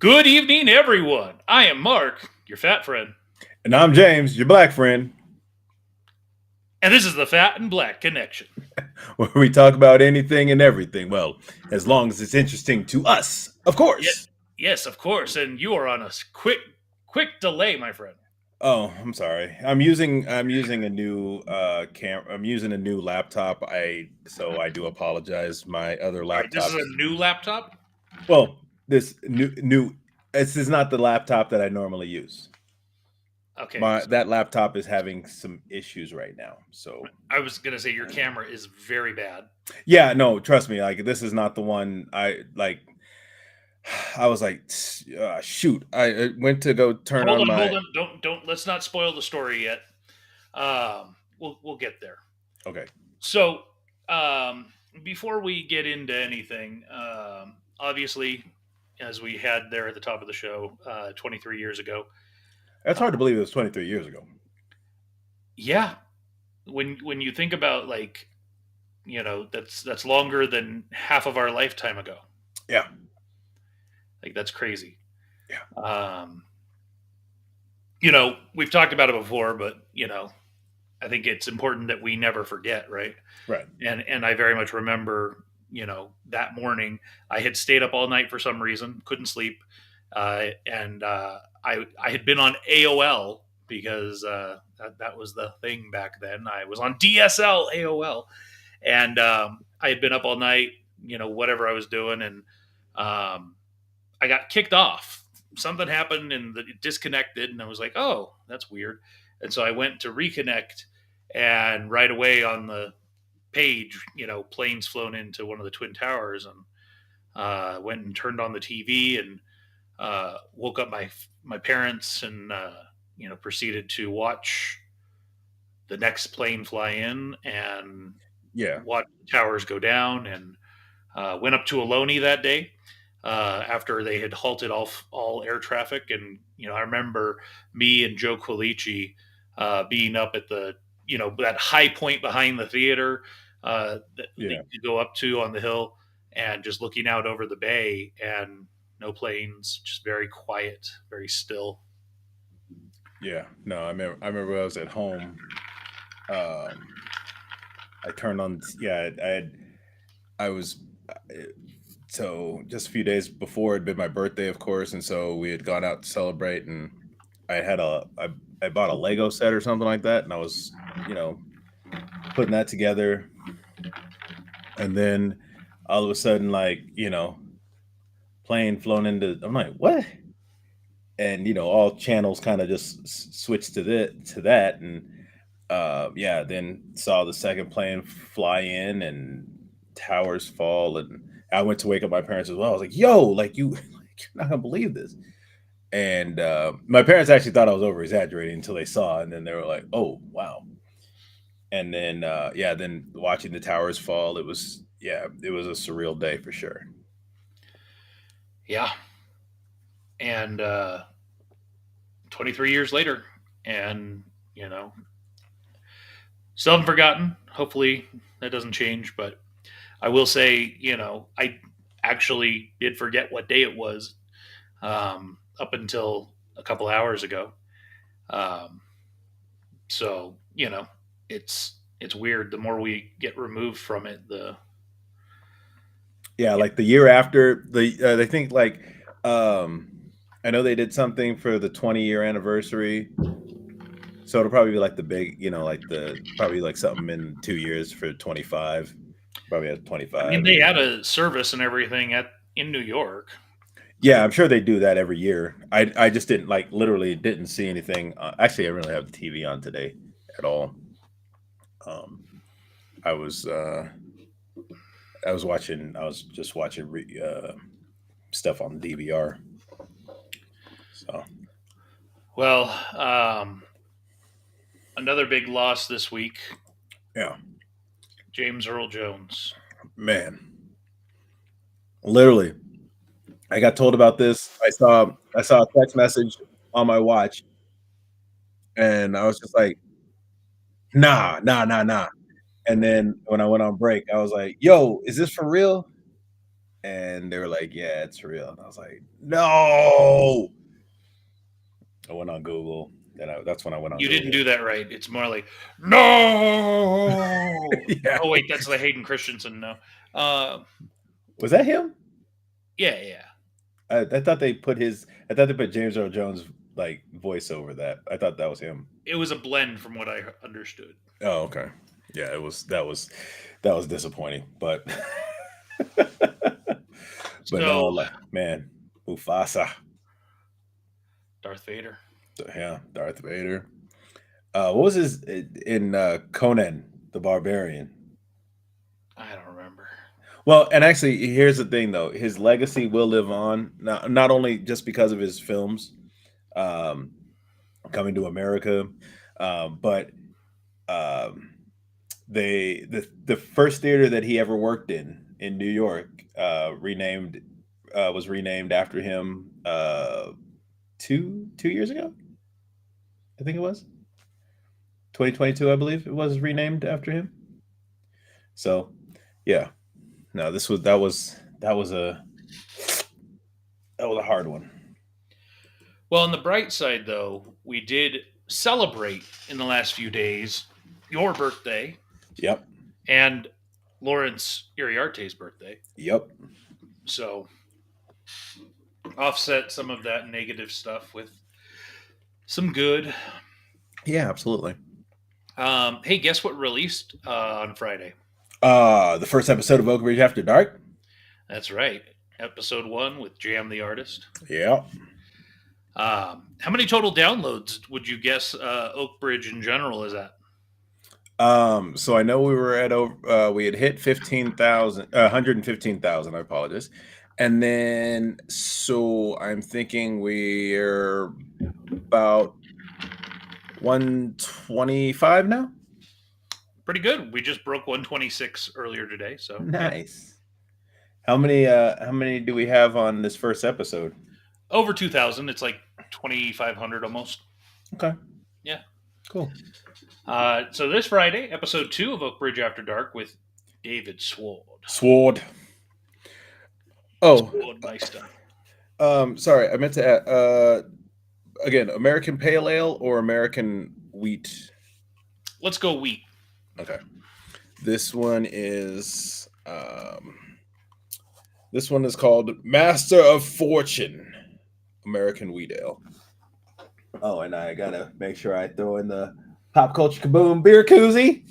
Good evening, everyone. I am Mark, your fat friend, And I'm James, your black friend, and this is the Fat and Black Connection. where we talk about anything and everything. Well, as long as it's interesting to us, of Yeah, course. yes, of course, and you are on a quick delay, my friend. Oh, I'm sorry. I'm using a new I'm using a new laptop. I do apologize. My other All right, this is laptop. a new laptop. Well, this new this is not the laptop that I normally use. Okay, My so that laptop is having some issues right now. So I was gonna say your camera is very bad. yeah, no, trust me. Like this is not the one I like. I was like, shoot. I went to go turn Hold on on, hold my. on. Don't. Let's not spoil the story yet. We'll get there. Okay. So, um, before we get into anything, obviously, as we had there at the top of the show, 23 years ago. That's Uh, hard to believe it was 23 years ago. yeah, when you think about like that's longer than half of our lifetime ago. Yeah. Like that's crazy. Yeah. Um, we've talked about it before, but I think it's important that we never forget, right? Right. And I very much remember, that morning I had stayed up all night for some reason, couldn't sleep, and I had been on AOL because that was the thing back then. I was on DSL AOL, and I had been up all night, whatever I was doing, and um, I got kicked off. Something happened and it disconnected, and I was like, "Oh, that's weird." And so I went to reconnect, and right away on the page, planes flown into one of the twin towers, and went and turned on the TV and woke up my parents, and proceeded to watch the next plane fly in and Yeah. watch the towers go down, and went up to Ohlone that day after they had halted all air traffic. And I remember me and Joe Colici being up at the that high point behind the theater that Yeah. you could go up to on the hill, and just looking out over the bay, and no planes, just very quiet, very still. Yeah. No, I remember I was at home. I turned on yeah, I was so just a few days before it'd been my birthday, of course, and so we had gone out to celebrate, and I bought a Lego set or something like that, and I was, putting that together, and then all of a sudden, like, plane flown into. I'm like, what? And all channels kind of just switched to that, and yeah, then saw the second plane fly in and towers fall, and I went to wake up my parents as well. I was like, yo, like you, like, you're not gonna believe this. And my parents actually thought I was over exaggerating until they saw, and then they were like, oh wow. And then yeah, then watching the towers fall, it was a surreal day for sure. Yeah, and 23 years later, and still haven't forgotten. Hopefully that doesn't change, but I will say, I actually did forget what day it was up until a couple hours ago. Um, so it's weird. The more we get removed from it, the Yeah, yeah, like the year after they think like um I know they did something for the 20-year anniversary. So it'll probably be like the big, like the probably like something in 2 years for 25. Probably at I mean, 25. they And had a service and everything at in New York. yeah, I'm sure they do that every year. I just didn't like literally didn't see anything. Actually, I really have the TV on today at all. Um, I was I was just watching stuff on the DVR. So Well, another big loss this week. yeah, James Earl Jones. man, literally, I got told about this. I saw a text message on my watch, and I was just like, nah, nah, nah, nah. And then when I went on break, I was like, yo, is this for real? And they were like, "Yeah, it's real." And I was like, "No!" I went on Google, and that's when I went on You didn't Google. do that right. It's more like no. Yeah, Oh wait, that's the Hayden Christensen. No. Uh, was that him? yeah, yeah. I thought they put his. I thought they put James Earl Jones like voice over that. I thought that was him. It was a blend from what I understood. Oh, okay. Yeah, it was. That was disappointing, but but no, So, like man, Mufasa, Darth Vader. yeah, Darth Vader. What was his in Conan the Barbarian? I don't remember. Well, and actually, here's the thing though: his legacy will live on, not only just because of his films, um, coming to America, but um, the first theater that he ever worked in New York renamed was renamed after him 2 years ago. I think it was 2022. I believe it was renamed after him. So, yeah, no, that was a hard one. Well, on the bright side, though, we did celebrate in the last few days your birthday Yep, and Lawrence Iriarte's birthday. yep, So, offset some of that negative stuff with some good. yeah, absolutely. Hey, guess what released on Friday? The first episode of Oak Ridge After Dark. That's right. Episode 1 with Jam the Artist. Yeah. How many total downloads would you guess Oak Bridge in general is at? So I know we were at over. We had hit 15,000, 115,000. I apologize. And then, so I'm thinking we're about 125 now. Pretty good. We just broke 126 earlier today, so yeah. Nice. How many do we have on this first episode? Over 2,000. It's like 2,500 almost. Okay, Yeah. cool. So this Friday, episode 2 of Oak Bridge After Dark with David Sword. Sword. Oh, Swordmeister. sorry, I meant to add, again, American Pale Ale or American Wheat? Let's go wheat. Okay. This one is called Master of Fortune, American Wheat Ale. Oh, and I gotta make sure I throw in the Pop Culture Kaboom beer koozie.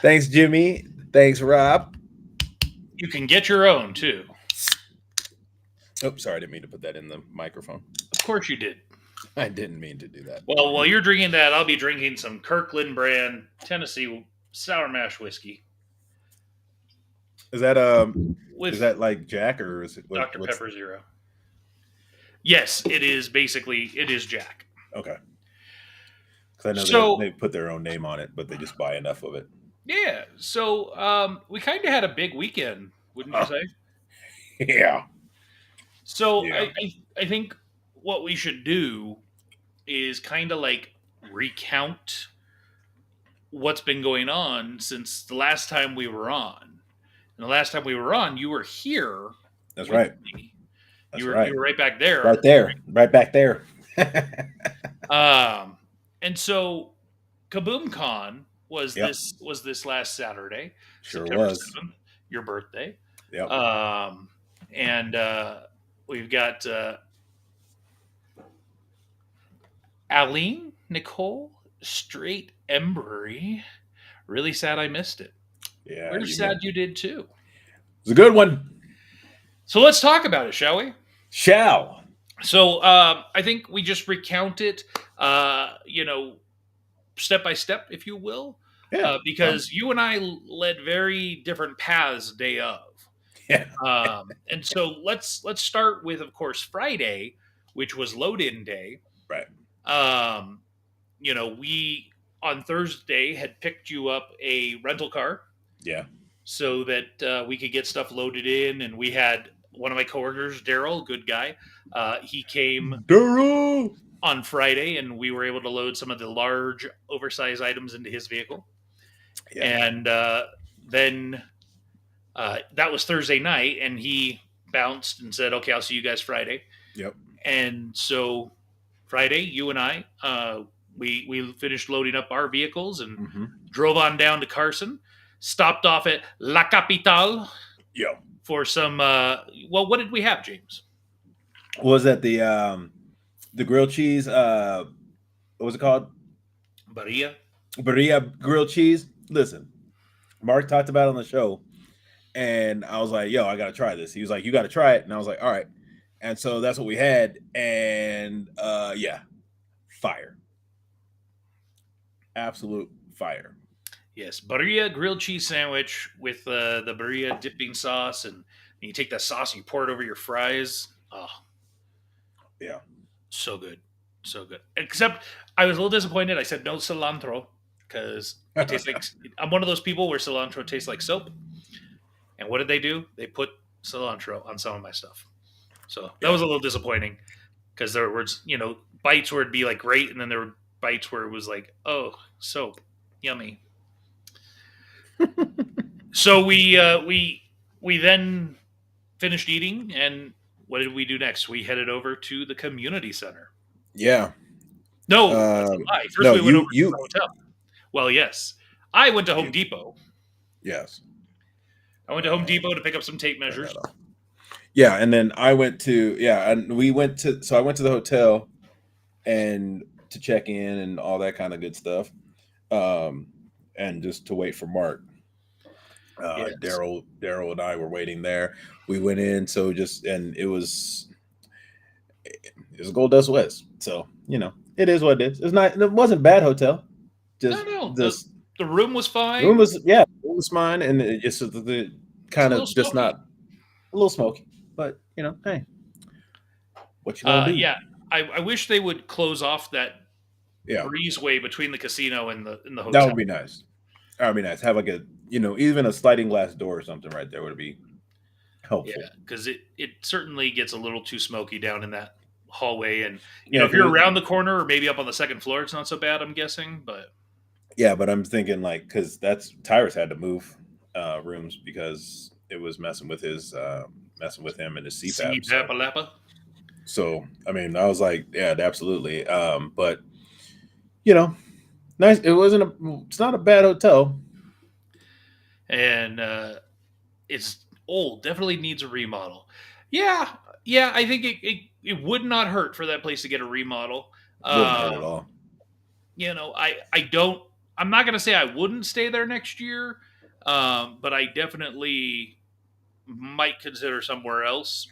Thanks, Jimmy. Thanks, Rob. You can get your own too. Oh, sorry, I didn't mean to put that in the microphone. Of course you did. I didn't mean to do that. Well, while you're drinking that, I'll be drinking some Kirkland brand Tennessee sour mash whiskey Is that with is that like Jack or is it Dr. what's Pepper Zero. Yes, it is Jack. okay? Because I know So they put their own name on it, but they just buy enough of it. yeah, so we kind of had a big weekend, wouldn't you Oh, say? yeah, So yeah. I think what we should do is kind of like recount what's been going on since the last time we were on. And the last time we were on, you were here That's with right. me. That's You right. were right back there. Right there. Right back there. Um, and so Kaboom-Con Yep. was this last Saturday, Sure September was. 7th, your birthday. Yep. And we've got Aline, Nicole, Straight Embry. Really sad I missed it. Yeah. We're sad you did too. It's a good one. So let's talk about it, shall we? Shall. So I think we just recount it, step by step, if you will, Yeah. because you and I led very different paths day of. Yeah. And so let's start with, of course, Friday, which was load-in day. Right. We on Thursday had picked you up a rental car Yeah. so that we could get stuff loaded in, and we had one of my coworkers, Daryl, good guy. He came Daryl. on Friday, and we were able to load some of the large, oversized items into his vehicle. Yeah. And then That was Thursday night, and he bounced and said, "Okay, I'll see you guys Friday." Yep. And so Friday, you and I, we finished loading up our vehicles and Mm-hmm. drove on down to Carson. Stopped off at La Capitale Yo. for some. Well, what did we have, James? Was that the grilled cheese? What was it called? Barilla. Birria grilled cheese. Listen, Mark talked about it on the show, and I was like, "Yo, I gotta try this." He was like, "You gotta try it," and I was like, "All right." And so that's what we had, and yeah, fire, absolute fire. Yes, Barilla grilled cheese sandwich with the Barilla dipping sauce, and you take that sauce and you pour it over your fries. Oh, Yeah. so good, so good. Except I was a little disappointed. I said no cilantro because it tastes like I'm one of those people where cilantro tastes like soap. And what did they do? They put cilantro on some of my stuff. So that Yeah. was a little disappointing because there were bites where it'd be like great, and then there were bites where it was like, oh, soap, yummy. So we then finished eating, and what did we do next? We headed over to the community center. Yeah. No, that's a lie. First, No, we went over you to the you hotel. Well, yes, I went to Home you Depot. yes. I went to Home Depot to pick up some tape Turn measures. that off. Yeah, and then I went to and we went to so I went to the hotel and to check in and all that kind of good stuff. Um and just to wait for Mark. Yes, Daryl and I were waiting there. We went in, so just and it was Gold Dust West. So, it is what it is. It's not it wasn't a bad hotel. no, Just no, this the room was room fine. was yeah, it was mine and it just the It's a kind little of just not smoky. a little smoky. But hey, what you gonna do? Yeah, I wish they would close off that Yeah. breezeway between the casino and the That hotel. would be nice. That would be nice. Have like a even a sliding glass door or something right there would be Yeah, helpful. because it certainly gets a little too smoky down in that hallway, and Yeah, if you're because around the corner or maybe up on the second floor, it's not so bad. I'm guessing, but yeah, but I'm thinking like because that's Tyrus had to move rooms because it was messing with him and his see CPAP. Papa Lappa. So I mean, I was like, yeah, absolutely. But you know, nice. It's not a bad hotel. And it's old. Definitely needs a remodel. Yeah, yeah. I think it would not hurt for that place to get a remodel. Wouldn't hurt at Um, all. I don't. I'm not gonna say I wouldn't stay there next year, but I definitely might consider somewhere else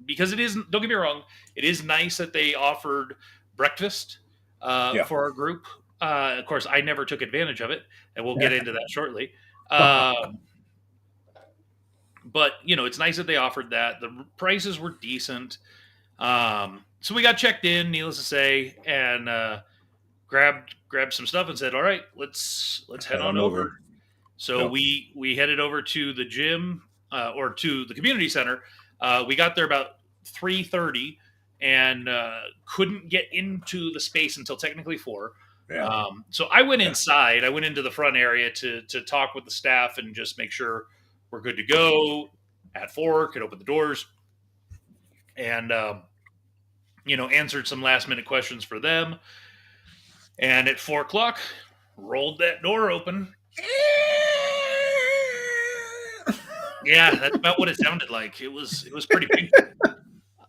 because it isn't. Don't get me wrong. It is nice that they offered breakfast Yeah. for our group. Of course, I never took advantage of it, and we'll get into that shortly. Um, but it's nice that they offered that. The prices were decent. So we got checked in, needless to say, and grabbed some stuff and said, "All right, let's head Head on on over." over. So Yep. we headed over to the gym or to the community center. We got there about 3:30 and couldn't get into the space until technically 4. Yeah. So I went Yeah. inside. I went into the front area to talk with the staff and just make sure we're good to go. At 4, could open the doors and answered some last minute questions for them. And at 4 o'clock, rolled that door open. Yeah, that's about what it sounded like. It was pretty painful.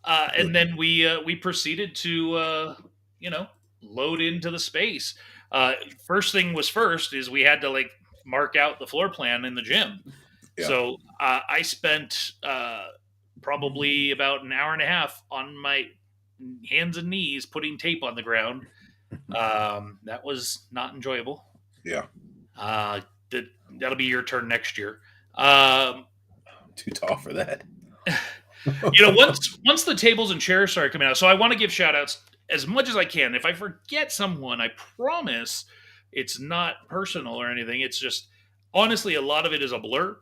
And then we proceeded to load into the space. First thing was first is we had to mark out the floor plan in the gym. Yeah. So I spent probably about an hour and a half on my hands and knees putting tape on the ground. That was not enjoyable. Yeah. Uh, that'll be your turn next year. Um, Too tall for that. once the tables and chairs start coming out, so I want to give shout outs as much as I can. If I forget someone, I promise it's not personal or anything. It's just honestly a lot of it is a blur.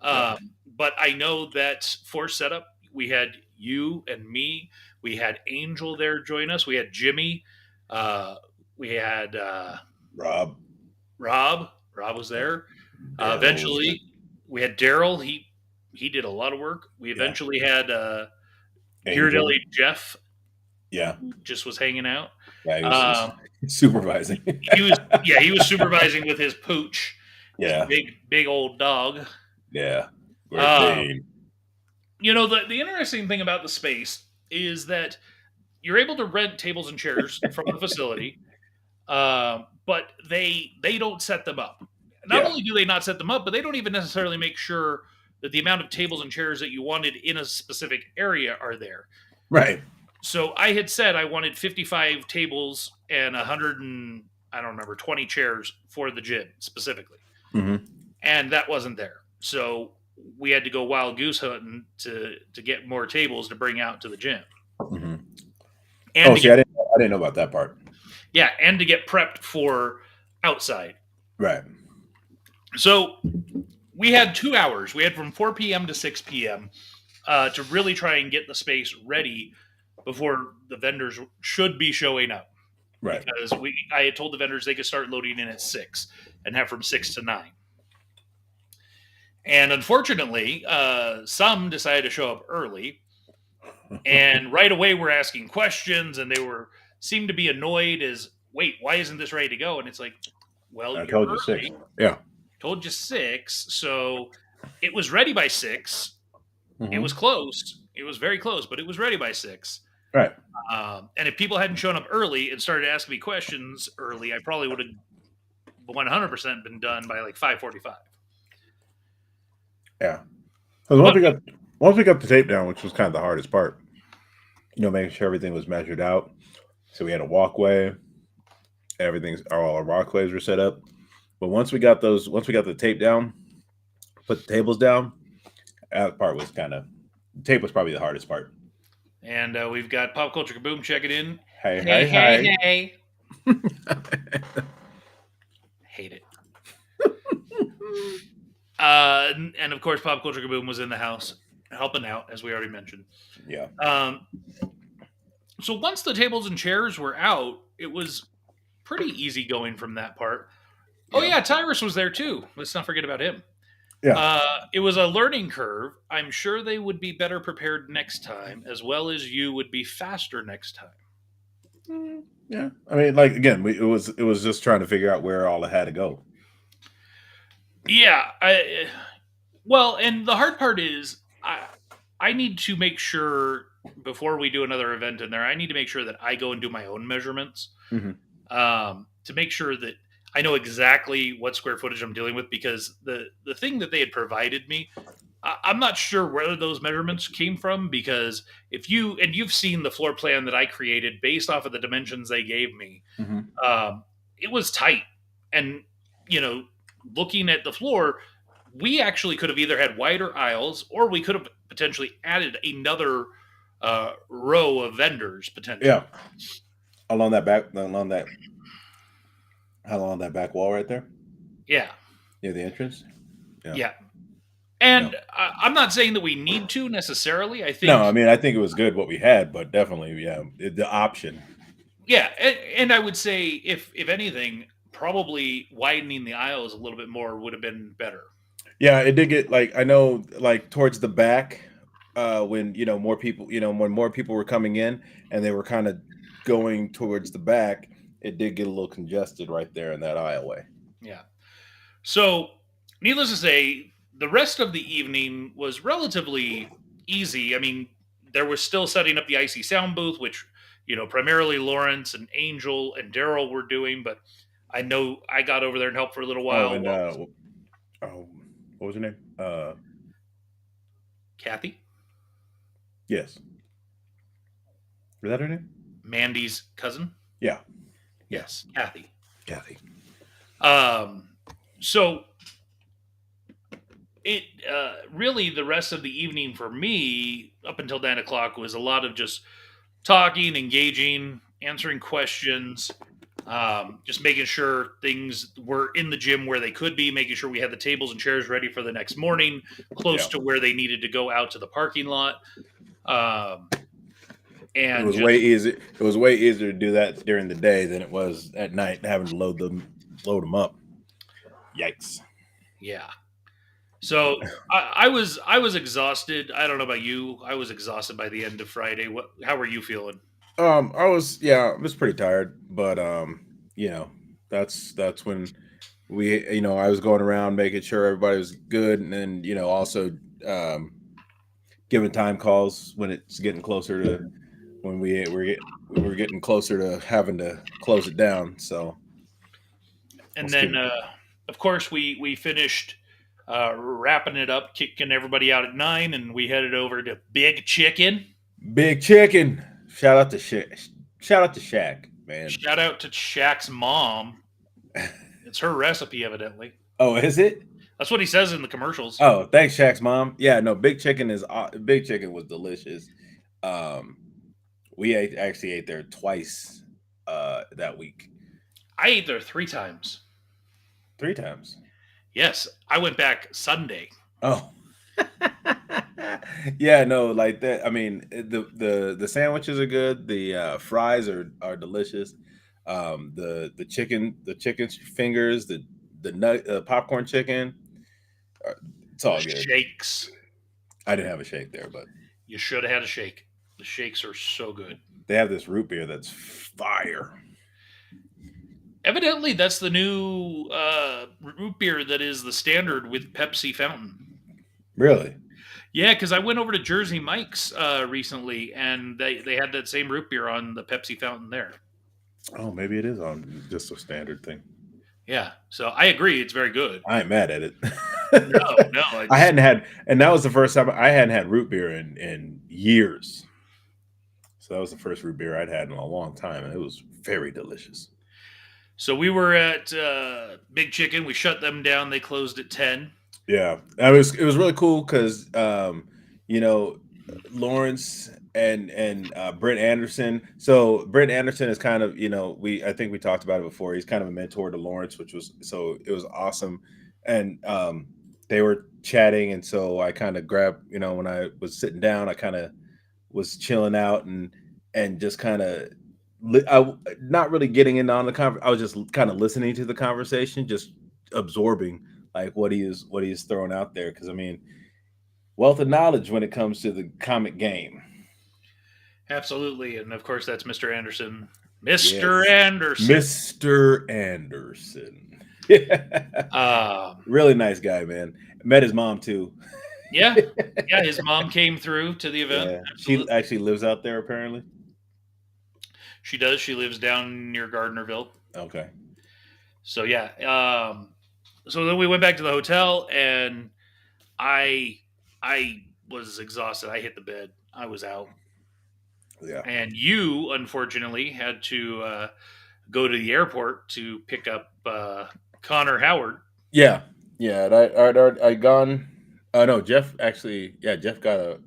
Yeah. But I know that for setup, we had you and me. We had Angel there join us. We had Jimmy. Uh, we had Rob. Rob. Rob was there. Daryl was there. Eventually, we had Daryl. he did a lot of work. We Yeah. eventually had Angel. Beardelly Jeff Yeah. just was hanging out. Yeah. He was just Um, supervising. he was yeah, he was supervising with his pooch, his Yeah. big old dog. Yeah. Great Um, Dane. the interesting thing about the space is that you're able to rent tables and chairs from the facility, but they don't set them up. Not Yeah. only do they not set them up, but they don't even necessarily make sure that the amount of tables and chairs that you wanted in a specific area are there. Right. So I had said I wanted 55 tables and 100 and I don't remember 20 chairs for the gym specifically, Mm-hmm. and that wasn't there. So we had to go wild goose hunting to get more tables to bring out to the gym, Mm-hmm. and Oh, to see, get I didn't know about that part. yeah, and to get prepped for outside. Right. So we had 2 hours. We had from 4 p.m. to 6 p.m. To really try and get the space ready before the vendors should be showing up. Right. Because I had told the vendors they could start loading in at 6 and have from 6 to 9. And unfortunately, some decided to show up early, and right away we're asking questions, and they seemed to be annoyed as, wait, why isn't this ready to go? And it's like, well, I you're told you 6. early. Yeah. Told you 6, so it was ready by 6. It was Mm-hmm. close. It was very close, but it was ready by 6. Right. And if people hadn't shown up early and started asking me questions early, I probably would have 100% been done by like 5:45. Yeah. Because But once we got the tape down, which was kind of the hardest part, making sure everything was measured out. So we had a walkway, all our walkways were set up. But once we got the tape down, put the tables down, that part was the tape was probably the hardest part. and we've got Pop Culture Kaboom checking in. Hey, Hey, hey, hey, hey. hey. Hate it. And of course, Pop Culture Kaboom was in the house helping out, as we already mentioned. Yeah. So once the tables and chairs were out, it was pretty easy going from that part. Oh yeah, Tyrus was there too. Let's not forget about him. Yeah. It was a learning curve. I'm sure they would be better prepared next time, as well as you would be faster next time. Yeah. I mean, like again, it was just trying to figure out where all it had to go. Yeah. Well, and the hard part is I need to make sure before we do another event in there, I need to make sure that I go and do my own measurements Mm-hmm. to make sure that I know exactly what square footage I'm dealing with, because the thing that they had provided me, I'm not sure where those measurements came from, because you've seen the floor plan that I created based off of the dimensions they gave me, Mm-hmm. it was tight. And looking at the floor, we actually could have either had wider aisles, or we could have potentially added another row of vendors potentially. Yeah. Along that back wall right there. Yeah. Yeah, the entrance. Yeah. And No. I'm not saying that we need to necessarily. I think No, I mean I think it was good what we had, but definitely, yeah, the option. yeah, and I would say if anything, probably widening the aisles a little bit more would have been better. Yeah, it did get I know towards the back, when when more people were coming in and they were kind of going towards the back, it did get a little congested right there in that aisleway. Yeah. So, needless to say, the rest of the evening was relatively easy. I mean, there was still setting up the icy sound booth, which primarily Lawrence and Angel and Daryl were doing, but I know I got over there and helped for a little Oh, while. and what was her name? Kathy, Yes. Was that her name? Mandy's cousin. Yeah. Yes, Kathy. Kathy. So it really, the rest of the evening for me up until 9 o'clock was a lot of just talking, engaging, answering questions, just making sure things were in the gym where they could be, making sure we had the tables and chairs ready for the next morning, close Yeah. to where they needed to go out to the parking lot. And It was way easier. It was way easier to do that during the day than it was at night, having to load them up. Yikes. yeah. So I was exhausted. I don't know about you. I was exhausted by the end of Friday. What? How were you feeling? I was yeah, I was pretty tired, but you know, that's when I was going around making sure everybody was good, and then also um giving time calls when it's getting closer to when we're getting closer to having to close it down. So And let's then, give of course, we finished wrapping it up, kicking everybody out at 9, and we headed over to Big Chicken. Big Chicken. Shout out to Shout out to Shaq, man. Shout out to Shaq's mom. It's her recipe, evidently. Oh, is it? That's what he says in the commercials. Oh, thanks, Shaq's mom. Yeah, no, Big Chicken was delicious. Um, we actually ate there twice that week, I ate there 3 times. 3 times. Yes, I went back Sunday. Oh, yeah, no, like that. I mean, the sandwiches are good. The fries are delicious. The chicken fingers, the popcorn chicken, uh, it's The all good. shakes. I didn't have a shake there, but You should have had a shake. The shakes are so good. they have this root beer that's fire. Evidently, that's the new root beer that is the standard with Pepsi Fountain. Really? Yeah, because I went over to Jersey Mike's recently, and they had that same root beer on the Pepsi Fountain there. Oh, maybe it is on just a standard thing. Yeah, so I agree, it's very good. I ain't mad at it. No, no, I it's hadn't had, and that was the first time I hadn't had root beer in years. So that was the first root beer I'd had in a long time, and it was very delicious. so we were at Big Chicken. We shut them down. They closed at 10. Yeah, it was really cool because you know Lawrence and Brent Anderson. So Brent Anderson is kind of I think we talked about it before. He's kind of a mentor to Lawrence, which was so it was awesome, and they were chatting, and so I kind of grabbed when I was sitting down, I kind of was chilling out and just kind of not really getting in on the I was just kind of listening to the conversation, just absorbing like what he is throwing out there. Because I mean, wealth of knowledge when it comes to the comic game. Absolutely, and of course that's Mr. Anderson. Mr. Yes, Anderson. Mr. Anderson. Yeah, Um, really nice guy, man. Met his mom too. yeah, yeah. His mom came through to the event. Yeah, she Absolutely, actually lives out there apparently. she does. She lives down near Gardnerville. Okay. So yeah. So then we went back to the hotel, and I I was exhausted. I hit the bed. I was out, Yeah. and you unfortunately had to go to the airport to pick up Connor Howard. Yeah. Yeah. I gone. No, Jeff actually. Yeah, Jeff got a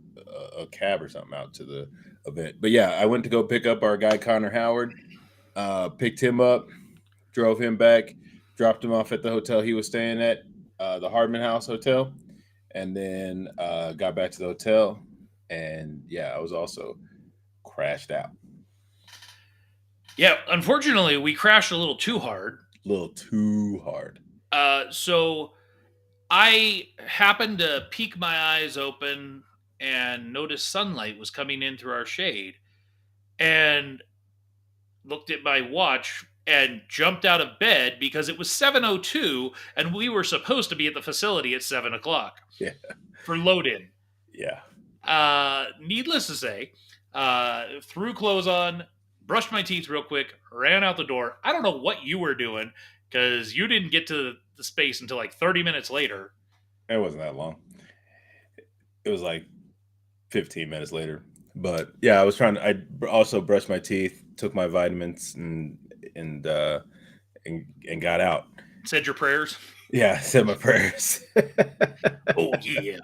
cab or something out to the event. But yeah, I went to go pick up our guy Connor Howard. Picked him up, drove him back, dropped him off at the hotel he was staying at, the Hardman House Hotel, and then got back to the hotel. And yeah, I was also crashed out Yeah, unfortunately, we crashed a little too hard. a little too hard. So I happened to peek my eyes open and noticed sunlight was coming in through our shade, and looked at my watch and jumped out of bed because it was 7:02 and we were supposed to be at the facility at 7 o'clock Yeah. for load in. Yeah. Needless to say, threw clothes on, brushed my teeth real quick, ran out the door. I don't know what you were doing because you didn't get to the space until like 30 minutes later. It wasn't that long. It was like 15 minutes later. But yeah, I also brushed my teeth, took my vitamins and uh and got out. Said your prayers. Yeah, said my prayers. Oh, yeah.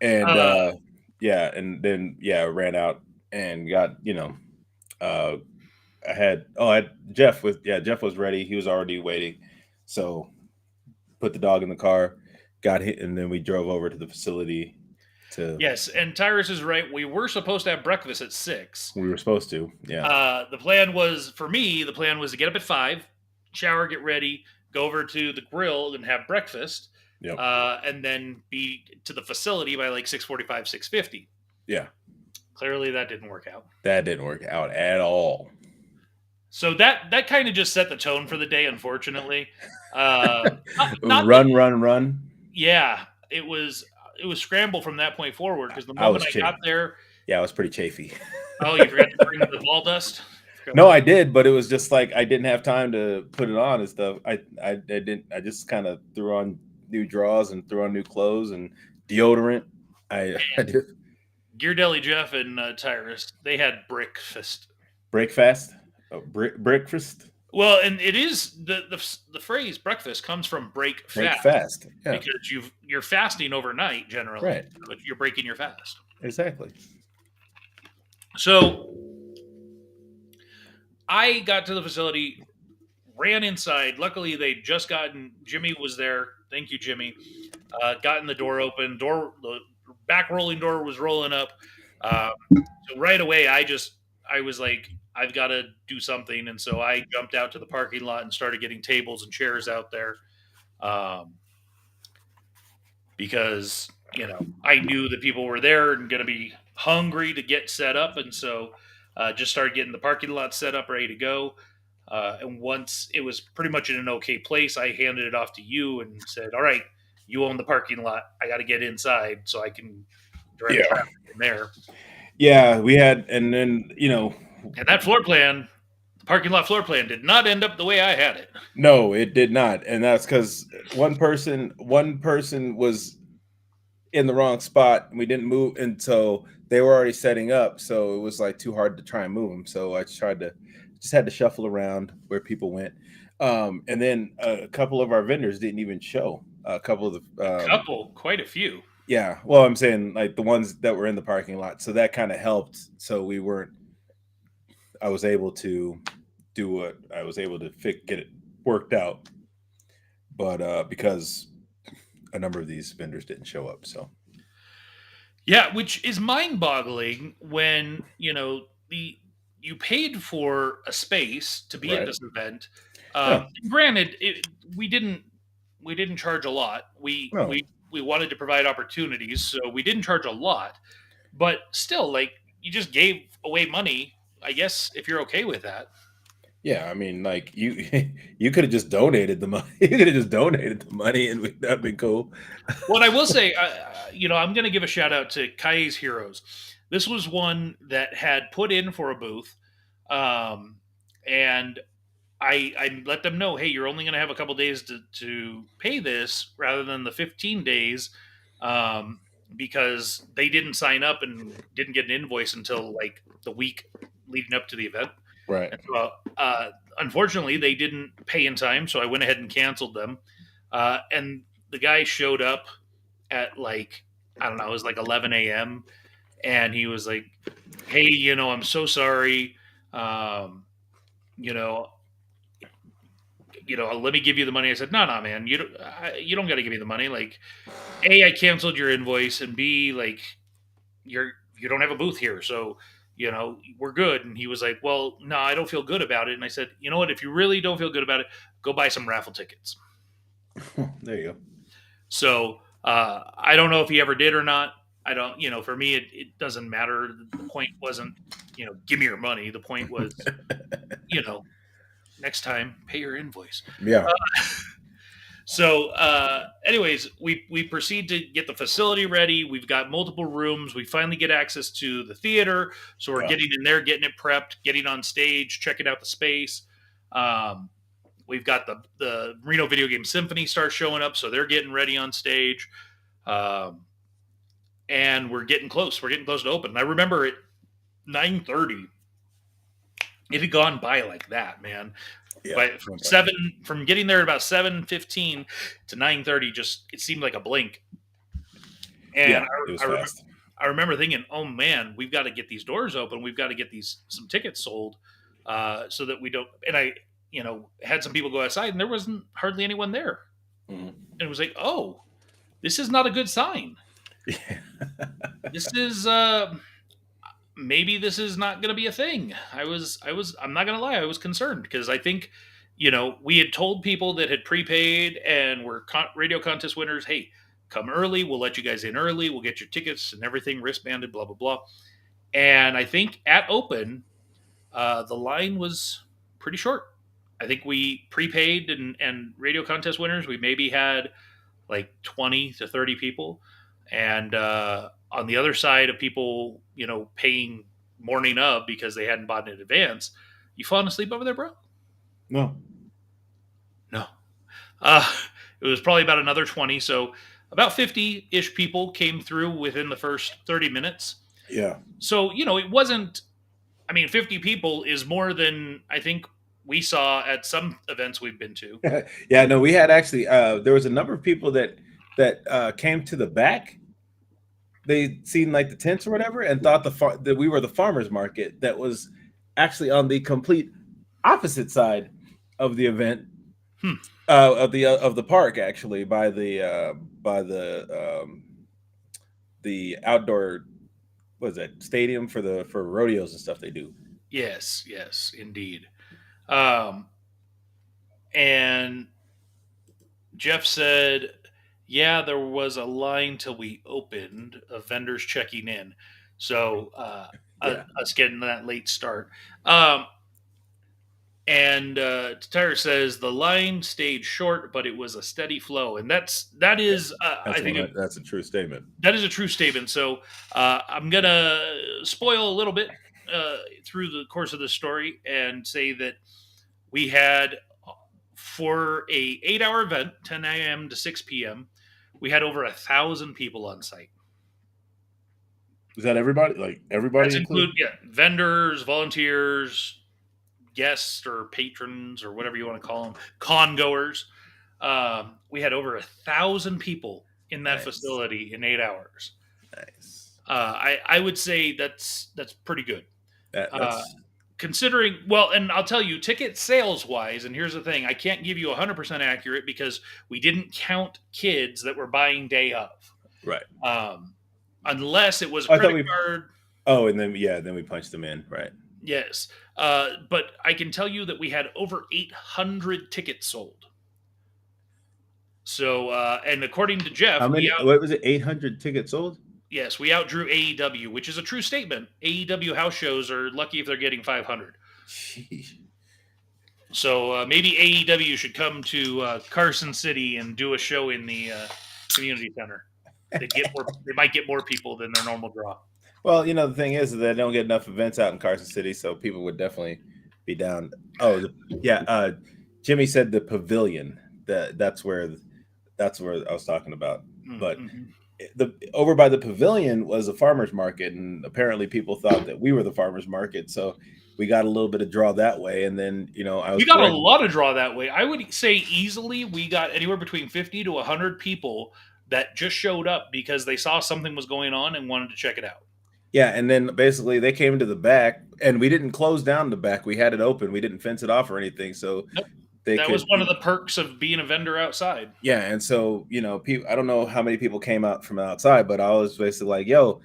And Uh, yeah, and then yeah, ran out and got, uh I had Jeff was ready. He was already waiting. So put the dog in the car, got hit, and then we drove over to the facility to yes, and Tyrus is right. We were supposed to have breakfast at 6. we were supposed to. Yeah. The plan was for me. The plan was to get up at 5, shower, get ready, go over to the grill, and have breakfast. Yep. and then be to the facility by like 6:45, 6:50. Yeah. Clearly, that didn't work out. That didn't work out at all. So that kind of just set the tone for the day. Unfortunately, not that. Run, run, run. Yeah, it was scramble from that point forward because the I moment was I got there, yeah, I was pretty chafy. oh, you forgot to bring the ball dust. Forgot No, about I did, but it was just like I didn't have time to put it on and stuff. I didn't. I just kind of threw on new drawers and threw on new clothes and deodorant. I man, did Gear Deli Jeff and Tyrus, they had breakfast. break fast, breakfast, Well, and it is the phrase breakfast comes from break break fast fast. Yeah, because you're fasting overnight generally, right. but you're breaking your fast. Exactly. So I got to the facility, ran inside. Luckily, they'd just gotten Jimmy was there. Thank you, Jimmy. Gotten the door open. The back rolling door was rolling up. Um, so right away, I was like, I've got to do something, and so I jumped out to the parking lot and started getting tables and chairs out there. Um, because I knew that people were there and going to be hungry to get set up, and so just started getting the parking lot set up, ready to go. And once it was pretty much in an okay place, I handed it off to you and said, "All right, you own the parking lot. I got to get inside so I can direct Yeah. traffic in there." Yeah, we had, and then And that floor plan, the parking lot floor plan, did not end up the way I had it. no, it did not, and that's because one person was in the wrong spot, and we didn't move until they were already setting up. So it was like too hard to try and move them. So I just had to shuffle around where people went. And then a couple of our vendors didn't even show. A couple of the, A couple, quite a few. yeah. Well, I'm saying like the ones that were in the parking lot. So that kind of helped. So we weren't. I was able to do what I was able to get it worked out, but because a number of these vendors didn't show up. So Yeah, which is mind-boggling when the you paid for a space to be at right. this event. Yeah. Granted, we didn't charge a lot. We No. we we wanted to provide opportunities, so we didn't charge a lot. But still, like you just gave away money. I guess if you're okay with that. Yeah, I mean, like you, you could have just donated the money. You could have just donated the money, and that'd been cool. What I will say, I'm going to give a shout out to Kai's Heroes. This was one that had put in for a booth, um, and I let them know, hey, you're only going to have a couple days to pay this rather than the 15 days, um, because they didn't sign up and didn't get an invoice until like the week leading up to the event. Right. And so, unfortunately, they didn't pay in time, so I went ahead and canceled them. And the guy showed up at like, I don't know, it was like 11 a.m. And he was like, "Hey, I'm so sorry. Um, you know, let me give you the money." I said, "No, no, man, you don't got to give me the money. Like, A, I canceled your invoice, and B, like, you don't have a booth here, so." We're good. And he was like, "Well, no, I don't feel good about it." And I said, "You know what? If you really don't feel good about it, go buy some raffle tickets." There you So I don't know if he ever did or not. I don't, for me, it doesn't matter. The point wasn't, give me your money. The point was, you know, next time, pay your invoice. go. Yeah. So, anyways, we proceed to get the facility ready. We've got multiple rooms. We finally get access to the theater. So we're Yeah. getting in there, getting it prepped, getting on stage, checking out the space. Um, we've got the Reno Video Game Symphony starts showing up, so they're getting ready on stage. Um, and we're getting close. We're getting close to open. And I remember at 9:30, it had gone by like that, man. Yeah. But from getting there at about 7:15 to 9:30, just it seemed like a blink. And Yeah. It was I, I, fast. I remember thinking, "Oh man, we've got to get these doors open. We've got to get some tickets sold, so that we don't." And I, had some people go outside, and there wasn't hardly anyone there. Mhm. And it was like, "Oh, this is not a good sign. Yeah. This is maybe this is not going to be a thing." I'm not going to lie, I was concerned because I think, we had told people that had prepaid and were radio contest winners, hey, come early. We'll let you guys in early. We'll get your tickets and everything wristbanded, blah, blah, blah. And I think at open, the line was pretty short. I think we prepaid and radio contest winners, we maybe had like 20 to 30 people. And on the other side of people, paying morning of because they hadn't bought in advance, you falling asleep over there, bro? No. No. Uh, it was probably about another 20. So about 50 ish people came through within the first 30 minutes. Yeah. So, it wasn't, 50 people is more than I think we saw at some events we've been to. Yeah, no, we had actually there was a number of people that came to the back. They seen like the tents or whatever and thought that we were the farmers market that was actually on the complete opposite side of the event. Hmm. Of the park, actually, by the outdoor, what is that, stadium for rodeos and stuff they do. Yes, indeed. And Jeff said, yeah, there was a line till we opened of vendors checking in. So Yeah. us getting that late start. And Tyler says the line stayed short, but it was a steady flow, and that is I think That's a true statement. that is a true statement. So I'm gonna spoil a little bit through the course of the story and say that we had for a 8-hour event, 10 a.m. to 6 p.m. We had over 1,000 people on site. Is that everybody? Like everybody That's include included? vendors, volunteers, guests or patrons or whatever you want to call them, con goers. We had over 1,000 people in that Nice. facility in 8 hours. Nice. I would say that's pretty good. Uh, That's Considering, well, and I'll tell you, ticket sales wise, and here's the thing, I can't give you 100% accurate because we didn't count kids that were buying day of. right. Unless it was a I thought credit we. card. Oh, and then we punched them in, right? Yes. But I can tell you that we had over 800 tickets sold. So, and according to Jeff, How many? What was it? 800 tickets sold. yes, we outdrew AEW, which is a true statement. AEW house shows are lucky if they're getting 500. Jeez. So maybe AEW should come to Carson City and do a show in the community center. They might get more people than their normal draw. Well, the thing is that they don't get enough events out in Carson City, so people would definitely be down. Oh, yeah. Jimmy said the pavilion. That's where I was talking about. But Mm-hmm. the over by the pavilion was a farmers market, and apparently people thought that we were the farmers market, so we got a little bit of draw that way. And then I was We got a correct. lot of draw that way. I would say easily we got anywhere between 50 to 100 people that just showed up because they saw something was going on and wanted to check it out. Yeah, and then basically they came to the back, and we didn't close down the back. We had it open. We didn't fence it off or anything, so Nope. they That was could. one of the perks of being a vendor outside. Yeah, and so people. I don't know how many people came out from outside, but I was basically like, "Yo,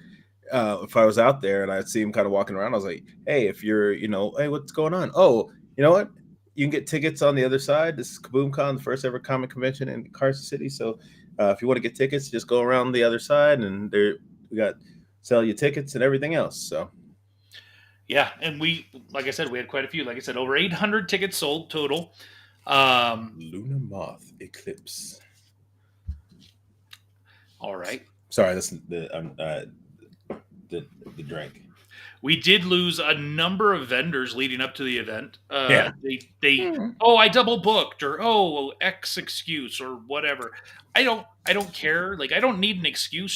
if I was out there and I'd see him kind of walking around, I was like, hey, if you're, hey, what's going on? Oh, you know what? You can get tickets on the other side. This is Kaboom-Con, the first ever comic convention in Carson City. So if you want to get tickets, just go around the other side, and we got sell you tickets and everything else. So Yeah, and like I said, we had quite a few. Like I said, over 800 tickets sold total. Luna Moth Eclipse. All right. Sorry, that's the drink. We did lose a number of vendors leading up to the event. Yeah. They I double booked, or X excuse or whatever. I don't care. Like, I don't need an excuse.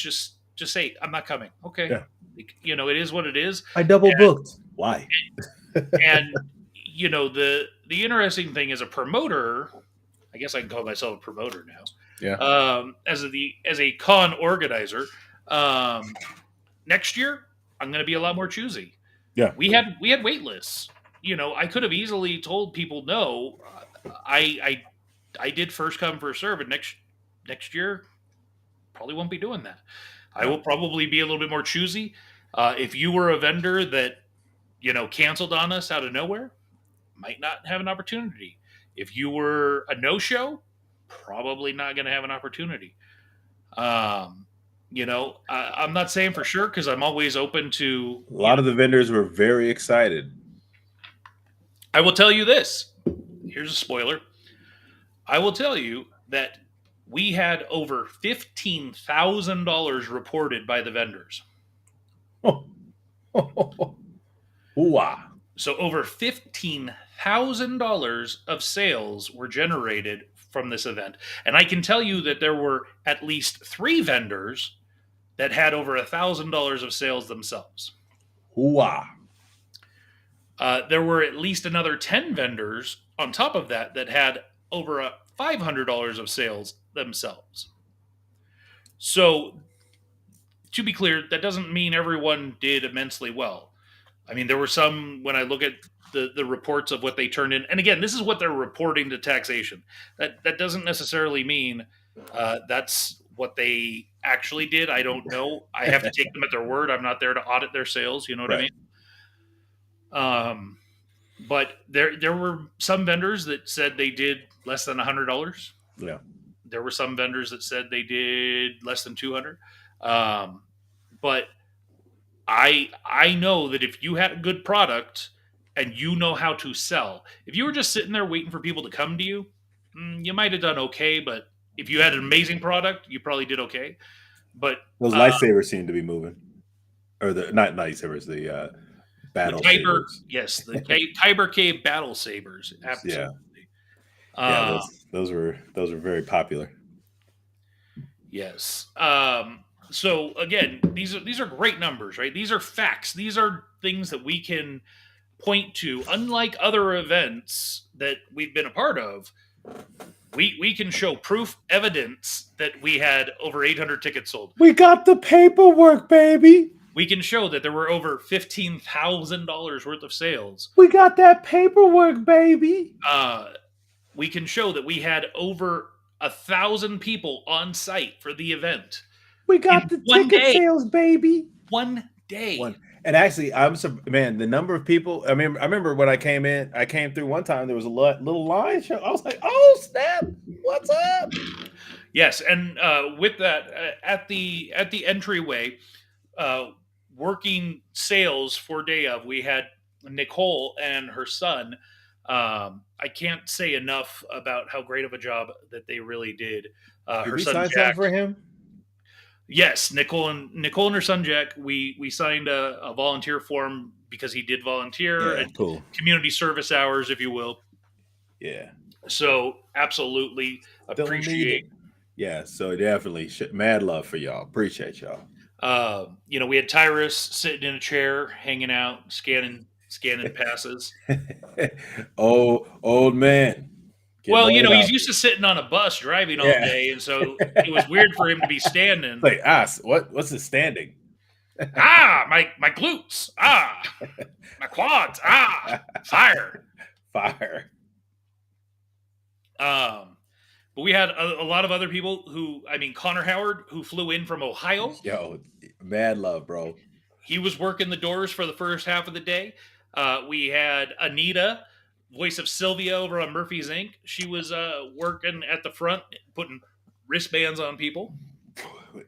Just say I'm not coming. Okay. Yeah. Like, it is what it is. I double booked. Why? And the interesting thing as a promoter, I guess I can call myself a promoter now. Yeah. As a con organizer, next year I'm going to be a lot more choosy. Yeah. We had wait lists. I could have easily told people no. I did first come first serve, and next year probably won't be doing that. I will probably be a little bit more choosy. If you were a vendor that canceled on us out of nowhere, might not have an opportunity. If you were a no show, probably not going to have an opportunity. Um, I'm not saying for sure because I'm always open to, A lot of the vendors were very excited. I will tell you this. Here's a spoiler. I will tell you that we had over $15,000 reported by the vendors. Ooh-ah. So over $15,000 of sales were generated from this event. And I can tell you that there were at least three vendors that had over $1,000 of sales themselves. Ooh-ah. There were at least another 10 vendors on top of that that had over $500 of sales themselves. So, to be clear, that doesn't mean everyone did immensely well. I mean, there were some, when I look at the reports of what they turned in, and again, this is what they're reporting to taxation. That doesn't necessarily mean that's what they actually did. I don't know. I have to take them at their word. I'm not there to audit their sales. You know what I Right. mean? But there were some vendors that said they did less than $100. Yeah. There were some vendors that said they did less than 200. But I know that if you had a good product and you know how to sell, if you were just sitting there waiting for people to come to you, you might have done okay. But if you had an amazing product, you probably did okay. But Those lightsabers seem to be moving. Or the not lightsabers, the the battle Kyber, sabers. yes, the Kyber Cave battle sabers, Yeah. absolutely. Yeah, Uh, those were very popular. yes. So again, these are great numbers, right? These are facts. These are things that we can point to. Unlike other events that we've been a part of, we can show proof, evidence that we had over 800 tickets sold. We got the paperwork, baby. We can show that there were over $15,000 worth of sales. We got that paperwork, baby. We can show that we had over 1,000 people on site for the event. We got In the one ticket day. sales, baby. One day. One. And actually, man. The number of people. I mean, I remember when I came in. I came through one time. There was a little line show. I was like, "Oh snap! What's up?" Yes, and with that, at the entryway, working sales for day of, we had Nicole and her son. I can't say enough about how great of a job that they really did. Did Her we son sign something Jack. for him? Yes, Nicole and her son Jack. We signed a volunteer form because he did volunteer Yeah, and cool. community service hours, if you will. Yeah, So absolutely still need appreciate. it. Yeah, so definitely mad love for y'all. Appreciate y'all. We had Tyrus sitting in a chair, hanging out, scanning passes. Old man. Getting Well, old he's out used to sitting on a bus driving all here. day, and so it was weird for him to be standing. Like, what's his standing? My glutes. My quads. Fire. Fire. But we had a lot of other people who, I mean, Connor Howard, who flew in from Ohio. Yo, mad love, bro. He was working the doors for the first half of the day. We had Anita, voice of Sylvia over on Murphy's Inc. She was working at the front, putting wristbands on people.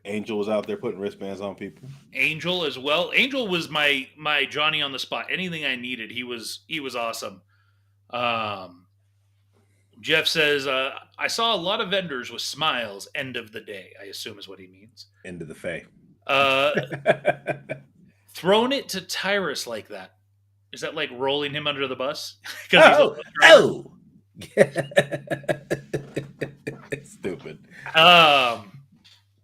Angel was out there putting wristbands on people. Angel as well. Angel was my Johnny on the spot. Anything I needed, he was awesome. Jeff says, I saw a lot of vendors with smiles. End of the day, I assume is what he means. End of the fay. Thrown it to Tyrus like that. Is that like rolling him under the bus? Oh. Stupid.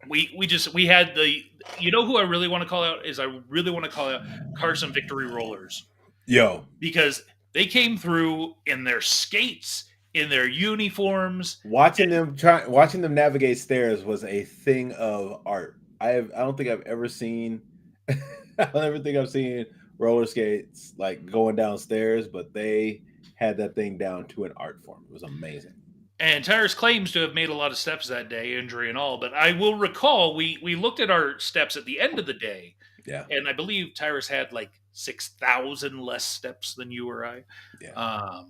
We had who I really want to call out is I really want to call out Carson Victory Rollers. Yo. Because they came through in their skates, in their uniforms. Watching them navigate stairs was a thing of art. I don't think I've ever seen I don't ever think I've seen roller skates like going downstairs, but they had that thing down to an art form. It was amazing. And Tyrus claims to have made a lot of steps that day, injury and all. But I will recall we looked at our steps at the end of the day. Yeah. And I believe Tyrus had like 6,000 less steps than you or I. Yeah.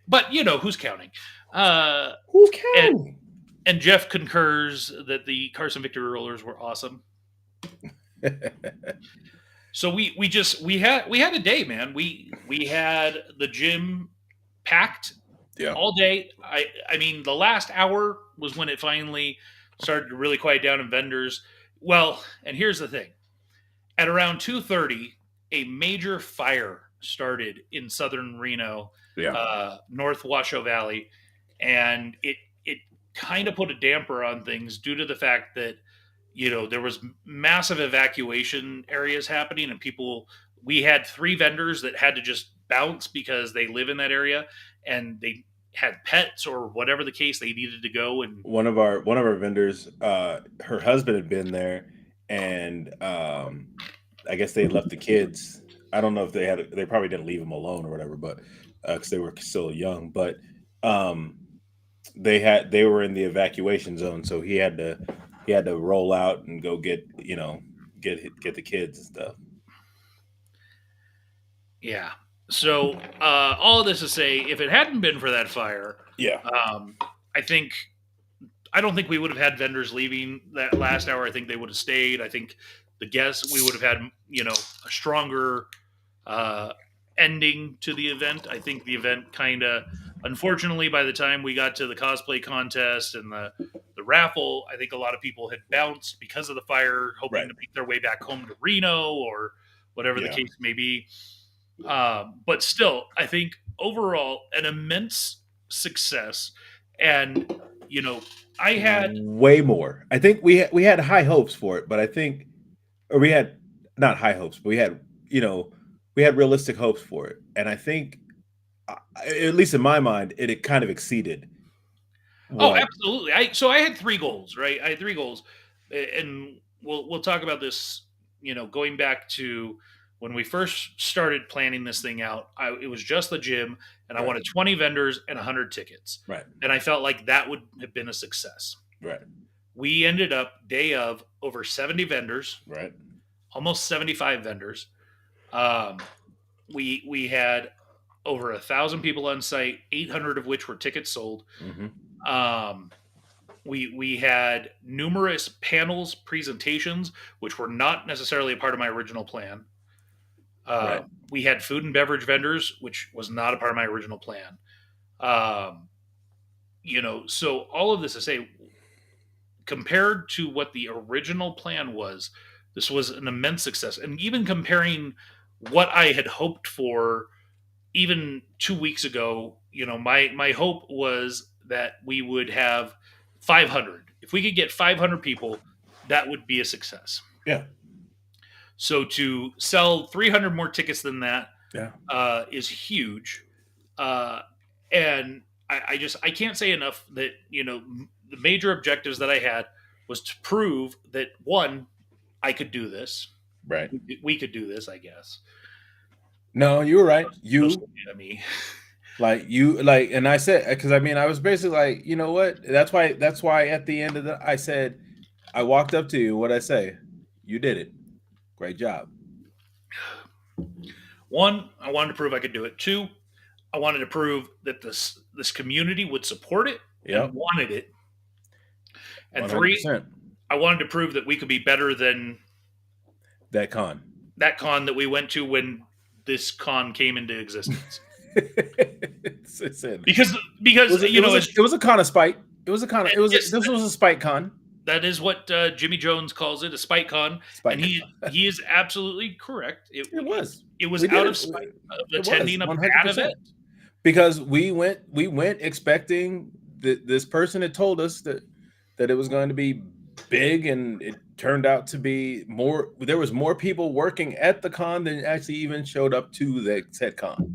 but you know who's counting. Uh, Who's and counting? and Jeff concurs that the Carson Victory rollers were awesome. So we had a day, man. We had the gym packed Yeah. all day. I mean, the last hour was when it finally started to really quiet down in vendors. Well, and here's the thing: at around 2:30, a major fire started in southern Reno, Yeah. North Washoe Valley, and it kind of put a damper on things due to the fact that there was massive evacuation areas happening, and people. We had three vendors that had to just bounce because they live in that area, and they had pets or whatever the case. They needed to go and One of our vendors, her husband had been there, and I guess they had left the kids. I don't know if they probably didn't leave them alone or whatever, but because they were still young, but um, they were in the evacuation zone, so he had to roll out and go get the kids and stuff. yeah. So all of this to say, if it hadn't been for that fire, Yeah, um, I think I don't think we would have had vendors leaving that last hour. I think they would have stayed. I think the guests we would have had a stronger uh, ending to the event. I think the event kind of, unfortunately, by the time we got to the cosplay contest and the raffle, I think a lot of people had bounced because of the fire, hoping right. to make their way back home to Reno or whatever the Yeah, case may be. But still, I think overall an immense success, and you know, I had way more. I think we had high hopes for it, but I think, or we had not high hopes, but we had realistic hopes for it, and I think, at least in my mind, it kind of exceeded Oh, what. absolutely. I had 3 goals, right? I had 3 goals. And we'll talk about this, going back to when we first started planning this thing out. It was just the gym, and I Right, wanted 20 vendors and 100 tickets. right, And I felt like that would have been a success. right, We ended up day of over 70 vendors, right. almost 75 vendors. Um, we had over 1,000 people on site, 800 of which were tickets sold. Hmm. Um, we had numerous panels, presentations, which were not necessarily a part of my original plan. Right. We had food and beverage vendors, which was not a part of my original plan. Um, so all of this to say, compared to what the original plan was, this was an immense success. And even comparing what I had hoped for, even 2 weeks ago, my hope was that we would have 500. If we could get 500 people, that would be a success. Yeah, So to sell 300 more tickets than that yeah. is huge, uh, and I can't say enough that the major objectives that I had was to prove that one, I could do this. Right. We could do this, I guess. No, you were right. Mostly You at me. and I said, because I mean, I was basically like, you know what? That's why at the end of I said, I walked up to you. What I say? You did it. Great job. One, I wanted to prove I could do it. Two, I wanted to prove that this community would support it and Yep. wanted it. And One hundred three, percent. I wanted to prove that we could be better than That con. that con that we went to when this con came into existence. It's in. Because It was a, it was a, it was a con of spite. It was a con. yes, This was a spite con. that is what Jimmy Jones calls it, a spite con, and Spite he con. he is absolutely correct. It It was. it was We did out it. of spite of It was attending a 100%. bad event. Because we went expecting that this person had told us that it was going to be big, and it turned out to be more. There was more people working at the con than actually even showed up to the said con.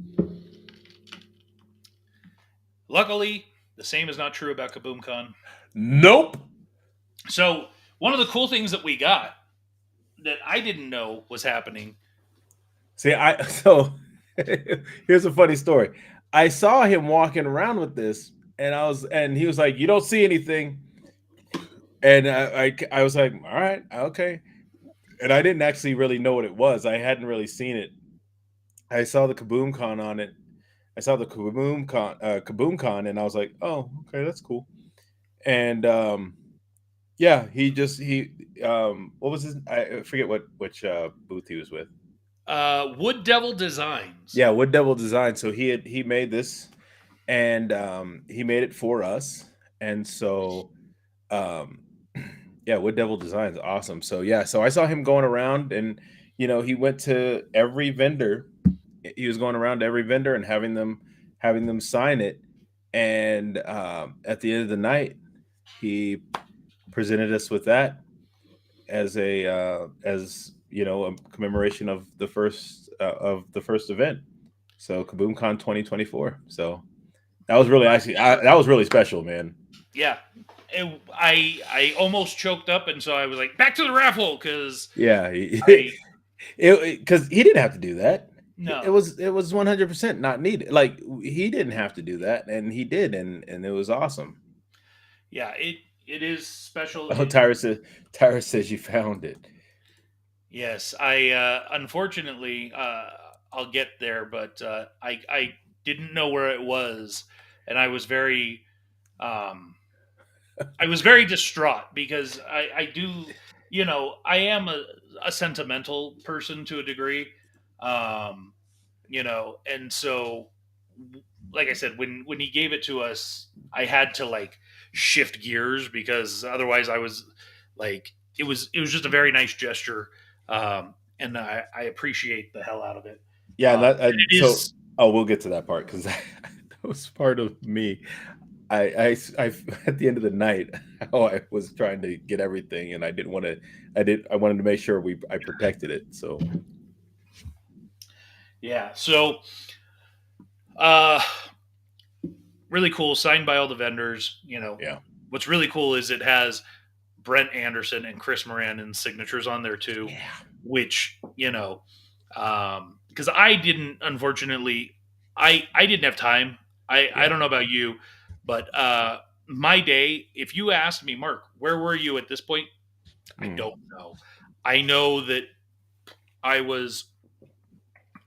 Luckily, the same is not true about Kaboom-Con. Nope. So one of the cool things that we got that I didn't know was happening. See, here's a funny story. I saw him walking around with this, and he was like, "You don't see anything," and I was like, "All right, okay," and I didn't actually really know what it was. I hadn't really seen it. I saw the Kaboom Con on it, I saw the Kaboom-Con, and I was like, oh, okay, that's cool. And yeah, what was his? I forget which booth he was with. Wood Devil Designs. Yeah, Wood Devil Design. So he made this, and he made it for us, and so um, yeah, Wood Devil Design is awesome. So yeah, so I saw him going around, and he went to every vendor. He was going around to every vendor and having them sign it. And at the end of the night, he presented us with that as a commemoration of the first event. So KaboomCon 2024. So that was really actually that was really special, man. Yeah. I almost choked up, and so I was like, back to the raffle, because Yeah, I because he didn't have to do that. It no. was it was 100% not needed. Like he didn't have to do that, and he did, and it was awesome. Yeah, it is special. Oh, Tyra says you found it. Yes, I unfortunately I'll get there, but I didn't know where it was, and um, I was very distraught because I do, I am a sentimental person to a degree, um, and so, like I said, when he gave it to us, I had to like shift gears, because otherwise I was like, it was just a very nice gesture, and I appreciate the hell out of it. Yeah, And it so is, oh, we'll get to that part because that was part of me. I at the end of the night, how I was trying to get everything, and I didn't want to. I wanted to make sure I protected it. So yeah. So, uh, really cool, signed by all the vendors. yeah, What's really cool is it has Brent Anderson and Chris Moran's signatures on there too, yeah, which, because I didn't, unfortunately, I didn't have time. I yeah. don't know about you, but my day, if you asked me, Mark, where were you at this point? I Mm, don't know. I know that I was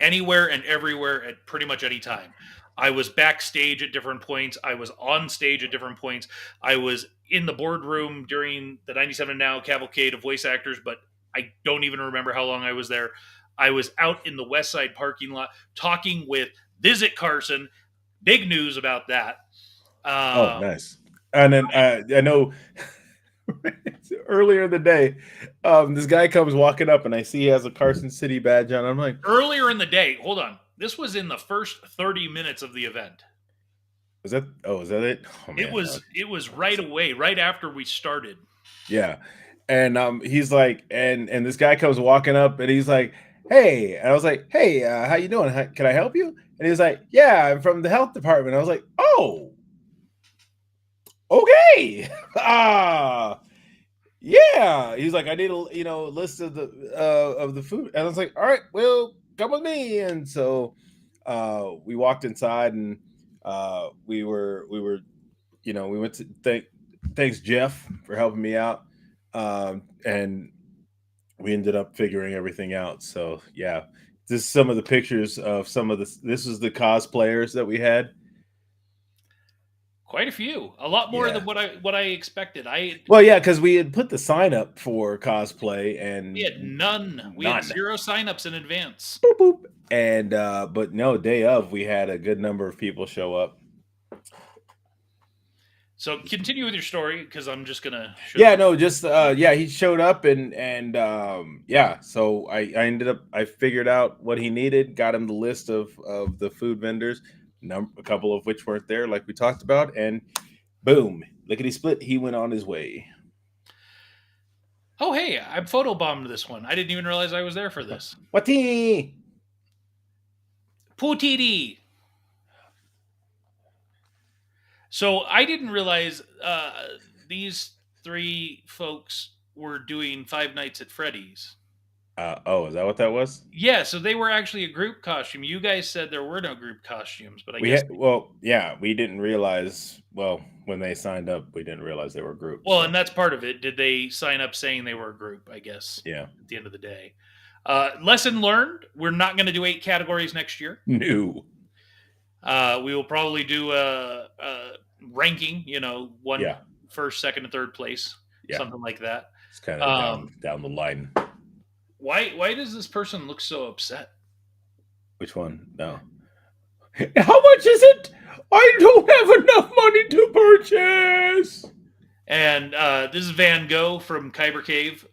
anywhere and everywhere at pretty much any time. I was backstage at different points. I was on stage at different points. I was in the boardroom during the 97 Now cavalcade of voice actors, but I don't even remember how long I was there. I was out in the West Side parking lot talking with Visit Carson. Big news about that. oh, Um, nice. And then I know earlier in the day, this guy comes walking up, and I see he has a Carson City badge on. I'm like, Earlier in the day, hold on. This was in the first 30 minutes of the event. is that? Oh, is that it? Oh It man, was it was right away, right after we started. yeah. And he's like, and this guy comes walking up, and he's like, "Hey," and I was like, "Hey, how you doing? Can I help you?" And he's like, "Yeah, I'm from the health department." I was like, "Oh, okay, ah, yeah." He's like, "I need a list of the food," and I was like, "All right, well, come with me." And so we walked inside, and we were we went to thanks Jeff for helping me out, and we ended up figuring everything out. So yeah, this is some of the pictures of some of the. This is the cosplayers that we had. Quite a few, a lot more than Yeah. what I expected. Well, yeah, because we had put the sign up for cosplay We had and none. We had none. zero signups in advance. Boop, boop. And but no, day of we had a good number of people show up. So continue with your story, because I'm just gonna show Yeah, some. no, just yeah, he showed up, and yeah, so I ended up I figured out what he needed, got him the list of the food vendors, a couple of which weren't there, like we talked about, and boom, lickety split, he went on his way. Oh, hey, I photobombed this one. I didn't even realize I was there for this. What? Pootity. So I didn't realize these three folks were doing Five Nights at Freddy's. Oh, is that what that was? Yeah, so they were actually a group costume. You guys said there were no group costumes, but I We guess, had well, yeah, we didn't realize. Well, when they signed up, we didn't realize they were groups. well, So and that's part of it. Did they sign up saying they were a group? I guess yeah, at the end of the day. Lesson learned: we're not going to do 8 categories next year. new. We will probably do a ranking. You know, one Yeah, first, second, and third place, yeah. something like that. It's kind of Um, down the line. why does this person look so upset? Which one? No. How much is it? I don't have enough money to purchase. And this is Van Gogh from Kyber Cave.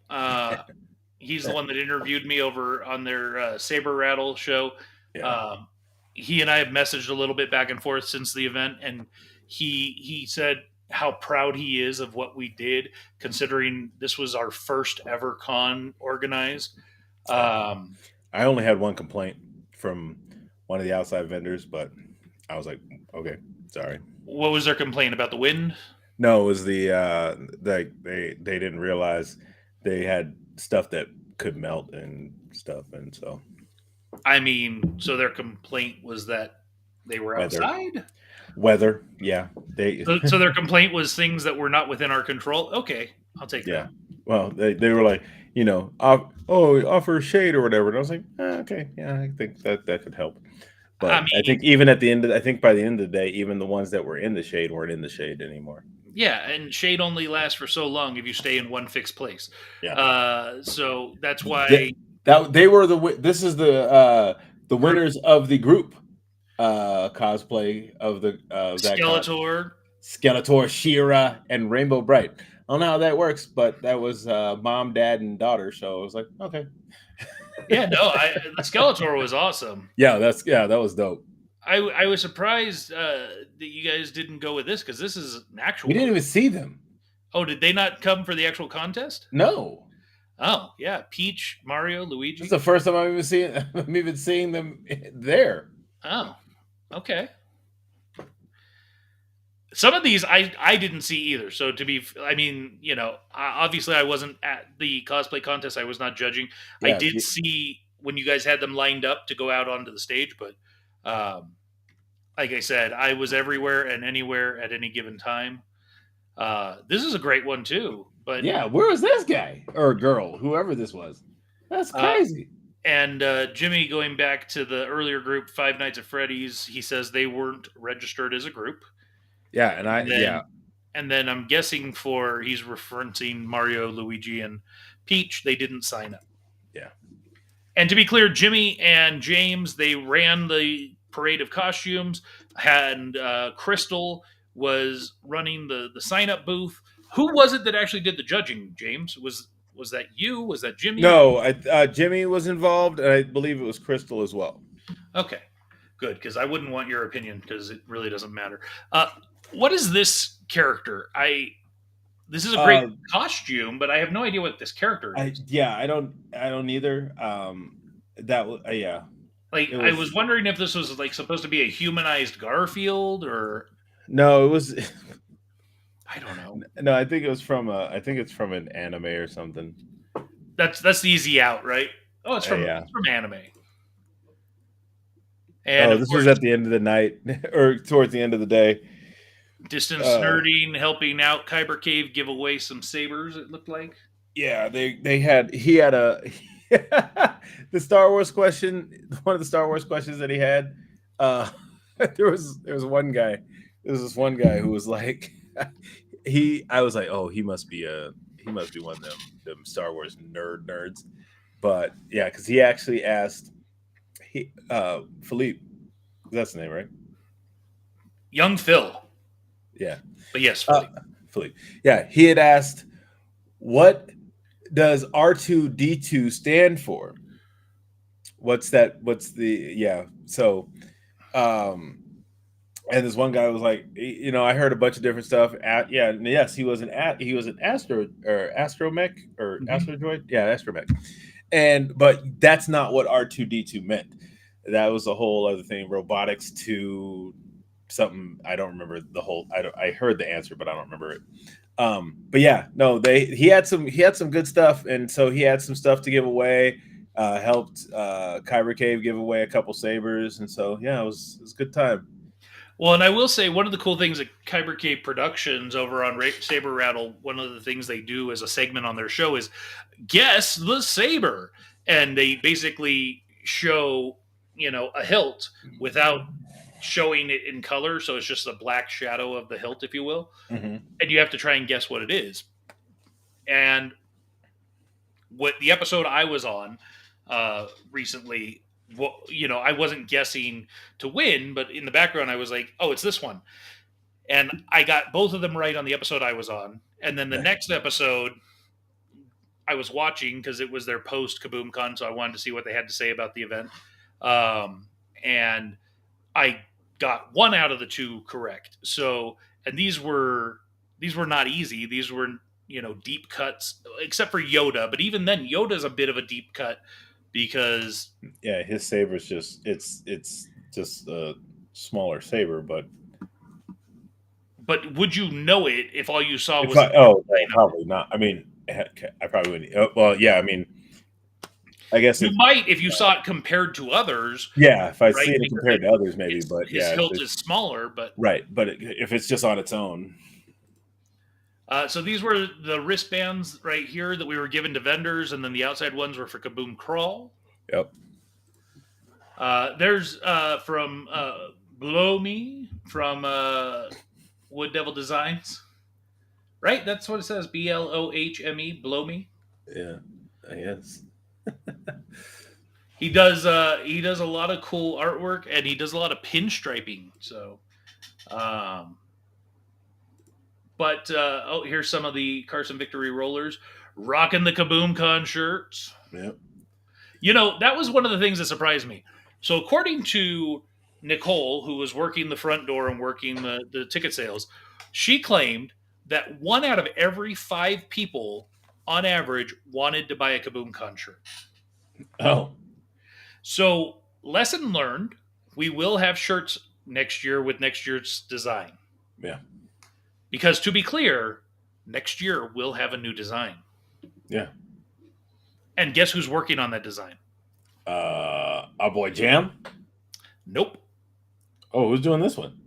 He's the one that interviewed me over on their Saber Rattle show. Yeah. Um, he and I have messaged a little bit back and forth since the event, and he said how proud he is of what we did, considering this was our first ever con organized. Yeah. Um, I only had one complaint from one of the outside vendors, but I was like, okay, sorry. what was their complaint about the wind? No, it was they didn't realize they had stuff that could melt and stuff, and so I mean, so their complaint was that they were weather, outside. yeah, they So their complaint was things that were not within our control. Okay, I'll take yeah. that. Well, they were like, offer shade or whatever, and I was like, okay, yeah, I think that could help. I But I mean, think even at the end, I think by the end of the day, even the ones that were in the shade weren't in the shade anymore. yeah, and shade only lasts for so long if you stay in one fixed place. Yeah, So that's Th- why that they were this is the group winners of the group cosplay of the that con. Skeletor. Skeletor, Shira, and Rainbow Bright. I don't know how that works, but that was mom, dad, and daughter. So I was like, okay, Yeah, no, the Skeletor was awesome. that was dope. I was surprised that you guys didn't go with this because this is an We actual. didn't even see them. Oh, did they not come for the actual contest? No, Oh, yeah, Peach, Mario, this is Luigi. the first time I'm even seeing them there. Oh, okay. Some of these I didn't see either. So I mean, you know, obviously I wasn't at the cosplay contest. I was not judging. I Yeah, did see when you guys had them lined up to go out onto the stage, but um, like I said, I was everywhere and anywhere at any given time. This is a great one too, but yeah. Where was this guy or girl, whoever this was? That's uh, crazy. and Jimmy, going back to the earlier group, Five Nights at Freddy's, he says they weren't registered as a group. Yeah, and And then and then I'm guessing for he's referencing Mario, Luigi, and Peach. They didn't sign up. yeah. And to be clear, Jimmy and James they ran the parade of costumes, and Crystal was running the sign up booth. Who was it that actually did the judging? James was that you? Was that Jimmy? No, Jimmy was involved, and I believe it was Crystal as well. Okay, good because I wouldn't want your opinion because it really doesn't matter. What is this character? This is a great Uh, costume, but I have no idea what this character is. I don't either. Yeah, Like, it I was was wondering if this was like supposed to be a humanized Garfield, or no, it was I don't know. no. I think it was from I think it's from an anime or something. That's the easy out, right? Oh, Yeah. it's from anime, and Oh, of this was course, at the end of the night or towards the end of the day. distance Uh, nerding helping out Kyber Cave give away some sabers. It looked like. yeah, they had he had a the Star Wars question. One of the Star Wars questions that he had. Uh, there was one guy. There was this one guy who was like I was like, oh, he must be one of them Star Wars nerds. But yeah, because he actually asked Philippe, that's the name, right? Young Phil, Yeah. but yes, Uh Philly. Philippe. Yeah, he had asked, what does R2D2 stand for? What's that? What's the yeah? So um and this one guy was like, I heard a bunch of different stuff. Yeah, and yes, he was an astromech or Mhm. astrodroid. Yeah, astromech. And but that's not what R2D2 meant. That was a whole other thing. Robotics to something. I don't remember the whole. I heard the answer, but I don't remember it. But yeah, no, he had some good stuff, and so he had some stuff to give away. Helped Kyber Cave give away a couple sabers, and so yeah, it was a good time. Well, and I will say one of the cool things at Kyber Cave Productions over on Saber Rattle, one of the things they do as a segment on their show is guess the saber, and they basically show a hilt without showing it in color, so it's just a black shadow of the hilt, if you will, Hmm. and you have to try and guess what it is. And what the episode I was on recently, I wasn't guessing to win, but in the background I was like, "Oh, it's this one," and I got both of them right on the episode I was on. And then the next episode I was watching because it was their post Kaboom-Con, so I wanted to see what they had to say about the event. And I got one out of the two correct. So, and these were not easy. These were deep cuts, except for Yoda. But even then, Yoda's a bit of a deep cut because. Yeah, his saber's it's just a smaller saber, but But would you know it if all you saw if was the I oh design on it? probably not. I mean, I probably wouldn't. Well, yeah, I mean, I guess You if might if you saw it compared to others, yeah, if I right? see it Because compared to others, maybe, but his yeah, if hilt it, is smaller, but right. But if it's just on its own, so these were the wristbands right here that we were given to vendors, and then the outside ones were for Kaboom Crawl. yep, There's from Blow Me from Wood Devil Designs, right? That's what it says. BLOHME. Blow Me. yeah, I guess. He does a lot of cool artwork, and he does a lot of pinstriping. So, um, but here's some of the Carson Victory rollers rocking the Kaboom-Con shirts. Yep. That was one of the things that surprised me. So, according to Nicole, who was working the front door and working the ticket sales, she claimed that one out of every five people, on average, wanted to buy a Kaboom-Con shirt. Oh, So, lesson learned: we will have shirts next year with next year's design. yeah, Because to be clear, next year we'll have a new design. yeah. And guess who's working on that design? Our boy Jam. Nope. Oh, who's doing this one?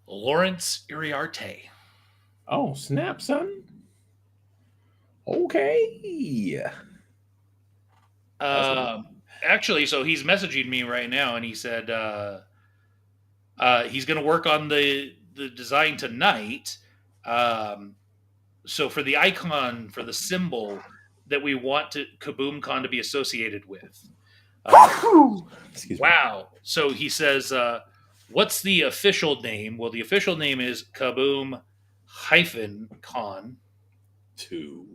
Lawrence Iriarte. Oh, snap, son. Okay. Awesome. Actually, so he's messaging me right now, and he said he's going to work on the design tonight. So for the icon, for the symbol that we want Kaboom-Con to be associated with. Excuse me. Wow. So he says, what's the official name? Well, the official name is Kaboom-Con. Two.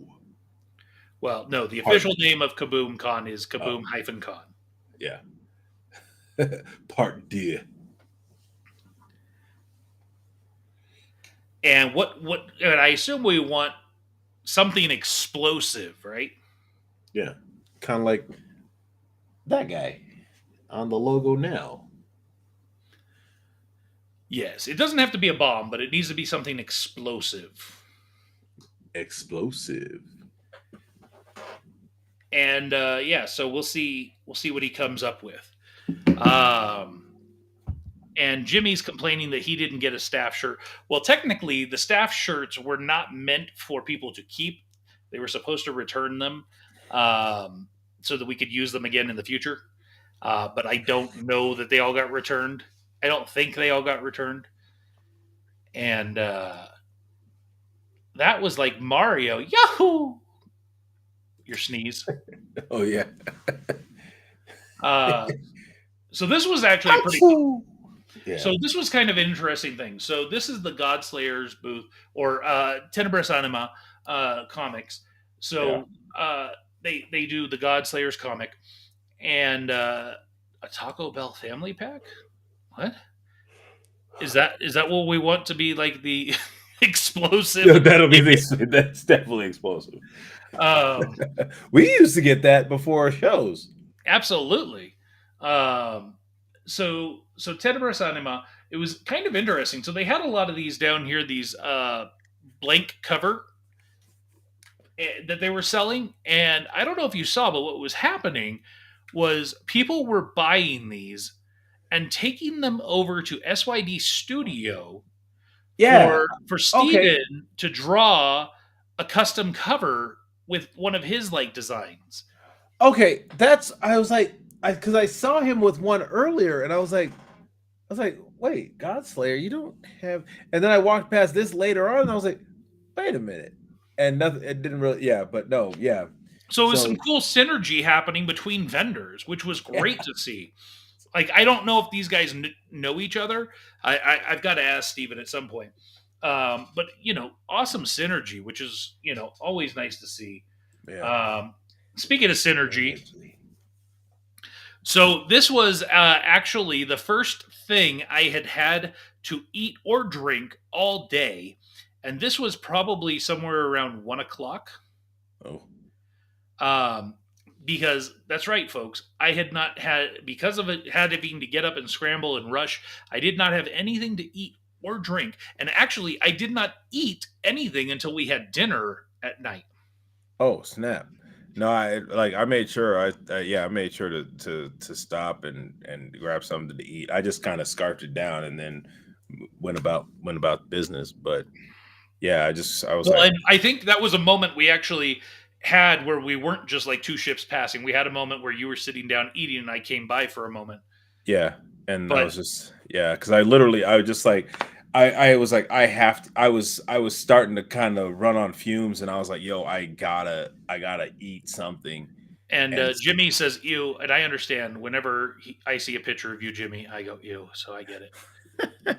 Well, no, the official name of Kaboom-Con is Kaboom-Con. Yeah. Part D. And and I assume we want something explosive, right? Yeah. Kind of like that guy on the logo now. Yes. It doesn't have to be a bomb, but it needs to be something explosive. Explosive. And yeah, so we'll see what he comes up with. And Jimmy's complaining that he didn't get a staff shirt. Well, technically, the staff shirts were not meant for people to keep. They were supposed to return them so that we could use them again in the future. But I don't know that they all got returned. I don't think they all got returned. And that was like Mario. Yahoo! Your sneeze. Oh yeah. So this was actually pretty. Yeah. So this was kind of an interesting thing. So this is the Godslayers booth or Tenebris Anima comics. So they do the Godslayers comic and a Taco Bell family pack. What is that? Is that what we want to be like the explosive? No, that's definitely explosive. We used to get that before shows. Absolutely. So Tenebris Anima, it was kind of interesting. So they had a lot of these down here, these blank cover that they were selling. And I don't know if you saw, but what was happening was people were buying these and taking them over to SYD Studio Yeah. for Okay. Steven to draw a custom cover with one of his like designs. Okay. I was like, because I saw him with one earlier, and I was like, was like, wait, Godslayer, you don't have. And then I walked past this later on, and I was like, wait a minute, and nothing. It didn't really, yeah, but no, yeah. So it was some So cool synergy happening between vendors, which was yeah, great to see. Like, I don't know if these guys know each other. I've got to ask Steven at some point. But awesome synergy, which is always nice to see. yeah. Um, Speaking of synergy, Synergy. so this was actually the first thing I had had to eat or drink all day, and this was probably somewhere around 1 o'clock. Oh, Um, because that's right, folks. I had not had because of it having to get up and scramble and rush. I did not have anything to eat or drink, and actually, I did not eat anything until we had dinner at night. oh, snap. No, I made sure I made sure to stop and grab something to eat. I just kind of scarfed it down and then went about business. But yeah, I was Well, like, and I think that was a moment we actually had where we weren't just like two ships passing. We had a moment where you were sitting down eating, and I came by for a moment. yeah, and I But was just yeah, because I was just like I was like I have to, I was starting to kind of run on fumes, and I was like, yo, I gotta eat something, and and Jimmy says ew, and I understand. Whenever I see a picture of you, Jimmy, I go ew, so I get it.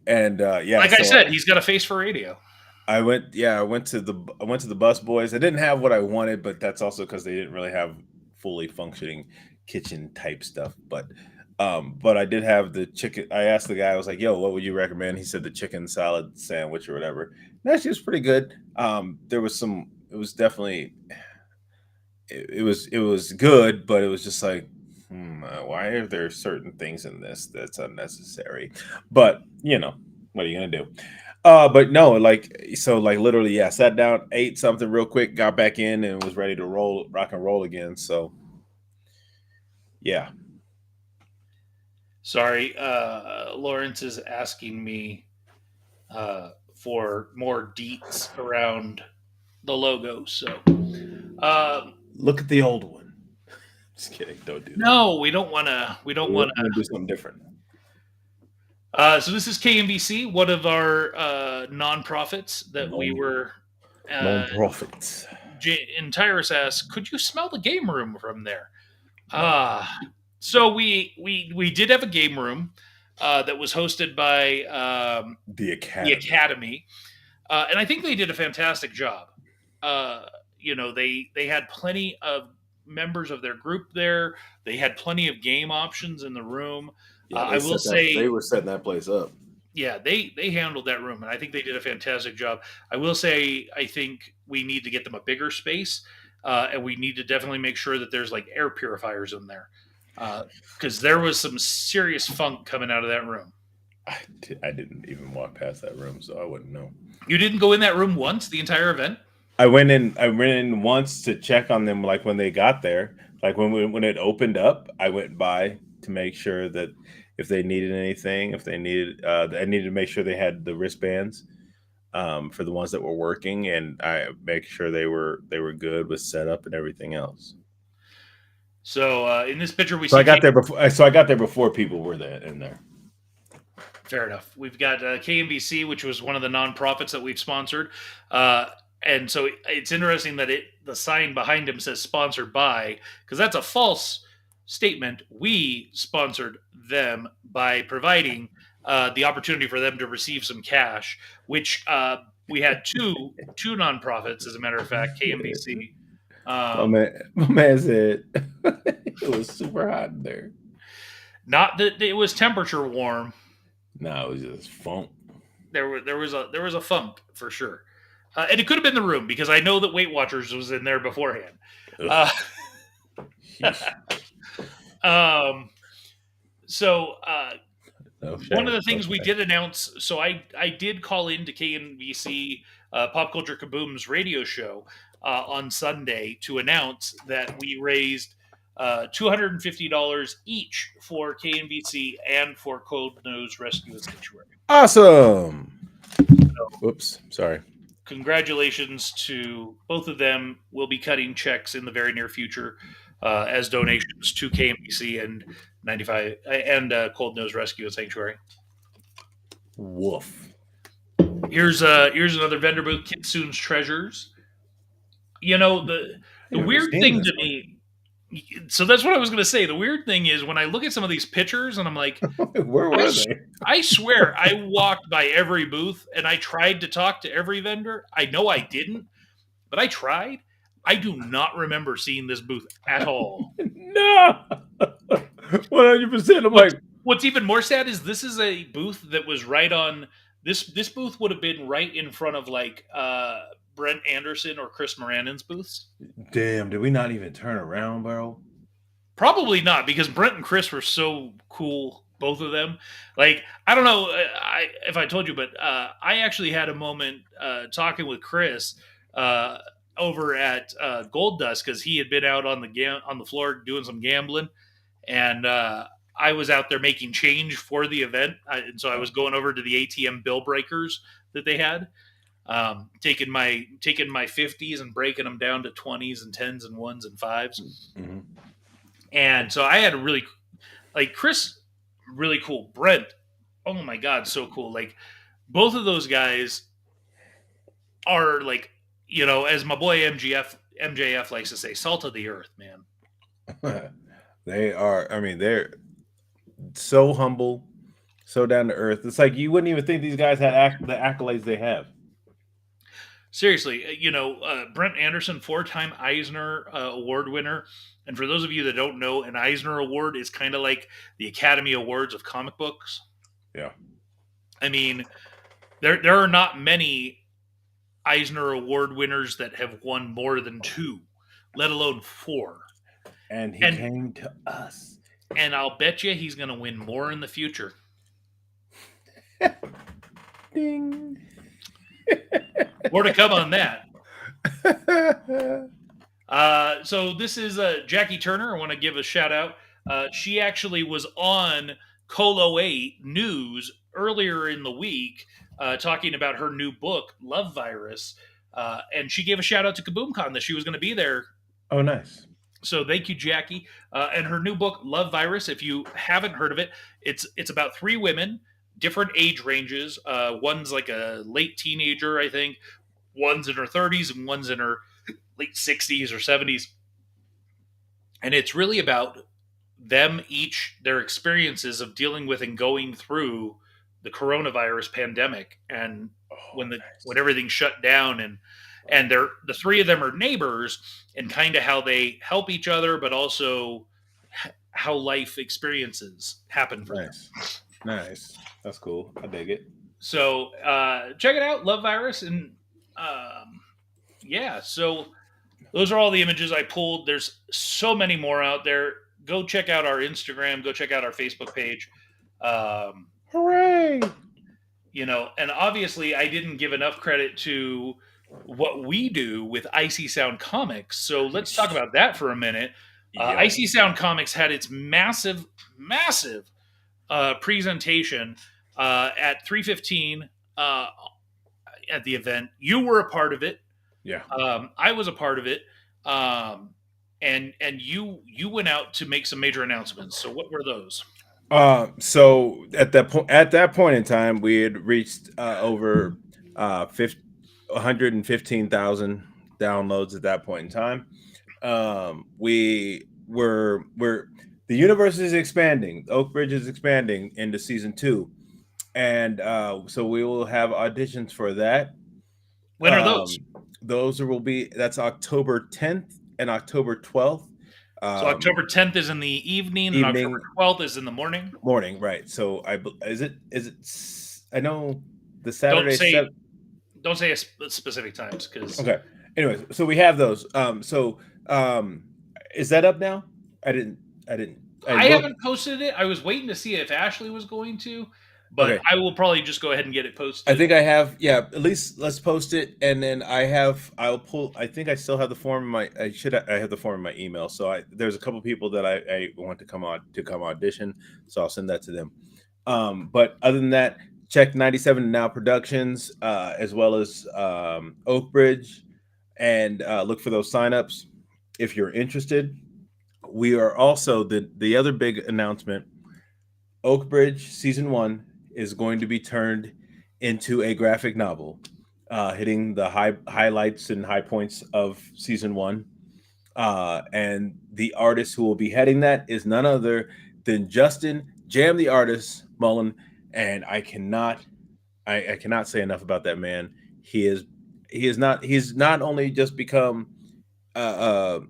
and yeah, Like I so said, he's got a face for radio. I went to the bus boys. I didn't have what I wanted, but that's also because they didn't really have fully functioning kitchen type stuff. But I did have the chicken. I asked the guy, I was like, "Yo, what would you recommend?" He said the chicken salad sandwich or whatever. And actually, was pretty good. There was some. It was definitely. It was good, but it was just like, why are there certain things in this that's unnecessary? But what are you gonna do? But no, like literally, yeah, sat down, ate something real quick, got back in, and was ready to rock and roll again. So yeah, Sorry, Lawrence is asking me for more deets around the logo. So, um, look at the old one. Just kidding. Don't do that. no, we don't want to. We don't want We're gonna to. do something different. So this is KMBC, one of our nonprofits that we Non were. Uh, non profits. and Tyrus asks, "Could you smell the game room from there?" Ah, so we did have a game room that was hosted by The the Academy. Academy, and I think they did a fantastic job. Uh, they had plenty of members of their group there. They had plenty of game options in the room. Yeah, I will say, they were setting that place up. yeah, they handled that room, and I think they did a fantastic job. I will say, I think we need to get them a bigger space, and we need to definitely make sure that there's like air purifiers in there, because there was some serious funk coming out of that room. I didn't even walk past that room, so I wouldn't know. You didn't go in that room once the entire event. I went in once to check on them, like when they got there, like when it opened up. I went by to make sure that if they needed anything, if they needed, I needed to make sure they had the wristbands for the ones that were working, and I make sure they were good with setup and everything else. So in this picture, we So I see got there before. So I got there before people were there in there. fair enough. We've got KMBC, which was one of the nonprofits that we've sponsored, uh, and so it's interesting that the sign behind him says "sponsored by" because that's a false statement. We sponsored them by providing the opportunity for them to receive some cash, which we had two nonprofits, as a matter of fact, KMBC. Um, My man said it was super hot in there. Not that it was temperature warm. No, it was just funk. There was a funk for sure, and it could have been the room because I know that Weight Watchers was in there beforehand. Uh, Ugh. Sheesh. um, so No one of shame. the No things we shame. did announce, so I did call into KNBC Pop Culture Kaboom's radio show on Sunday to announce that we raised $250 each for KNBC and for Cold Nose Rescue and Sanctuary. Awesome. So Whoops. Sorry. congratulations to both of them. We'll be cutting checks in the very near future as donations to KMBC and 95 and Cold Nose Rescue and Sanctuary. Woof. Here's another vendor booth, Kitsune's Treasures. You know the I never weird seen thing this to me. So that's what I was going to say. The weird thing is when I look at some of these pictures and I'm like, one. Where I were they? I swear I walked by every booth and I tried to talk to every vendor. I know I didn't, but I tried. I do not remember seeing this booth at all. No, 100%. I'm What's like, What's even more sad is this is a booth that was right on this booth would have been right in front of like Brent Anderson or Chris Moranin's booths. damn, did we not even turn around, bro? Probably not because Brent and Chris were so cool, both of them. Like I don't know, if I told you, but I actually had a moment talking with Chris uh, over at Gold Dust because he had been out on the floor doing some gambling, and I was out there making change for the event, and so I was going over to the ATM bill breakers that they had, taking my 50s and breaking them down to 20s and 10s and ones and fives. Mm-hmm. And so I had a really like Chris, really cool. Brent, oh my god, so cool. Like both of those guys are like, as my boy MJF likes to say, salt of the earth, man. They are. I mean, they're so humble, so down to earth. It's like you wouldn't even think these guys had the accolades they have. Seriously, Brent Anderson, four-time Eisner Award winner. And for those of you that don't know, an Eisner Award is kind of like the Academy Awards of comic books. Yeah. I mean, there are not many Eisner Award winners that have won more than two, let alone four. And he And came to us. and I'll bet you he's going to win more in the future. Ding. More to come on that. So this is Jackie Turner. I want to give a shout out. She actually was on Colo 8 News earlier in the week talking about her new book, Love Virus. And she gave a shout out to Kaboom-Con that she was going to be there. Oh, nice. So thank you, Jackie. And her new book, Love Virus, if you haven't heard of it, it's about three women, different age ranges. One's like a late teenager, I think. One's in her 30s and one's in her late 60s or 70s. And it's really about them each, their experiences of dealing with and going through the coronavirus pandemic and Oh, when nice. everything shut down, and the three of them are neighbors, and kind of how they help each other, but also how life experiences happen for them. Nice. Nice. That's cool. I dig it. So check it out, Love Virus, and yeah. So those are all the images I pulled. There's so many more out there. Go check out our Instagram. Go check out our Facebook page. Um, Hooray! and obviously I didn't give enough credit to what we do with Icy Sound Comics. So let's talk about that for a minute. Yo. Icy Sound Comics had its massive, massive presentation at 3:15 at the event. You were a part of it. Yeah. I was a part of it. And you went out to make some major announcements. So what were those? So at that point in time, we had reached over 115,000 downloads at that point in time. We're the universe is expanding. Oak Bridge is expanding into season 2, and so we will have auditions for that. When are those? That's October 10th and October 12th. So October 10th is in the evening, and October 12th is in the morning. Morning, right? So is it? I know the Saturday. Don't say a specific times, because okay. Anyways, so we have those. Is that up now? I haven't posted it. I was waiting to see if Ashley was going to, but okay. I will probably just go ahead and get it posted. I think I have. Yeah, at least let's post it, and then I'll pull. I think I still have the form in my. I have the form in my email. So there's a couple people that I want to come audition. So I'll send that to them. But other than that, check 97 Now Productions, as well as Oak Bridge, and look for those signups if you're interested. we are also the other big announcement. Oakbridge season one is going to be turned into a graphic novel, hitting the highlights and high points of season one. And the artist who will be heading that is none other than Justin Jam the Artist Mullen. And I cannot say enough about that man. He is he's not only just become uh, uh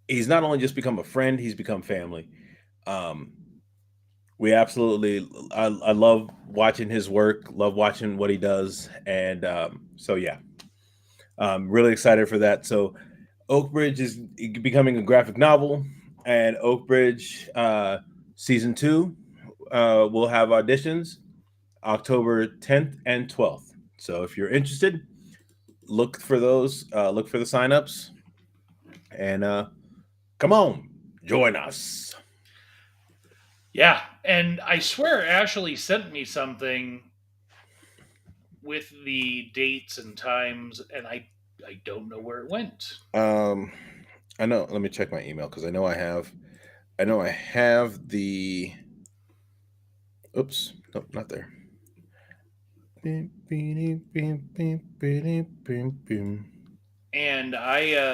he's not only just become a friend, he's become family. Um, we absolutely I love watching his work, love watching what he does, and so yeah, I'm really excited for that. So Oakbridge is becoming a graphic novel, and Oakbridge season two will have auditions October 10th and 12th. So if you're interested, look for those, look for the signups, and come on, join us. Yeah, and I swear Ashley sent me something with the dates and times, and I don't know where it went. Um, I know. Let me check my email because I know I have. I know I have the. Oops, nope, not there. And I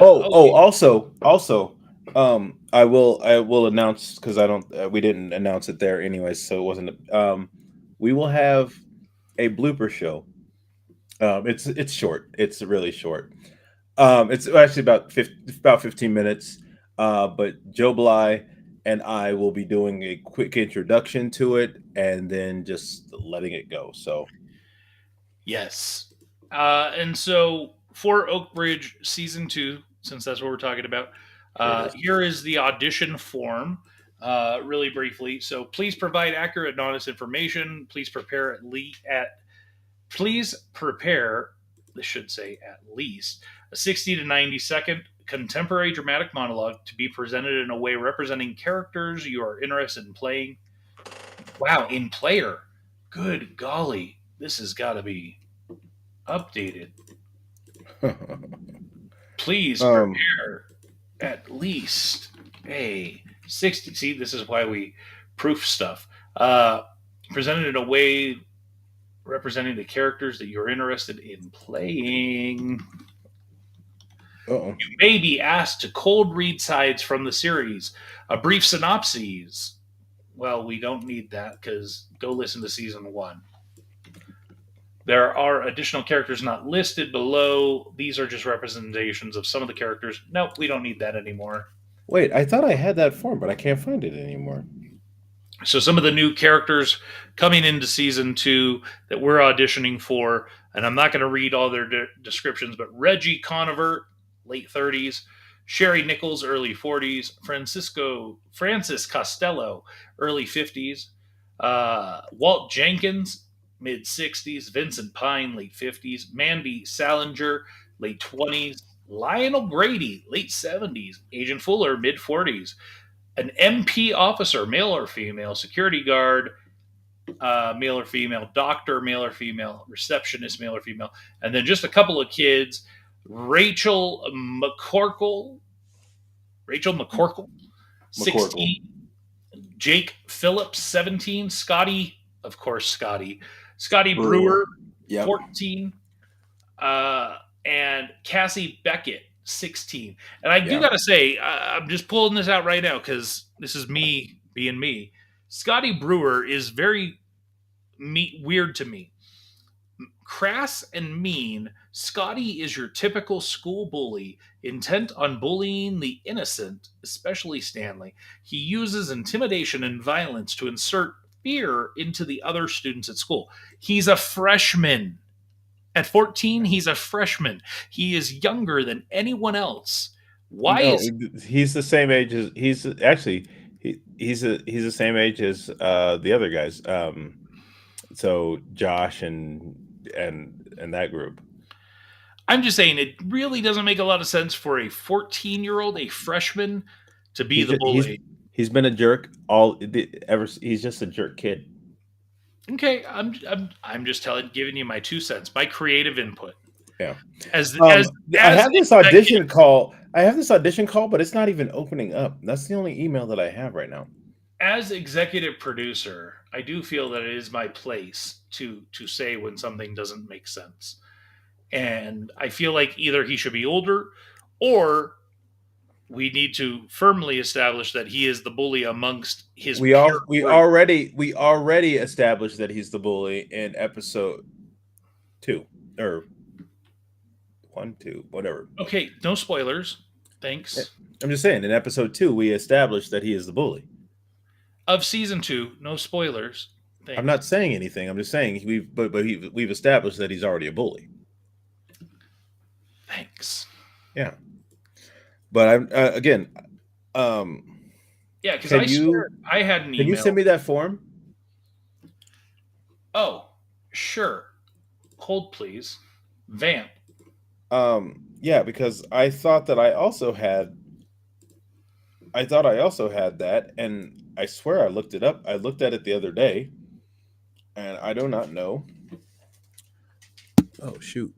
Also, I will announce because I don't. We didn't announce it there anyways, so it wasn't. We will have a blooper show. It's short. It's really short. It's actually about 15 minutes. But Joe Bly and I will be doing a quick introduction to it and then just letting it go. So Yes. And so for Oakbridge season two, since that's what we're talking about, here it is. here is the audition form. Really briefly. So please provide accurate and honest information. Please prepare. This should say at least a 60 to 90-second contemporary dramatic monologue to be presented in a way representing characters you are interested in playing. Wow, in player. Good golly, this has got to be updated. Please um, prepare at least a 60. See, this is why we proof stuff. Presented in a way representing the characters that you're interested in playing. oh, You may be asked to cold read sides from the series, a brief synopses. Well, we don't need that because go listen to season one. There are additional characters not listed below. These are just representations of some of the characters. Nope, we don't need that anymore. wait, I thought I had that form, but I can't find it anymore. So some of the new characters coming into season two that we're auditioning for, and I'm not going to read all their descriptions, but Reggie Conover, late 30s, Sherry Nichols, early 40s, Francis Costello, early 50s, Walt Jenkins, mid 60s, Vincent Pine, late 50s, Mandy Salinger, late 20s, Lionel Grady, late 70s, Agent Fuller, mid 40s, an MP officer, male or female, security guard, male or female, doctor, male or female, receptionist, male or female, and then just a couple of kids. Rachel McCorkle, McCorkle. 16, Jake Phillips, 17, Scotty, of course, Scotty Brewer. Brewer, Yep. 14, and Cassie Beckett, 16. And I do Yeah. got to say, I'm just pulling this out right now because this is me being me. Scotty Brewer is very weird to me. Crass and mean, Scotty is your typical school bully, intent on bullying the innocent, especially Stanley. He uses intimidation and violence to insert fear into the other students at school. He's a freshman. At 14, he's a freshman. He is younger than anyone else. Why No, is he's the same age as he's actually he's the same age as the other guys. So Josh and that group. I'm just saying it really doesn't make a lot of sense for a 14-year-old, a freshman, to be He's the just, bully. he's been a jerk all ever. He's just a jerk kid. Okay, I'm just giving you my 2 cents, my creative input. Yeah. As as I as have this executive audition call. I have this audition call, but it's not even opening up. That's the only email that I have right now. as executive producer, I do feel that it is my place to say when something doesn't make sense. And I feel like either he should be older, or we need to firmly establish that he is the bully amongst his peer group. We already established that he's the bully in episode 2 or 1, 2, whatever. Okay, no spoilers. Eh, Thanks. I'm just saying, in episode 2, we established that he is the bully. Of season 2, no spoilers. I'm Thanks. not saying anything. I'm just saying we've established that he's already a bully. Thanks. Yeah, but I'm again. Um, Yeah, because I can swear you I had an can you email. send me that form? Oh, sure. Hold, please. Vamp. Yeah, because I thought that I also had. I thought I also had that, and I swear I looked it up. I looked at it the other day, and I do not know. Oh shoot!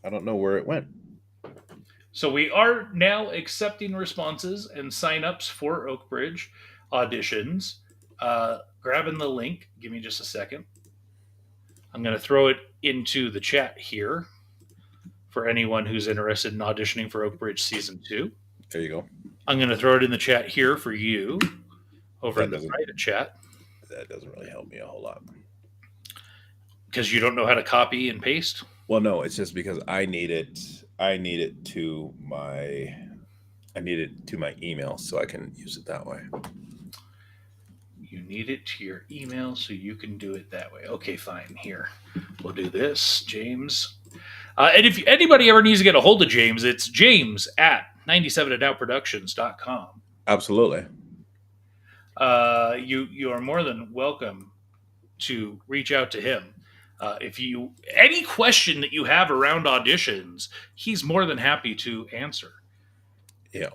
I don't know where it went. So we are now accepting responses and signups for Oakbridge auditions. Grabbing the link. Give me just a second. I'm going to throw it into the chat here for anyone who's interested in auditioning for Oakbridge season 2. There you go. I'm going to throw it in the chat here for you over That in the doesn't private chat that doesn't really help me a whole lot. because you don't know how to copy and paste. Well, no, it's just because I need it. I need it to my. I need it to my email so I can use it that way. You need it to your email so you can do it that way. Okay, fine. Here, we'll do this, James. And if anybody ever needs to get a hold of James, it's James at 97adoutproductions.com. Absolutely. You are more than welcome to reach out to him. If you any question that you have around auditions, he's more than happy to answer. Yeah.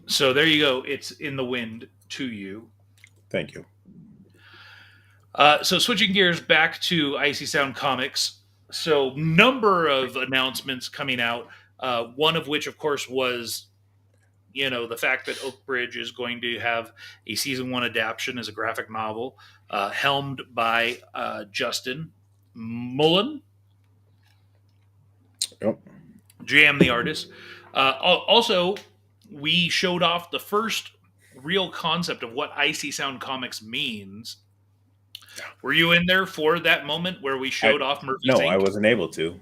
So there you go. It's in the wind to you. Thank you. So switching gears back to Icy Sound Comics. So number of announcements coming out. One of which, of course, was the fact that Oakbridge is going to have a season 1 adaptation as a graphic novel, helmed by Justin Mullen, Yep. Jam the artist. Also, we showed off the first real concept of what Icy Sound Comics means. Were you in there for that moment where we showed off Murphy's No, I Inc? wasn't able to.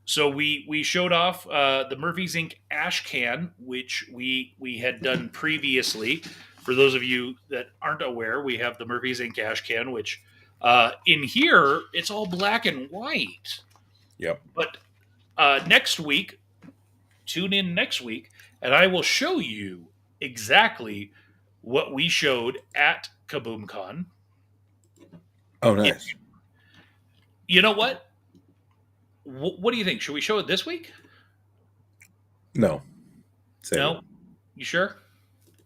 So we showed off the Murphy's Inc. ash can, which we had done previously. For those of you that aren't aware, we have the Murphy's Inc. ash can, which in here it's all black and white. Yep. But next week, tune in next week, and I will show you exactly what we showed at Kaboom-Con. Oh, nice. You know what? What do you think? Should we show it this week? No. Save No? it. You sure?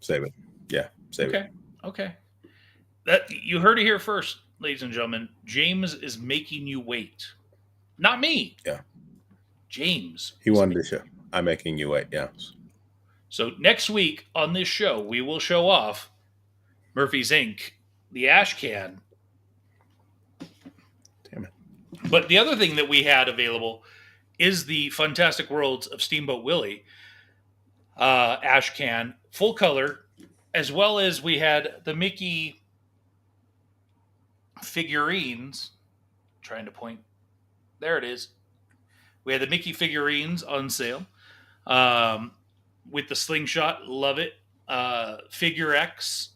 Save it. Yeah. Save Okay. it. Okay. That you heard it here first, ladies and gentlemen. James is making you wait. Not me. Yeah. James. He wanted to show. I'm making you wait. Yeah. So next week on this show, we will show off Murphy's Inc., the ash can. Damn it. But the other thing that we had available is the Fantastic Worlds of Steamboat Willie ash can, full color, as well as we had the Mickey figurines. Trying to point. There it is. We had the Mickey figurines on sale with the slingshot. Love it. Figure X,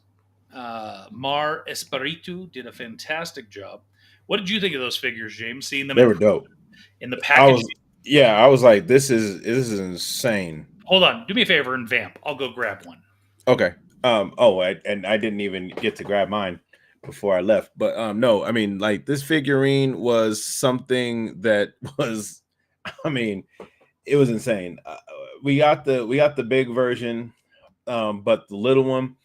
Mar Espiritu did a fantastic job. What did you think of those figures, James? Seeing them They were dope. in the I package. I was like, this is insane. Hold on, do me a favor and vamp. I'll go grab one. Okay. I didn't even get to grab mine before I left. But no, I mean, like, this figurine was something that was, I mean, it was insane. We got the big version, but the little one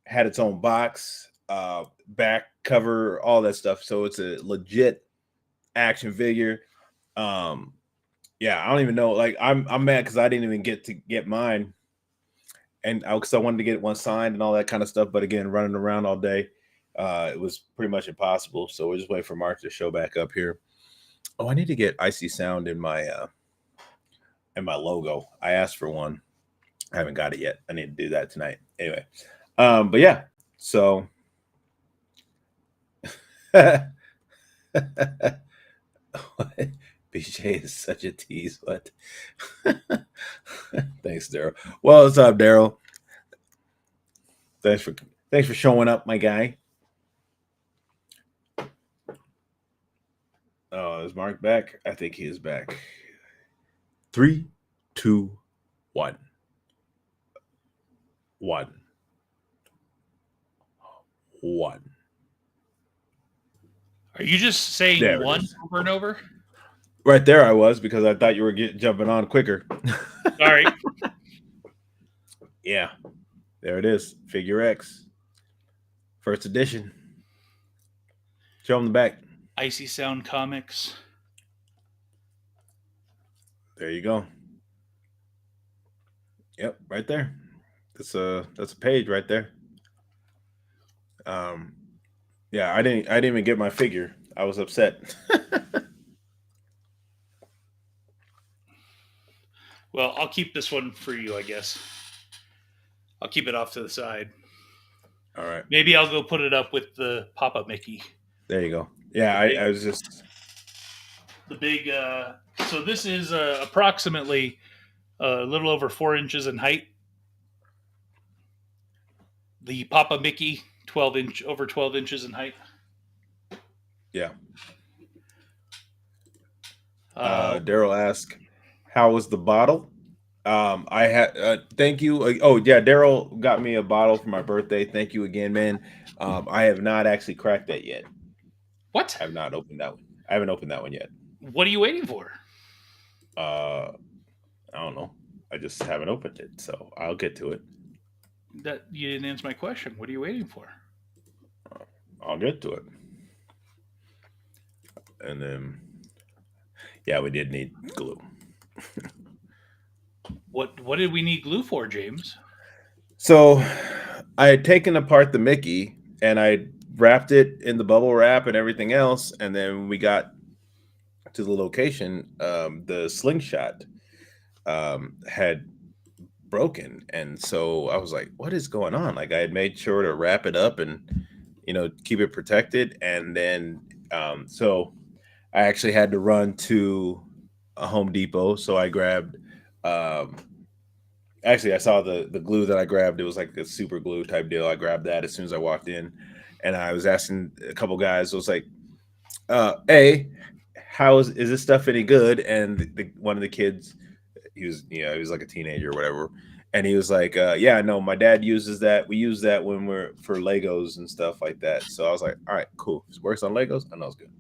had its own box, back cover, all that stuff. So it's a legit action figure. Um, yeah, I don't even know. Like, I'm mad because I didn't even get to get mine, and because I wanted to get one signed and all that kind of stuff. But again, running around all day, it was pretty much impossible. So we're just waiting for Mark to show back up here. Oh, I need to get icy sound in my logo. I asked for one. I haven't got it yet. I need to do that tonight. Anyway, but yeah. So BJ is such a tease. What? Thanks, Daryl. Well, what's up, Daryl? Thanks for thanks for showing up, my guy. Oh, is Mark back? I think he is back. Three, two, one, one, one. Are you just saying There it one is. over and over? Right there, I was because I thought you were jumping on quicker. Sorry. Yeah, there it is. Figure X, first edition. Show them the back. Icy Sound Comics. There you go. Yep, right there. That's a page right there. Um, yeah, I didn't even get my figure. I was upset. Well, I'll keep this one for you, I guess. I'll keep it off to the side. All right, Maybe I'll go put it up with the Papa Mickey. there you go. Yeah, The I big, was just the big. So this is approximately a little over 4 inches in height. The Papa Mickey, 12 inch, over 12 inches in height. yeah. Uh, Daryl asked, "How was the bottle?" I had thank you. Oh yeah, Daryl got me a bottle for my birthday. Thank you again, man. I have not actually cracked that yet. what? I have not opened that one. I haven't opened that one yet. What are you waiting for? Uh, I don't know. I just haven't opened it, so I'll get to it. That you didn't answer my question. What are you waiting for? I'll get to it. And then, yeah, we did need glue. What did we need glue for, James? So I had taken apart the Mickey and I wrapped it in the bubble wrap and everything else. And then when we got to the location, the slingshot had broken. And so I was like, what is going on? Like I had made sure to wrap it up and, keep it protected. And then, so I actually had to run to a Home Depot. So I grabbed, um, actually I saw the glue that I grabbed. It was like a super glue type deal. I grabbed that as soon as I walked in, and I was asking a couple guys. I was like, "Hey, how is this stuff any good?" And one of the kids, he was like a teenager or whatever, and he was like, "Yeah, no, my dad uses that. We use that when we're for Legos and stuff like that." So I was like, "All right, cool. If it works on Legos, I know it's good."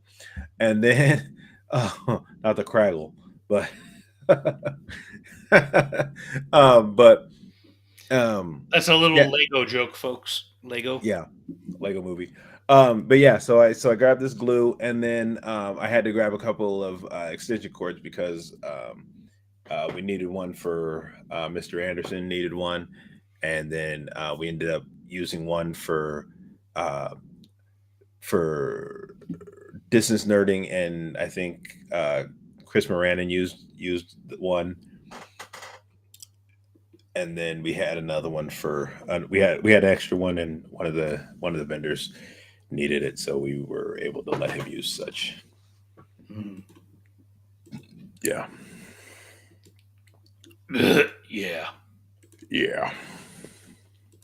And then, not the Craggle, but but That's a little yeah, Lego joke, folks. Lego. yeah, Lego movie. But yeah, so I grabbed this glue, and then I had to grab a couple of extension cords because we needed one for Mr. Anderson needed one, and then we ended up using one uh, for distance nerding, and I think Chris Moranin used one, and then we had another one for we had an extra one, and one of the vendors needed it, so we were able to let him use such. Mm. Yeah, Yeah. yeah,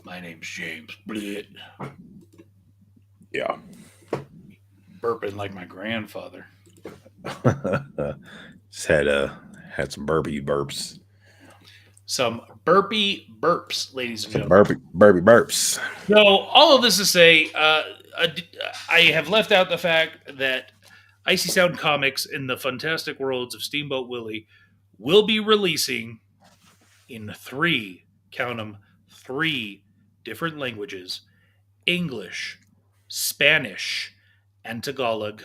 My name's James. Blech. yeah. Burping like my grandfather. Just had some burpy burps, Some burpy burps, ladies and some gentlemen. burpy burps. So, all of this to say, I have left out the fact that Icy Sound Comics in the Fantastic Worlds of Steamboat Willie will be releasing in three, count them, three different languages: English, Spanish, and Tagalog.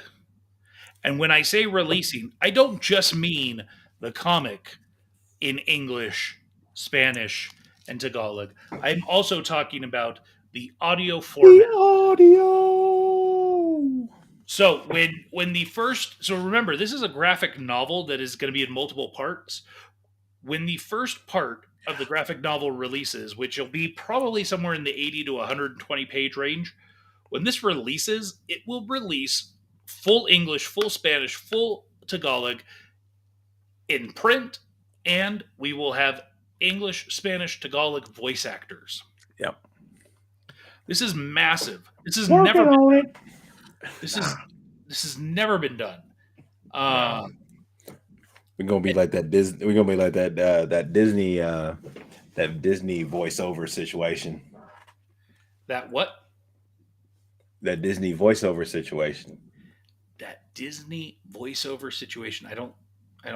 And when I say releasing, I don't just mean the comic in English, Spanish, and Tagalog. I'm also talking about the audio The format. audio. So when the first so remember this is a graphic novel that is going to be in multiple parts. When the first part of the graphic novel releases, which will be probably somewhere in the 80 to 120 page range, when this releases, it will release full English, full Spanish, full Tagalog in print, and we will have English, Spanish, Tagalog voice actors. Yep. This is massive. Working on it. This is this has never been done. No. Um, We're gonna be like that Disney. We're gonna be like that Disney voiceover situation. that what? That Disney voiceover situation. That Disney voiceover situation. I don't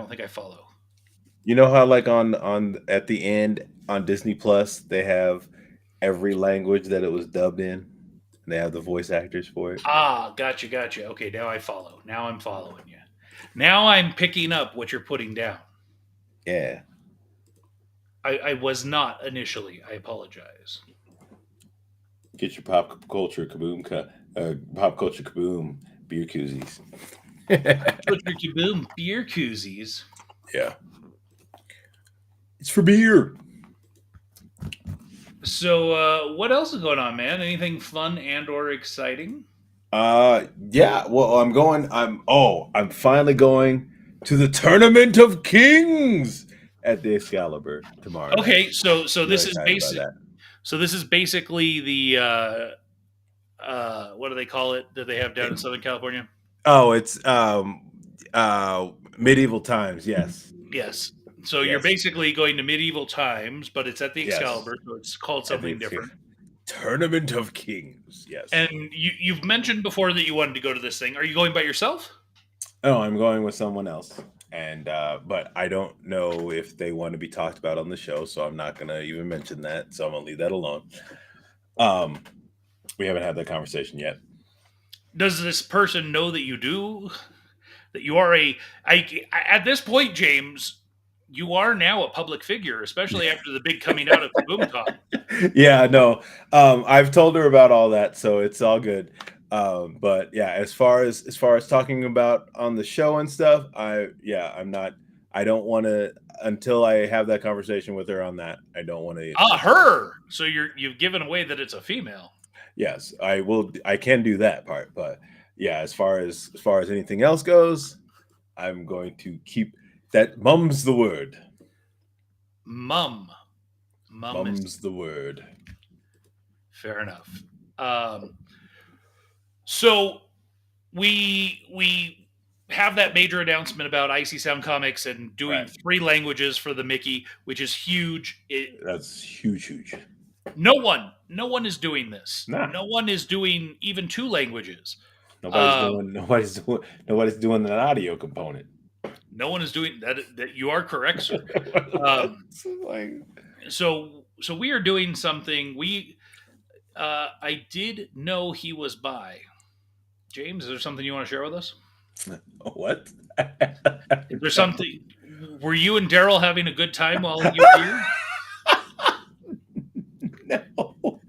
think I follow. You know how like on at the end on Disney Plus they have every language that it was dubbed in, and they have the voice actors for it. Ah, gotcha. Okay, now I follow. Now I'm following you. Now I'm picking up what you're putting down. Yeah, I was not initially. I apologize. get your pop culture kaboom beer koozies. Tricky boom, beer koozies. Yeah, it's for beer. So, what else is going on, man? Anything fun and or exciting? Yeah. Well, I'm finally going to the Tournament of Kings at the Excalibur tomorrow night. Okay, so Really this is excited about basic. that. So this is basically the what do they call it that they have down in Southern California? Oh, it's medieval times. Yes, Yes. So you're yes, basically going to medieval times, but it's at the yes. Excalibur, so it's called At the something different. Tournament of Kings. And Yes. you've mentioned before that you wanted to go to this thing. Are you going by yourself? Oh, I'm going with someone else, and but I don't know if they want to be talked about on the show, so I'm not gonna even mention that. So I'm gonna leave that alone. Um, we haven't had that conversation yet. Does this person know that you do? That you are at this point, James, you are now a public figure, especially after the big coming out of Kaboom-Con. Yeah, no. I've told her about all that, so it's all good. But yeah, as far as talking about on the show and stuff, I'm not. I don't want to until I have that conversation with her on that. I don't want to Ah, mention it. her. So you've given away that it's a female. Yes, I will. I can do that part, but yeah, as far as anything else goes, I'm going to keep that. Mum's the word. Mum. Mum is Mum's the word. fair enough. Um, so we have that major announcement about Icy Sound Comics and doing Right. 3 languages for the Mickey, which is huge. That's huge, huge. No one is doing this. Nah. No one is doing even 2 languages. Nobody's Um, doing nobody's doing an audio component. no one is doing that. That you are correct, sir. Um, Like, so we are doing something. I did know he was by. James, is there something you want to share with us? what? Is there something? Were you and Daryl having a good time while you were here? No.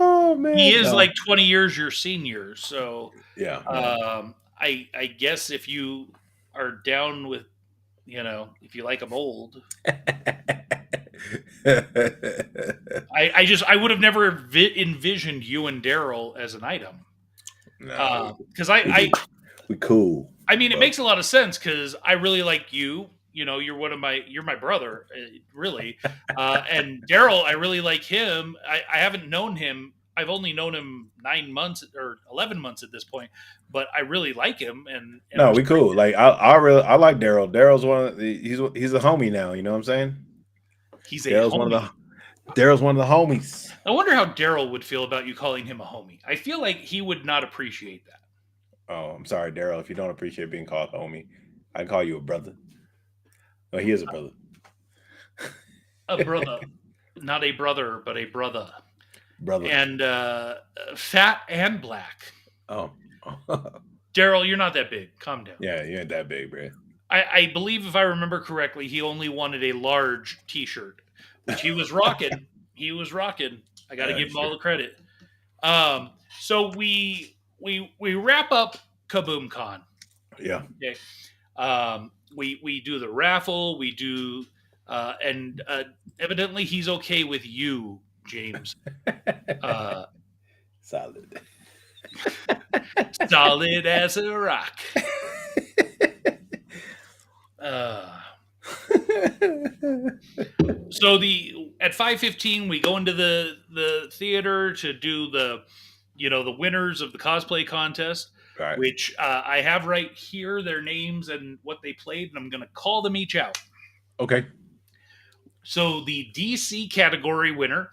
Oh He man, is no. like 20 years your senior, so Yeah, no. I guess if you are down with if you like them old, I would have never envisioned you and Daryl as an item No, because we cool, I mean it but makes a lot of sense because I really like you. You're my brother, really. And Daryl, I really like him. I haven't known him. I've only known him 9 months or 11 months at this point, but I really like him, and no, I'm we sorry. cool. Like I like Daryl. Daryl's one of he's a homie now. You know what I'm saying? He's a Daryl's one of homie. the Daryl's one of the homies. I wonder how Daryl would feel about you calling him a homie. I feel like he would not appreciate that. Oh, I'm sorry, Daryl, if you don't appreciate being called homie. I call you a brother. No, he is a brother. A brother, not a brother, but a brother, Brother. and fat and black. Oh. Daryl, you're not that big. Calm down. Yeah, you ain't that big, bro. I believe, if I remember correctly, he only wanted a large T-shirt, which he was rocking. He was rocking. I got to give him Sure. all the credit. So we wrap up Kaboom-Con. Yeah. Okay. We do the raffle. We do, and evidently he's okay with you, James. Uh, Solid. Solid as a rock. Uh, so the at 5:15 we go into the theater to do the winners of the cosplay contest, All right. which I have right here their names and what they played, and I'm going to call them each out. Okay. So the DC category winner,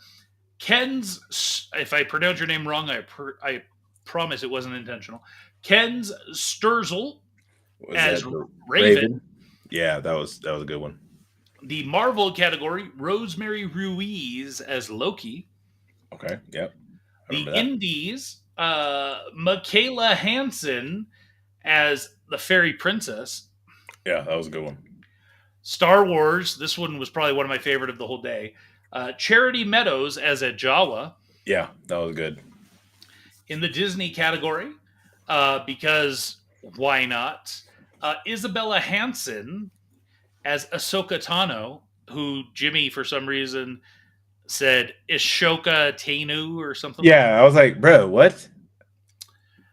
Ken's, if I pronounce your name wrong, I promise it wasn't intentional. Ken's Sturzel Was as that the Raven. Raven? Yeah, that was a good one. The Marvel category, Rosemary Ruiz as Loki. Okay. Yep. I The remember that. Indies, Michaela Hansen as the Fairy Princess. Yeah, that was a good one. Star Wars, this one was probably one of my favorite of the whole day. Charity Meadows as a Jawa. Yeah, that was good. In the Disney category, because why not? Isabella Hansen as Ahsoka Tano, who Jimmy, for some reason, said Ashoka Tanu or something like that. Yeah, I was like, bro, what?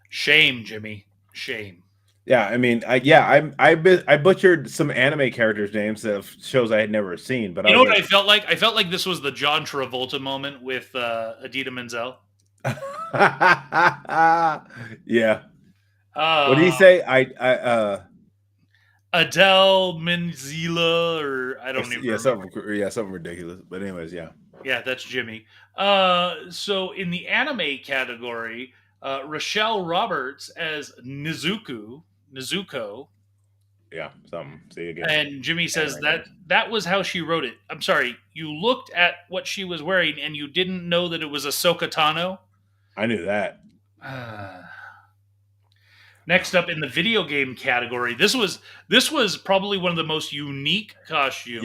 Shame, Jimmy. Shame. Yeah, I mean, I butchered some anime characters' names of shows I had never seen, but I You know was what like, I felt like? I felt like this was the John Travolta moment with Adita Menzel. yeah. What did he Uh, say? Adele Menzila, or I don't even Yeah, remember. something ridiculous. But anyways, yeah, Yeah, that's Jimmy. So in the anime category, Rochelle Roberts as Nezuko, yeah, something. See you again, and Jimmy says anime that names. that was how she wrote it. I'm sorry, you looked at what she was wearing and you didn't know that it was Ahsoka Tano. I knew that. Uh, Next up in the video game category, this was probably one of the most unique Yeah, costumes.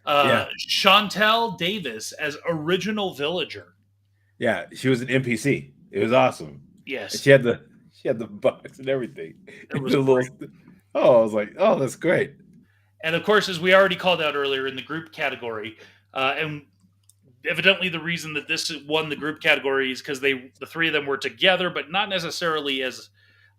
yeah, Chantel Davis as original villager. yeah. She was an NPC. It was awesome, and Yes, she had the box and everything. it was The little, great. oh, I was like, oh, that's great. And of course, as we already called out earlier in the group category, and evidently the reason that this won the group category is because the three of them were together, but not necessarily as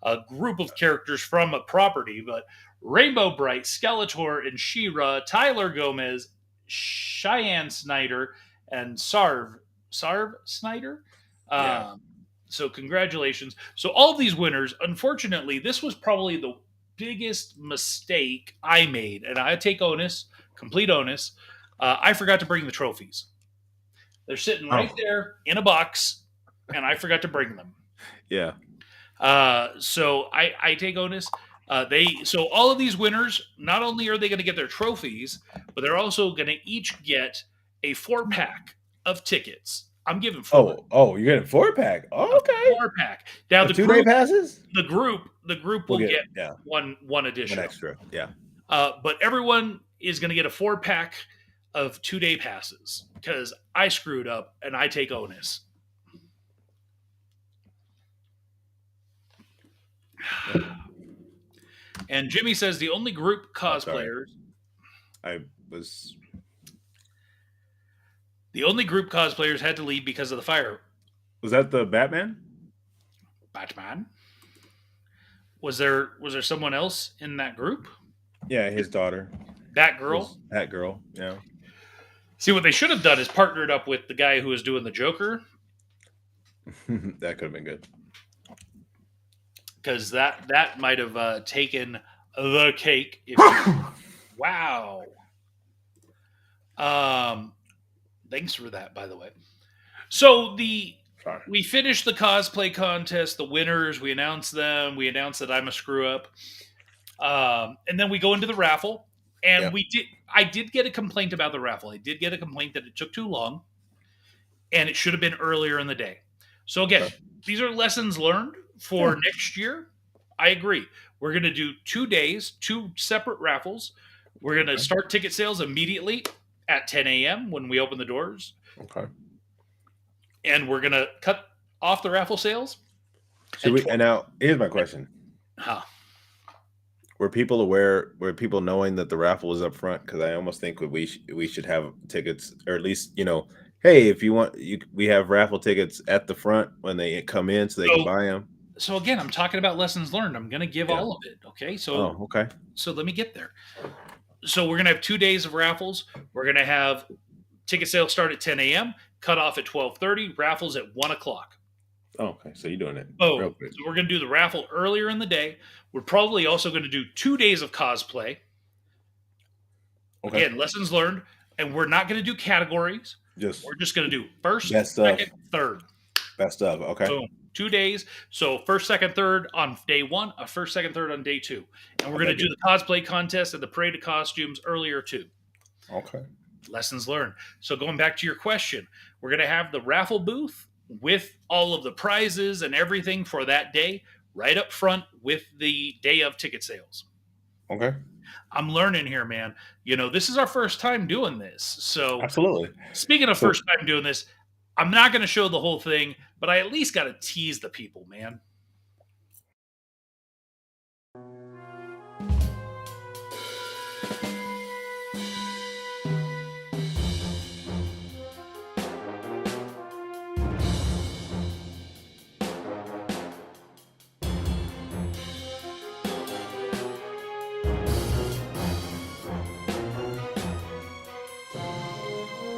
a group of characters from a property. But Rainbow Bright, Skeletor, and She-Ra, Tyler Gomez, Cheyenne Snyder, and Sarv Snyder. Yeah. Um, so congratulations. So all of these winners, unfortunately, this was probably the biggest mistake I made, and I take onus, complete onus. I forgot to bring the trophies. They're sitting right Oh, there in a box, and I forgot to bring them. yeah. So I take onus. So all of these winners, not only are they going to get their trophies, but they're also going to each get a 4-pack of tickets. I'm giving four. Oh, you're getting 4-pack. A Oh, okay. 4-pack. Now The 2-day passes. the group We'll will get get one one additional. extra. Yeah. But everyone is going to get a 4-pack of 2-day passes because I screwed up and I take onus. And Jimmy says the only group Oh, sorry. cosplayers, I was. had to leave because of the fire. Was that the Batman? Batman. Was there someone else in that group? Yeah, his daughter Batgirl. was that girl. Yeah. See, what they should have done is partnered up with the guy who was doing the Joker, That could have been good. because that might have taken the cake. If you, wow. Thanks for that, by the way. So Sorry. we finished the cosplay contest. The winners, we announced them. We announced that I'm a screw up, and then we go into the raffle. And Yep. I did get a complaint about the raffle. I did get a complaint that it took too long, and it should have been earlier in the day. So again, Okay. these are lessons learned for Yeah. next year. I agree. We're going to do 2 days, two separate raffles. We're going to Okay. start ticket sales immediately at 10 a.m. when we open the doors, Okay. and we're going to cut off the raffle sales Should at we? 12. And now here's my question: Huh. Were people aware? Were people knowing that the raffle was up front? Because I almost think we should have tickets, or at least hey, if you want, we have raffle tickets at the front when they come in, so they can So, buy them. so again, I'm talking about lessons learned. I'm going to give Yeah. all of it. Okay. So, Oh, okay. so let me get there. So we're going to have 2 days of raffles. We're going to have ticket sales start at 10 a.m., cut off at 12:30, raffles at 1 o'clock. Oh, okay. So you're doing it real Boom. quick. So we're going to do the raffle earlier in the day. We're probably also going to do 2 days of cosplay. Okay. Again, lessons learned. And we're not going to do categories. Just We're just going to do first, best stuff. second, third. Best stuff. Okay. Boom. 2 days. So first, second, third on day one, a first, second, third on day two. And we're going to do the cosplay contest and the parade of costumes earlier too. Okay. Lessons learned. So going back to your question, we're going to have the raffle booth with all of the prizes and everything for that day right up front with the day of ticket sales. Okay. I'm learning here, man. This is our first time doing this. So Absolutely. speaking of So first time doing this, I'm not going to show the whole thing, but I at least got to tease the people, man.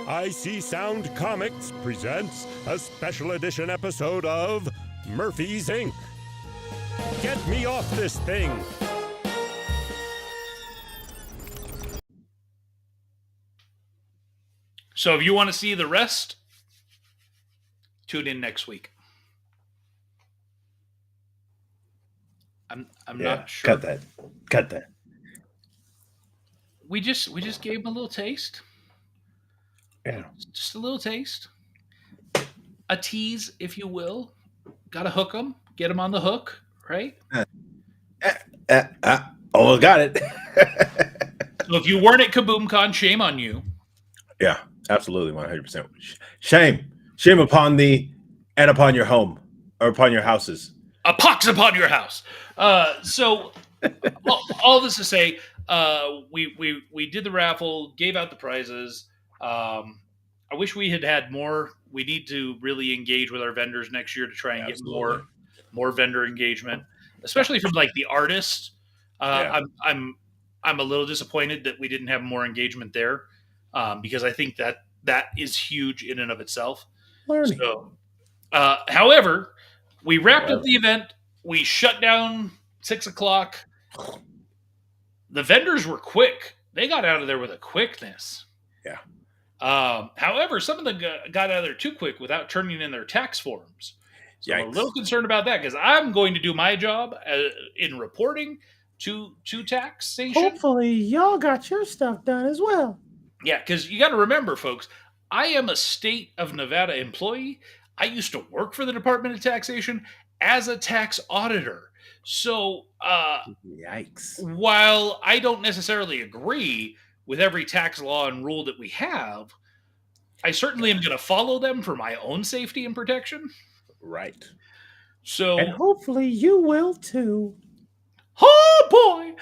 IC Sound Comics presents a special edition episode of Murphy's Inc. Get me off this thing! So if you want to see the rest, tune in next week. I'm not sure. cut that. Cut that. We just gave him a little taste. Yeah. Just a little taste. A tease, if you will. Got to hook them, get them on the hook, right? Almost got it. So if you weren't at Kaboom-Con, shame on you. Yeah, absolutely, 100%. Shame upon thee and upon your home or upon your houses. A pox upon your house. So all this to say, we did the raffle, gave out the prizes. I wish we had more. We need to really engage with our vendors next year to try and Absolutely. get more vendor engagement, especially from like the artists. Yeah. I'm a little disappointed that we didn't have more engagement there, because I think that is huge in and of itself. Learning. So, however, we wrapped up the event. We shut down 6 o'clock. The vendors were quick. They got out of there with a quickness. Yeah. However, some of them got out of there too quick without turning in their tax forms. So I'm a little concerned about that because I'm going to do my job in reporting to taxation. Hopefully, y'all got your stuff done as well. Yeah, because you got to remember, folks, I am a state of Nevada employee. I used to work for the Department of Taxation as a tax auditor. So, Yikes. while I don't necessarily agree with every tax law and rule that we have, I certainly am going to follow them for my own safety and protection. Right. So, And hopefully, you will too. oh boy.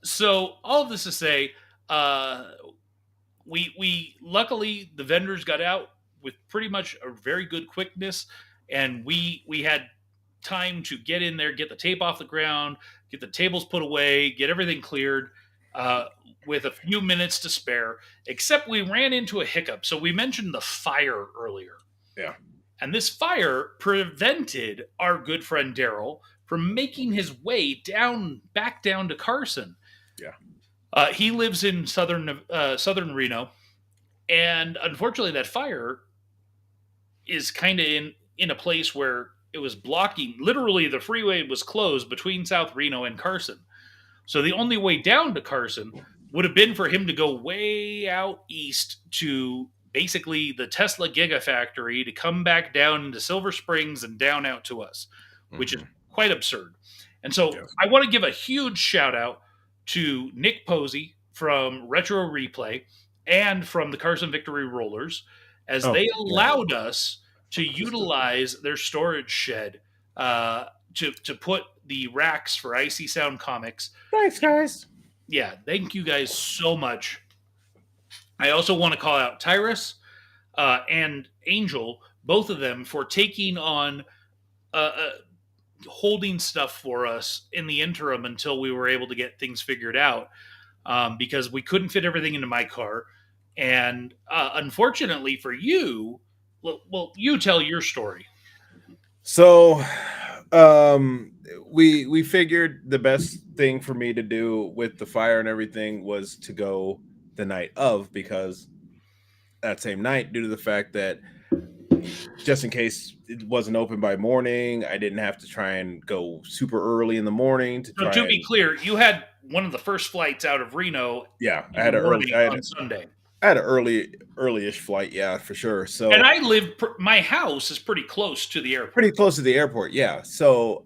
So all of this to say, we luckily the vendors got out with pretty much a very good quickness, and we had time to get in there, get the tape off the ground, get the tables put away, get everything cleared, with a few minutes to spare. Except we ran into a hiccup. So we mentioned the fire earlier. Yeah. And this fire prevented our good friend Daryl from making his way back down to Carson. Yeah. He lives in southern Reno, and unfortunately, that fire is kind of in a place where it was blocking. Literally, the freeway was closed between South Reno and Carson. So the only way down to Carson would have been for him to go way out east to basically the Tesla Gigafactory to come back down into Silver Springs and down out to us, which is quite absurd. And so Yes. I want to give a huge shout out to Nick Posey from Retro Replay and from the Carson Victory Rollers, as Oh, they yeah. allowed us to utilize their storage shed uh, to put the racks for Icy Sound Comics. Thanks, guys. Yeah, thank you guys so much. I also want to call out Tyrus and Angel, both of them, for taking on holding stuff for us in the interim until we were able to get things figured out, because we couldn't fit everything into my car. And unfortunately for you, well, you tell your story. So, um, we figured the best thing for me to do with the fire and everything was to go the night of, because that same night, due to the fact that just in case it wasn't open by morning, I didn't have to try and go super early in the morning to So try to be and clear, you had one of the first flights out of Reno yeah, in the morning on Sunday. I had an early-ish flight, yeah, for sure. And So I live, my house is pretty close to the pretty airport. close to the airport, yeah. So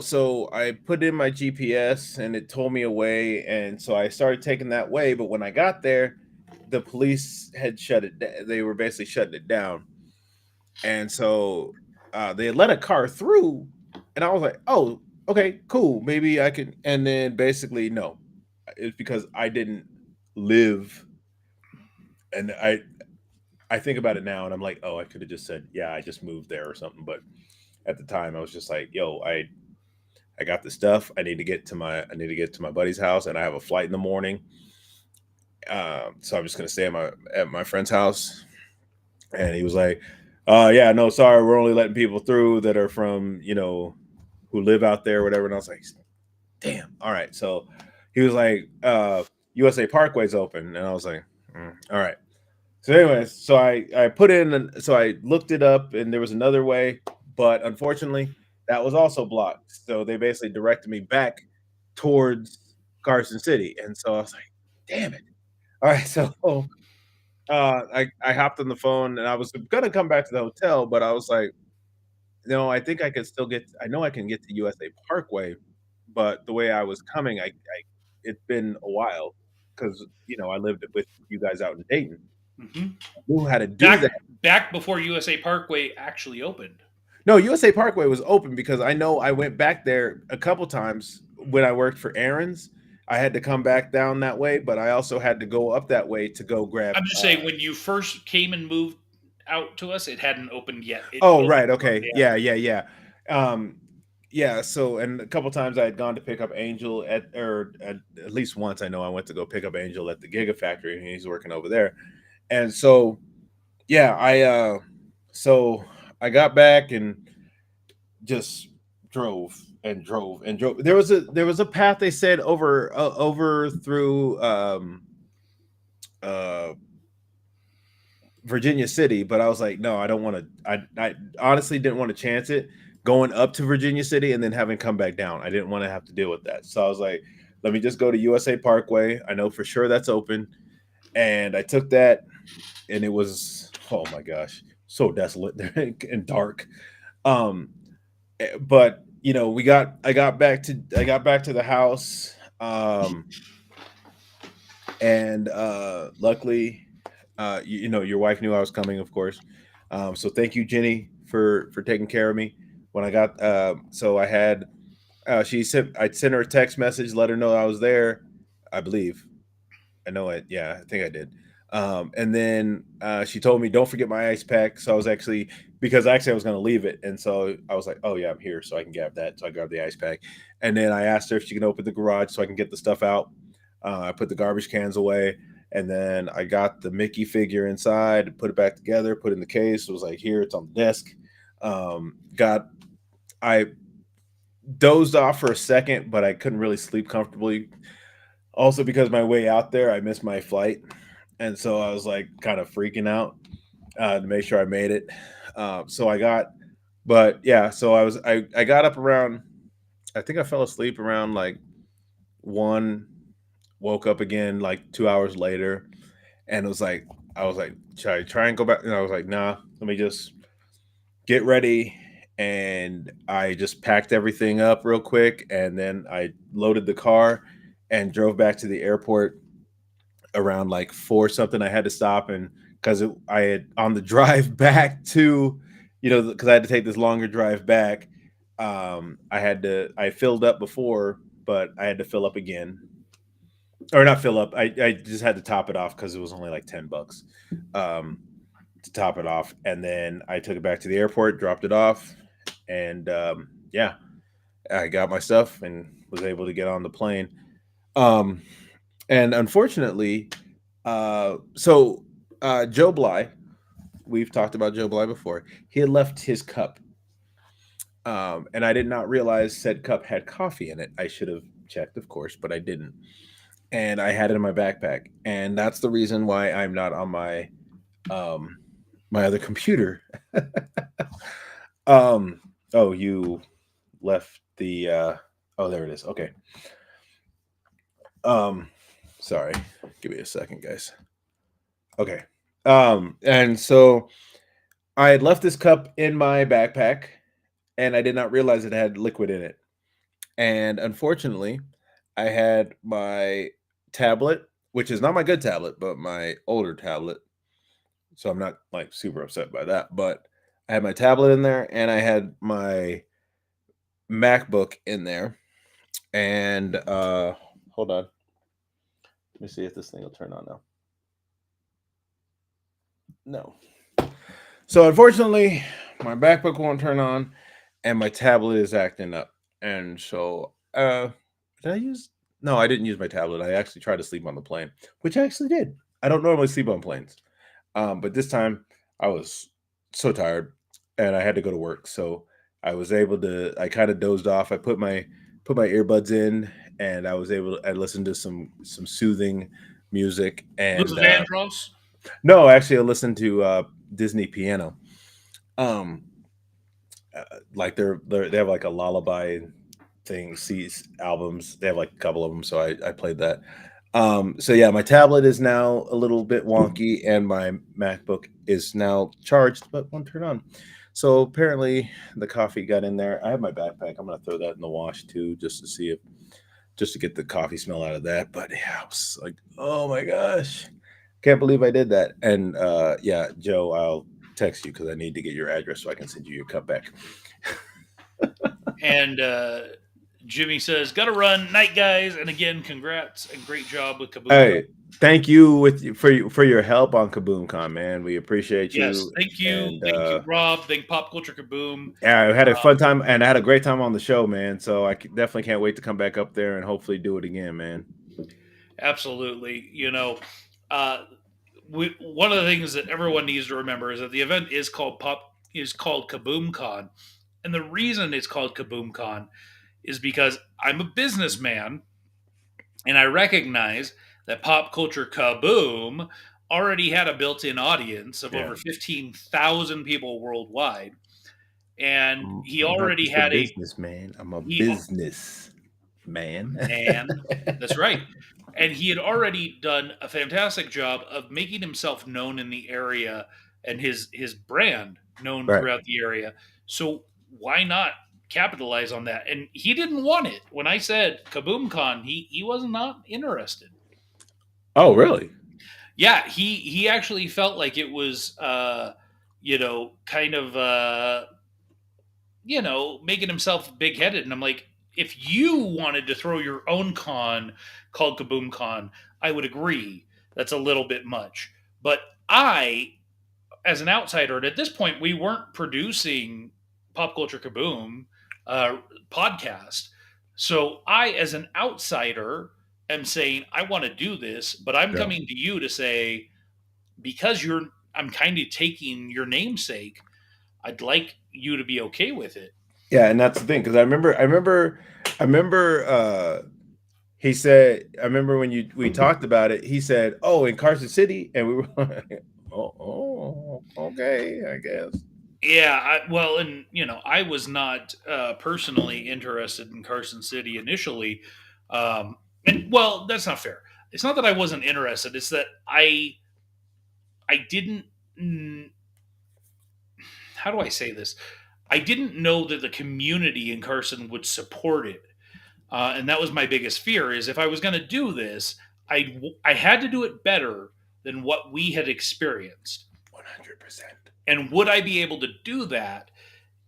so I put in my GPS and it told me a way, and so I started taking that way. But when I got there, the police had shut it. They were basically shutting it down, and so they had let a car through, and I was like, "Oh, okay, cool, maybe I can." And then basically, no, it's because I didn't live, and I think about it now, and I'm like, "Oh, I could have just said, yeah, I just moved there or something." But at the time, I was just like, "Yo, I got the stuff. I need to get to my buddy's house, and I have a flight in the morning. So I'm just gonna stay at my friend's house." And he was like, yeah, no, sorry, we're only letting people through that are from, who live out there, or whatever." And I was like, damn, all right. So he was like, USA Parkway's open. And I was like, all right. So anyways, so I put in, so I looked it up, and there was another way, but unfortunately that was also blocked. So they basically directed me back towards Carson City, and so I was like, damn it. All right, so I hopped on the phone, and I was gonna come back to the hotel, but I was like, no, I think I can still get. I know I can get to USA Parkway, but the way I was coming, it's been a while because I lived with you guys out in Dayton. Hmm. I knew how to do that. Back before USA Parkway actually opened. No, USA Parkway was open because I know I went back there a couple times when I worked for Aaron's. I had to come back down that way, but I also had to go up that way to go grab. I'm just saying, when you first came and moved out to us, it hadn't opened yet. It Oh, opened right, okay, shortly yeah, after. yeah, yeah, um, yeah. So, and a couple times I had gone to pick up Angel or at least once I know I went to go pick up Angel at the Gigafactory, and he's working over there. And so, yeah, so I got back and just drove and drove and drove. There was a path they said over through uh Virginia City, but I was like, no, I don't want to. I honestly didn't want to chance it going up to Virginia City and then having come back down. I didn't want to have to deal with that. So I was like, let me just go to USA Parkway. I know for sure that's open. And I took that, and it was, oh my gosh, so desolate and dark. Um, but I got back to the house. And luckily, your wife knew I was coming, of course. So thank you, Jenny, for taking care of me when I got. So I had. I'd sent her a text message, let her know I was there. I believe. I know it. Yeah, I think I did. And then she told me, "Don't forget my ice pack." So I was actually, because actually I was going to leave it, and so I was like, "Oh yeah, I'm here, so I can grab that." So I grabbed the ice pack, and then I asked her if she can open the garage so I can get the stuff out. I put the garbage cans away, and then I got the Mickey figure inside, put it back together, put it in the case. It was like, here, it's on the desk. Got I dozed off for a second, but I couldn't really sleep comfortably. Also, because my way out there, I missed my flight, and so I was like kind of freaking out to make sure I made it. So I got, but yeah, so I got up around. I think I fell asleep around like one. Woke up again like 2 hours later, and it was like I was like, should I try and go back? And I was like, nah, let me just get ready and I just packed everything up real quick, and then I loaded the car and drove back to the airport around like 4 something. I had to stop, and because I had on the drive back to, because I had to take this longer drive back. I filled up before, but I had to fill up again, or not fill up. I just had to top it off because it was only like $10 um, to top it off, and then I took it back to the airport, dropped it off, and yeah, I got my stuff and was able to get on the plane. Um, and unfortunately, Joe Bly, we've talked about Joe Bly before. He had left his cup, and I did not realize said cup had coffee in it. I should have checked, of course, but I didn't. And I had it in my backpack, and that's the reason why I'm not on um, my other computer. Oh, you left the. Oh, there it is. Okay. Sorry, give me a second, guys. Okay. And so I had left this cup in my backpack, and I did not realize it had liquid in it. And unfortunately, I had my tablet, which is not my good tablet, but my older tablet. So I'm not like super upset by that. But I had my tablet in there, and I had my MacBook in there. And hold on. Let me see if this thing will turn on now. No. So unfortunately, my MacBook won't turn on, and my tablet is acting up. And so, did I use? No, I didn't use my tablet. I actually tried to sleep on the plane, which I actually did. I don't normally sleep on planes, but this time I was so tired, and I had to go to work. So I was able to. I kind of dozed off. I put my earbuds in, and I was able to. I listened to some soothing music, and Luther Vandross. no, actually, I listened to Disney piano. Um, like they have like a lullaby thing, sees albums. They have like a couple of them, so I played that. So yeah, my tablet is now a little bit wonky, and my MacBook is now charged, but won't turn on. So apparently the coffee got in there. I have my backpack. I'm gonna throw that in the wash too, just to see if just to get the coffee smell out of that. But yeah, I was like, oh my gosh, can't believe I did that. And yeah, Joe, I'll text you because I need to get your address so I can send you your cup back. And Jimmy says, "Got to run, night guys." And again, congrats and great job with Kaboom-Con. Hey, thank you for your help on Kaboom-Con, man. We appreciate Yes, you. thank And you, Rob. Thank Pop Culture Kaboom. yeah, I had a fun time, and I had a great time on the show, man. So definitely can't wait to come back up there and hopefully do it again, man. Absolutely. Uh, one of the things that everyone needs to remember is that the event is called Kaboom-Con, and the reason it's called Kaboom-Con is because I'm a businessman and I recognize that Pop Culture Kaboom already had a built-in audience of Yeah. over 15,000 people worldwide, and he I'm not already just a had a businessman. I'm a he business man. man. That's right. And he had already done a fantastic job of making himself known in the area and his brand known Right. throughout the area. So why not capitalize on that? And he didn't want it. When I said Kaboom-Con, he was not interested. Oh, really? Yeah, he actually felt like it was kind of making himself big headed. And I'm like, if you wanted to throw your own con called Kaboom Con, I would agree. That's a little bit much. But I, as an outsider, and at this point, we weren't producing Pop Culture Kaboom uh, podcast. So I, as an outsider, am saying, I want to do this, but I'm Yeah. coming to you to say, because I'm kind of taking your namesake, I'd like you to be okay with it. Yeah, and that's the thing because I remember. He said, I remember when we talked about it. He said, "Oh, in Carson City," and we were like, "Oh, okay, I guess." Yeah, well, and I was not personally interested in Carson City initially, and well, that's not fair. It's not that I wasn't interested; it's that I didn't. How do I say this? I didn't know that the community in Carson would support it. And that was my biggest fear is if I was going to do this, I had to do it better than what we had experienced. 100%. And would I be able to do that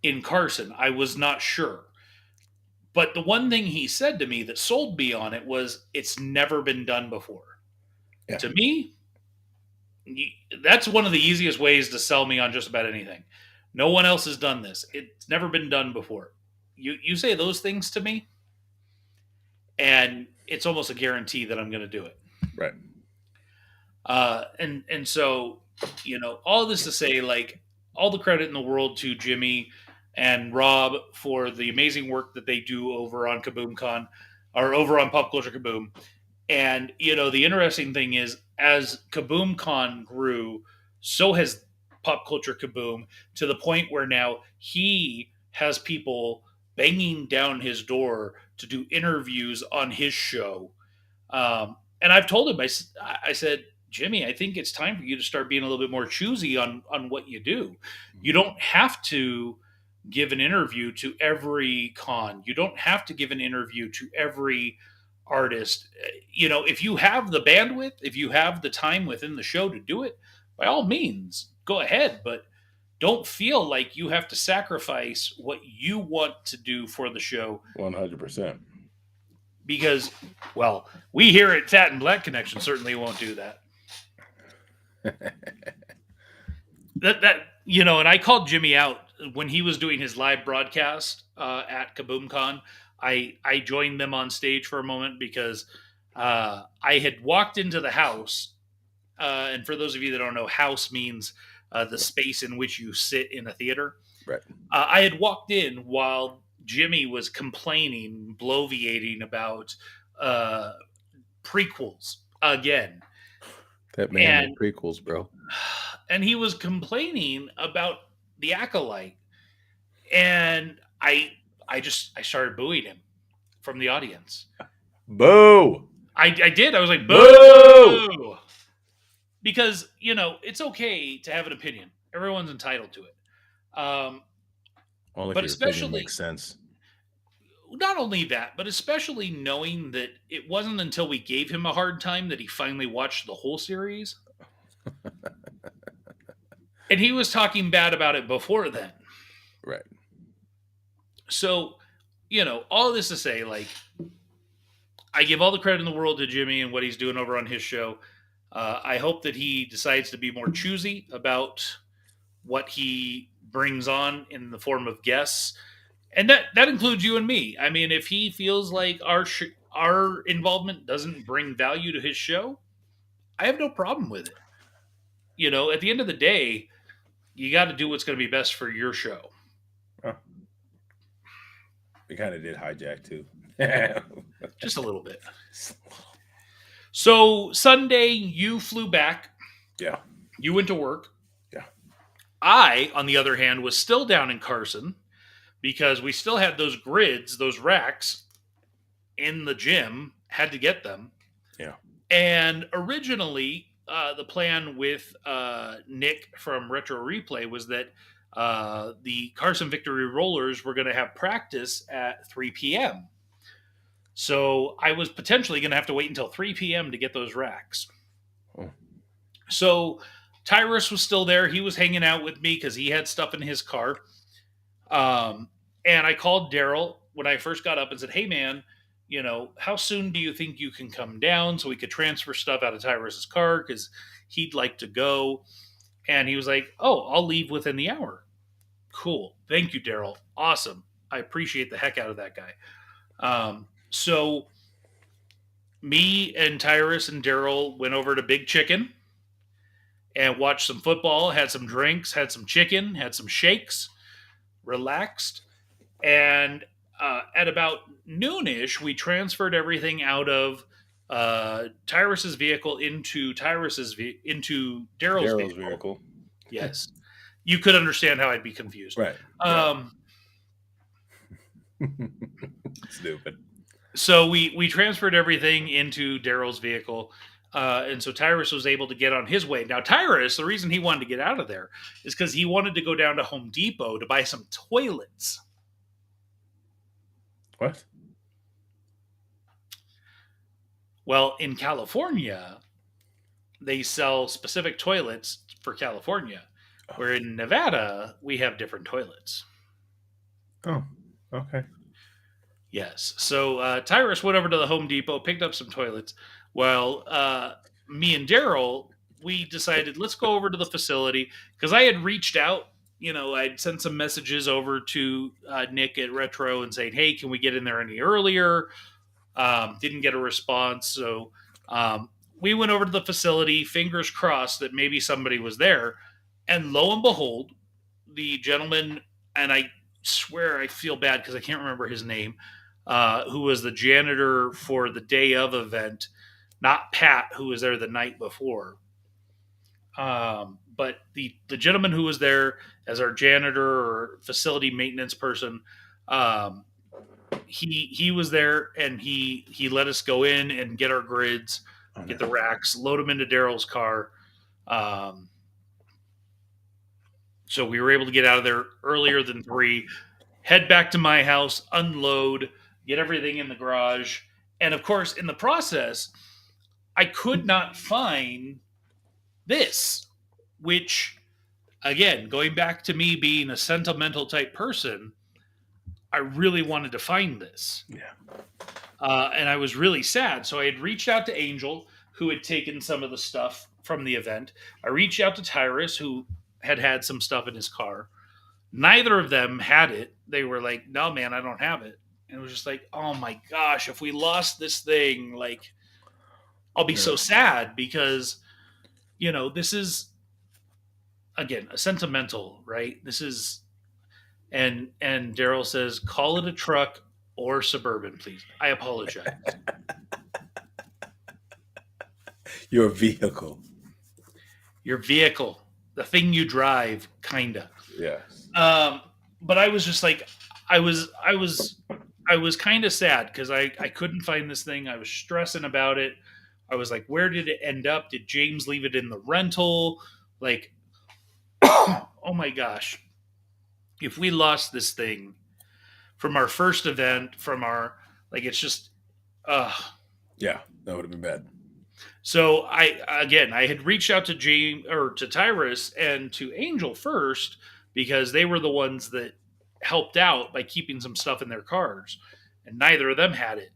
in Carson? I was not sure. But the one thing he said to me that sold me on it was it's never been done before. Yeah. To me, that's one of the easiest ways to sell me on just about anything. No one else has done this. It's never been done before. You say those things to me, and it's almost a guarantee that I'm going to do it. Right. And so, all this to say, like, all the credit in the world to Jimmy and Rob for the amazing work that they do over on Kaboom-Con or over on Pop Culture Kaboom. And, the interesting thing is, as Kaboom-Con grew, so has Pop Culture Kaboom to the point where now he has people banging down his door to do interviews on his show. And I've told him, I said, Jimmy, I think it's time for you to start being a little bit more choosy on what you do. You don't have to give an interview to every con. You don't have to give an interview to every artist. If you have the bandwidth, if you have the time within the show to do it, by all means, go ahead. But don't feel like you have to sacrifice what you want to do for the show. 100%. Because, well, we here at Tat and Black Connection certainly won't do that. And I called Jimmy out when he was doing his live broadcast at Kaboom-Con. I joined them on stage for a moment because I had walked into the house. And for those of you that don't know, house means the space in which you sit in a theater. Right. I had walked in while Jimmy was complaining, bloviating about prequels again. That man and prequels, bro. And he was complaining about the Acolyte. And I started booing him from the audience. Boo! I did. I was like, boo! Because, it's okay to have an opinion. Everyone's entitled to it. Only but if your especially opinion makes sense. Not only that, but especially knowing that it wasn't until we gave him a hard time that he finally watched the whole series. And he was talking bad about it before then. Right. So, all this to say, like, I give all the credit in the world to Jimmy and what he's doing over on his show. I hope that he decides to be more choosy about what he brings on in the form of guests. And that includes you and me. I mean, if he feels like our involvement doesn't bring value to his show, I have no problem with it. At the end of the day, you got to do what's going to be best for your show. Oh. We kind of did hijack too. Just a little bit. So Sunday, you flew back. Yeah. You went to work. Yeah. I, on the other hand, was still down in Carson because we still had those grids, those racks in the gym, had to get them. Yeah. And originally, the plan with Nick from Retro Replay was that the Carson Victory Rollers were going to have practice at 3 p.m. So I was potentially going to have to wait until 3 p.m. to get those racks. Oh. So Tyrus was still there. He was hanging out with me because he had stuff in his car. And I called Daryl when I first got up and said, hey, man, how soon do you think you can come down so we could transfer stuff out of Tyrus's car because he'd like to go? And he was like, oh, I'll leave within the hour. Cool. Thank you, Daryl. Awesome. I appreciate the heck out of that guy. So me and Tyrus and Daryl went over to Big Chicken and watched some football, had some drinks, had some chicken, had some shakes, relaxed. And at about noonish, we transferred everything out of Tyrus's vehicle into Daryl's vehicle. Yes. You could understand how I'd be confused. Right. Stupid. So we transferred everything into Daryl's vehicle. And so Tyrus was able to get on his way. Now, Tyrus, the reason he wanted to get out of there is because he wanted to go down to Home Depot to buy some toilets. What? Well, in California, they sell specific toilets for California, where in Nevada, we have different toilets. Oh, okay. Yes. So Tyrus went over to the Home Depot, picked up some toilets. Well, me and Daryl, we decided let's go over to the facility because I had reached out. I'd sent some messages over to Nick at Retro and saying, "Hey, can we get in there any earlier?" Didn't get a response, so we went over to the facility. Fingers crossed that maybe somebody was there, and lo and behold, the gentleman, and I swear I feel bad because I can't remember his name, who was the janitor for the day of event, not Pat, who was there the night before. But the gentleman who was there as our janitor or facility maintenance person, um, he was there and he let us go in and get our grids, Oh, get no. the racks, load them into Daryl's car. Um, so we were able to get out of there earlier than 3, head back to my house, unload, get everything in the garage. And of course, in the process, I could not find this, which, again, going back to me being a sentimental type person, I really wanted to find this. Yeah. And I was really sad. So I had reached out to Angel, who had taken some of the stuff from the event. I reached out to Tyrus, who had some stuff in his car. Neither of them had it. They were like, "No, man, I don't have it." And it was just like, "Oh my gosh, if we lost this thing, like, I'll be so sad because, this is, again, a sentimental, right? This is, and Daryl says, call it a truck or Suburban, please. I apologize. Your vehicle. Your vehicle, the thing you drive, kinda. Yes. But I was just like, I was kind of sad because I couldn't find this thing. I was stressing about it. I was like, where did it end up? Did James leave it in the rental? Like, oh my gosh. If we lost this thing from our first event, it's just, Yeah, that would have been bad. So I had reached out to James or to Tyrus and to Angel first because they were the ones that helped out by keeping some stuff in their cars, and neither of them had it.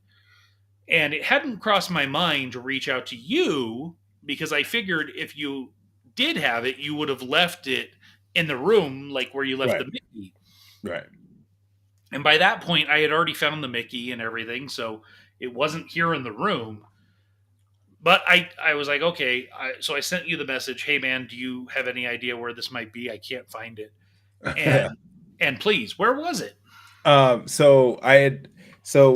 And it hadn't crossed my mind to reach out to you because I figured if you did have it, you would have left it in the room, like where you left the Mickey. Right. And by that point, I had already found the Mickey and everything, so it wasn't here in the room. But I was like, okay. So I sent you the message. Hey, man, do you have any idea where this might be? I can't find it. And please, where was it? So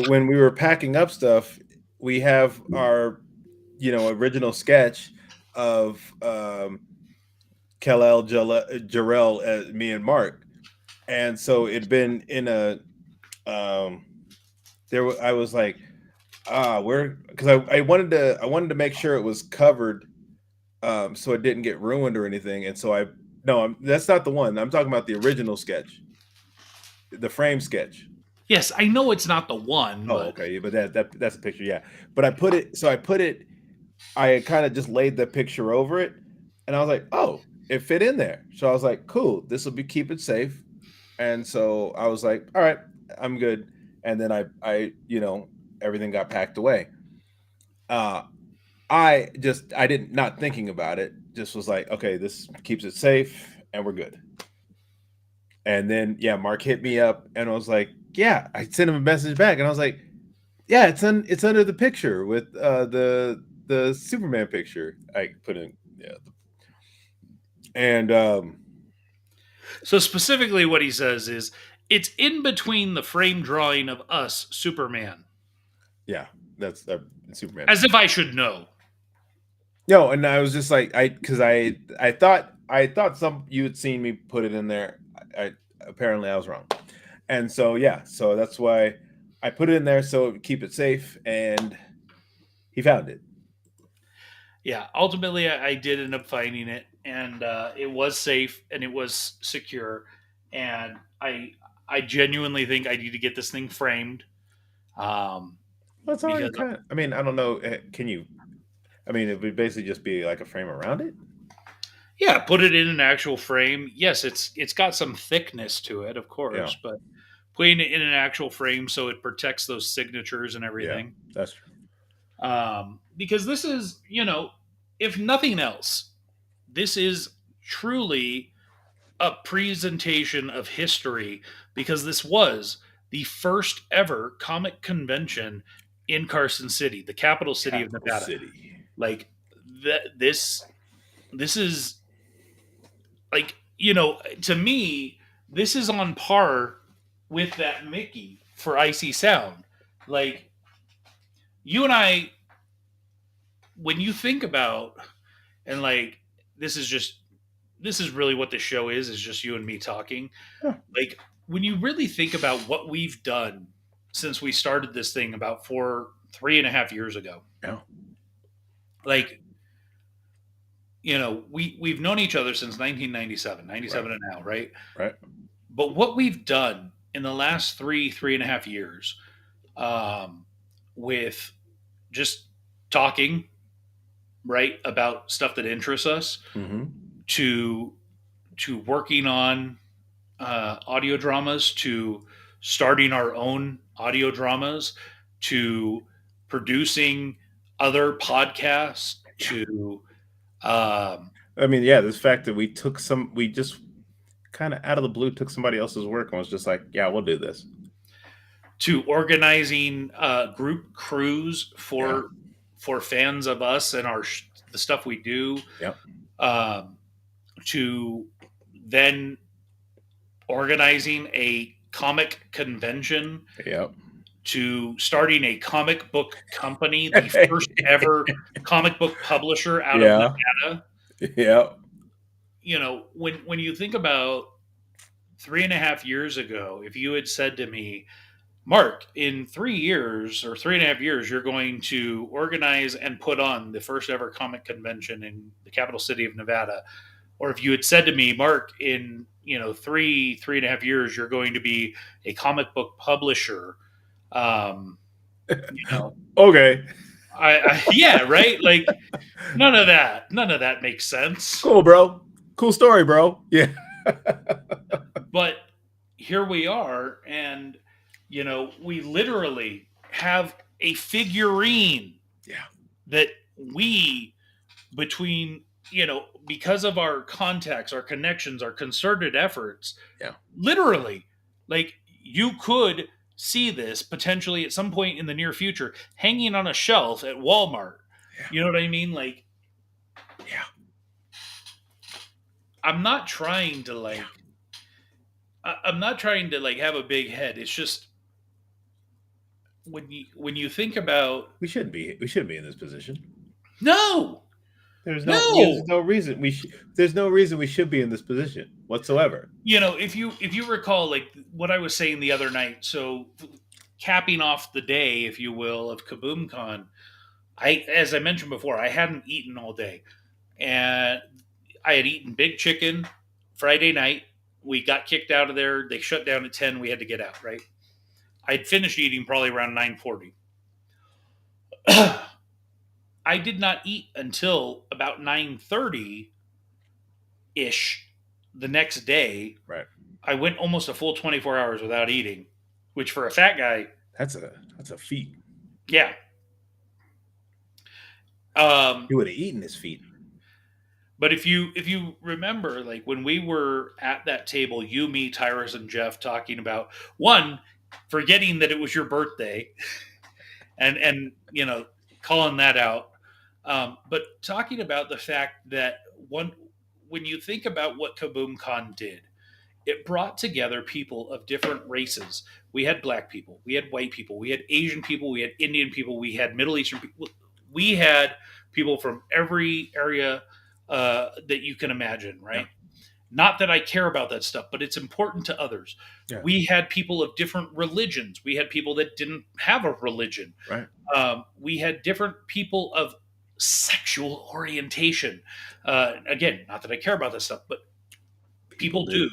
when we were packing up stuff, we have our, original sketch of Kal-El, Jarrell, me and Mark, and so it'd been in a I was like, where, because I wanted to make sure it was covered, so it didn't get ruined or anything, and so that's not the one. I'm talking about the original sketch, the frame sketch. Yes, I know it's not the one. Oh, okay, but that's a picture, yeah. But I put it. I kind of just laid the picture over it, and I was like, oh, it fit in there. So I was like, cool, this will keep it safe. And so I was like, all right, I'm good. And then I everything got packed away. I didn't, not thinking about it, just was like, okay, this keeps it safe and we're good. And then Mark hit me up and I was like, yeah, I sent him a message back and I was like, yeah, it's under the picture with the Superman picture I put in. Yeah. And so specifically what he says is it's in between the frame drawing of us, Superman. Yeah, that's Superman. As if I should know. No, and I was just like, because I thought you had seen me put it in there. Apparently I was wrong. And so so that's why I put it in there, so it would keep it safe, and he found it. Yeah, ultimately, I did end up finding it, and it was safe and it was secure, and I genuinely think I need to get this thing framed, um, Well, it's already because kind of. I mean, I don't know. Can you? I mean, it would basically just be like a frame around it. yeah, put it in an actual frame. Yes, it's got some thickness to it, of Yeah, course, but putting it in an actual frame so it protects those signatures and yeah, everything. that's true. Because this is, if nothing else, this is truly a presentation of history because this was the first ever comic convention in Carson City, the capital city of Capital Nevada. City. Like this is like to me this is on par with that Mickey for Icy Sound. Like you and I, when you think about and like this is really what the show is just you and me talking. Yeah. Like when you really think about what we've done since we started this thing about 3.5 years ago, Yeah. like we've known each other since 1997, Right. and now, right? Right. But what we've done in the last 3.5 years, um, with just talking, right, about stuff that interests us, Mm-hmm. to working on audio dramas, to starting our own audio dramas, to producing other podcasts, Yeah. to I mean, yeah, this fact that we just kind of out of the blue took somebody else's work and was just like, yeah, we'll do this. organizing group crews Yeah. for fans of us and the stuff we do, Yeah. um, to then organizing a comic convention, Yeah. to starting a comic book company, the first ever comic book publisher out of Yeah. Nevada. Yeah. When you think about 3.5 years ago, if you had said to me, Mark, in 3 years or 3.5 years, you're going to organize and put on the first ever comic convention in the capital city of Nevada, or if you had said to me, Mark, in 3.5 years, you're going to be a comic book publisher, um, you know, Okay. yeah, right, like none of that makes sense. Cool, bro. Cool story, bro. Yeah. But here we are, and we literally have a figurine Yeah. that we between because of our contacts, our connections, our concerted efforts, Yeah. literally, like, you could see this potentially at some point in the near future hanging on a shelf at Walmart. Yeah. You know what I mean? Like, Yeah. I'm not trying to like I'm not trying to like have a big head. It's just when you think about We shouldn't be. We shouldn't be in this position. no, There's no. no. There's no reason we. There's no reason we should be in this position whatsoever. If you recall, like what I was saying the other night, so capping off the day, if you will, of Kaboom-Con, as I mentioned before, I hadn't eaten all day, and I had eaten big chicken Friday night. We got kicked out of there. They shut down at 10. We had to get out, right? I'd finished eating probably around 9:40. I did not eat until about 9:30 ish the next day. Right. I went almost a full 24 hours without eating, which for a fat guy, That's a feat. yeah. You would have eaten his feet. But if you remember, like when we were at that table, you, me, Tyrus, and Jeff talking about one, forgetting that it was your birthday, and calling that out, but talking about the fact that when you think about what Kaboom-Con did, it brought together people of different races. We had black people, we had white people, we had Asian people, we had Indian people, we had Middle Eastern people, we had people from every area that you can imagine, right? Yeah. Not that I care about that stuff, but it's important to others. Yeah. We had people of different religions. We had people that didn't have a religion. Right. We had different people of sexual orientation. Again, not that I care about this stuff, but people do.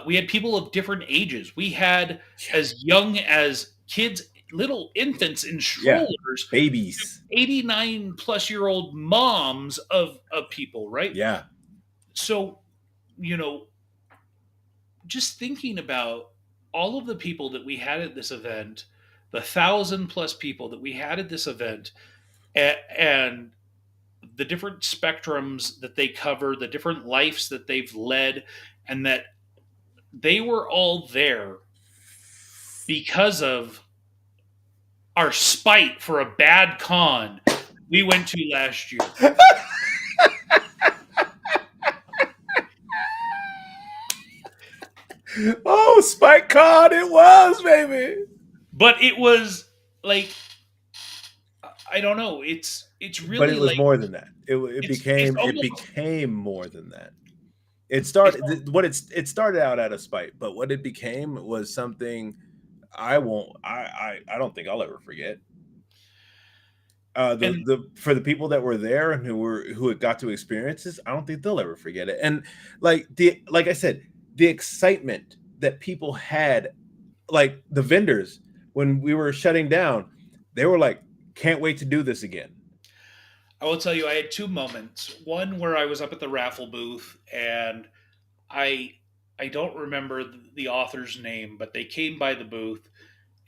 We had people of different ages. We had as young as kids, little infants in Yeah, strollers, babies. 89-plus-year-old moms of people, right? Yeah, So, you know, just thinking about all of the people that we had at this event, the 1,000-plus people that we had at this event, and the different spectrums that they cover, the different lives that they've led, and that they were all there because of our spite for a bad con we went to last year. oh, Spike Con, it was, baby. But it was like, I don't know. It's But really it was like more than that. It it's it almost became more than that. It it's started what it started out at a spite, but what it became was something I don't think I'll ever forget. and The for the people that were there and who had got to experience this, I don't think they'll ever forget it. And like I said, the excitement that people had, like the vendors when we were shutting down, they were like, "Can't wait to do this again." I will tell you, I had two moments. One where I was up at the raffle booth, and I I don't remember the author's name, but they came by the booth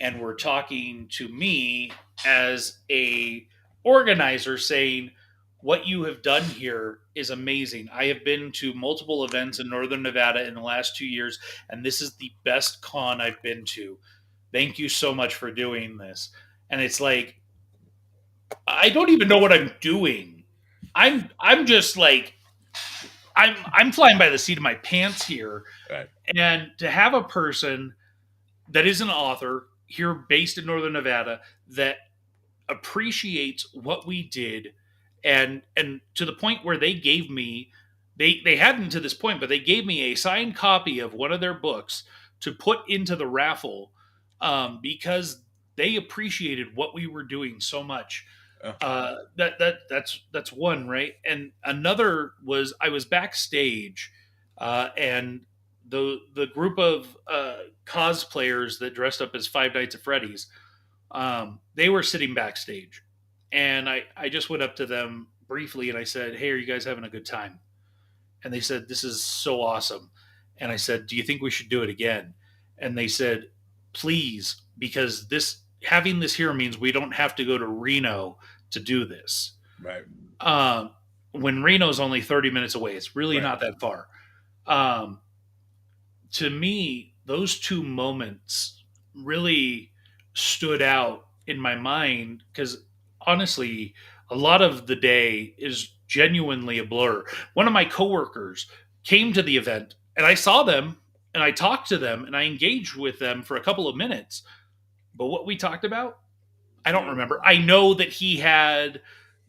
and were talking to me as a organizer, saying, "What you have done here is amazing. I have been to multiple events in Northern Nevada in the last 2 years, and this is the best con I've been to. Thank you so much for doing this." And it's like, I don't even know what I'm doing. I'm just like, I'm flying by the seat of my pants here. Right. And to have a person that is an author here based in Northern Nevada that appreciates what we did, and to the point where they gave me, they hadn't to this point, but they gave me a signed copy of one of their books to put into the raffle, because they appreciated what we were doing so much. Oh, That's one, right. And another was, I was backstage, and the group of cosplayers that dressed up as Five Nights at Freddy's, they were sitting backstage, and I just went up to them briefly and I said, "Hey, are you guys having a good time?" And they said, "This is so awesome." And I said, "Do you think we should do it again?" And they said, "Please, because this having this here means we don't have to go to Reno to do this." right. Um, when Reno's only 30 minutes away, it's really Right. not that far. Um, to me, those two moments really stood out in my mind because honestly, a lot of the day is genuinely a blur. One of my coworkers came to the event and I saw them and I talked to them and I engaged with them for a couple of minutes. But what we talked about, I don't remember. I know that he had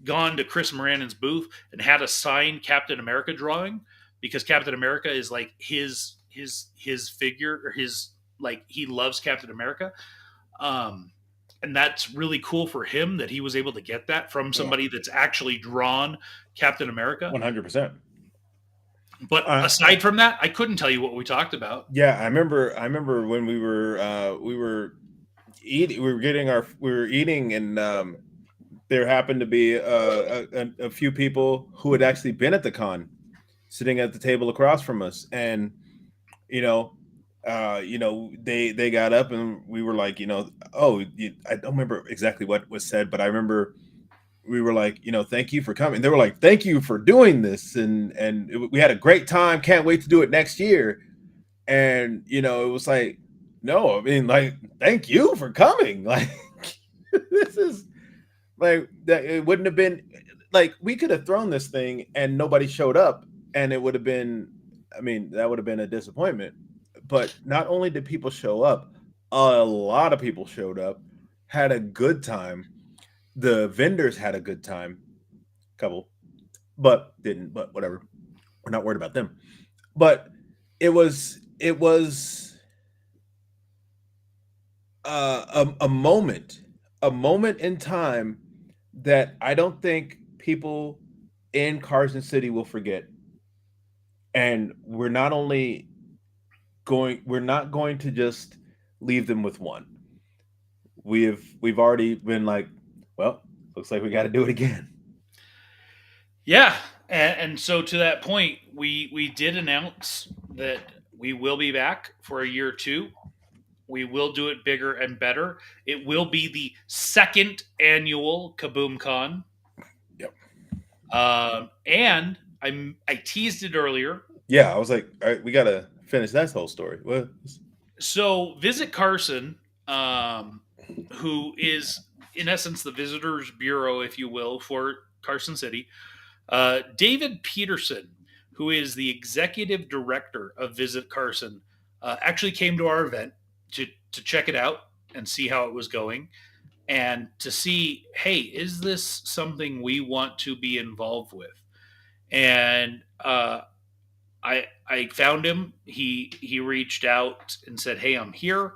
gone to Chris Moranon's booth and had a signed Captain America drawing because Captain America is like his figure, or his, like, he loves Captain America. Um and that's really cool for him that he was able to get that from Yeah. somebody that's actually drawn Captain America. 100%. But aside from that, I couldn't tell you what we talked about. Yeah, I remember when we were eating, we were eating, and there happened to be a few people who had actually been at the con sitting at the table across from us, and you know they got up and we were like, I don't remember exactly what was said, but I remember we were like, thank you for coming. They were like, thank you for doing this, and we had a great time, can't wait to do it next year. And it was like, no, I mean, like, thank you for coming. Like, this is like that. It wouldn't have been like we could have thrown this thing and nobody showed up, and it would have been, I mean, that would have been a disappointment. But not only did people show up, a lot of people showed up, had a good time. The vendors had a good time, couple, but didn't. But whatever, we're not worried about them. But it was a moment in time that I don't think people in Carson City will forget. And we're not going to just leave them with one. We've already been like, well, looks like we got to do it again. Yeah, and so to that point, we did announce that we will be back for a year two. We will do it bigger and better. It will be the second annual Kaboom-Con. Yep. And I teased it earlier. Yeah, I was like, all right, we got to finish that whole story. Well, So Visit Carson, um, who is in essence the visitors bureau, if you will, for Carson City. David Peterson, who is the executive director of Visit Carson, actually came to our event to check it out and see how it was going, and to see, hey, is this something we want to be involved with? And I found him. He reached out and said, "Hey, I'm here."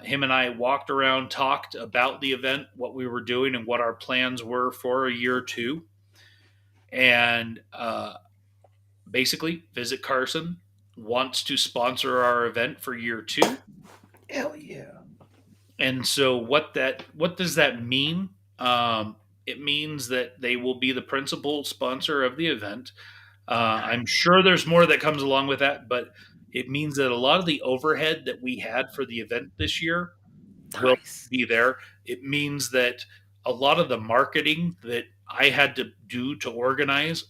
Him and I walked around, talked about the event, what we were doing, and what our plans were for a year two. And basically, Visit Carson wants to sponsor our event for year two. hell yeah. And so, what does that mean? It means that they will be the principal sponsor of the event. I'm sure there's more that comes along with that, but it means that a lot of the overhead that we had for the event this year will Nice. be there. It means that a lot of the marketing that I had to do to organize,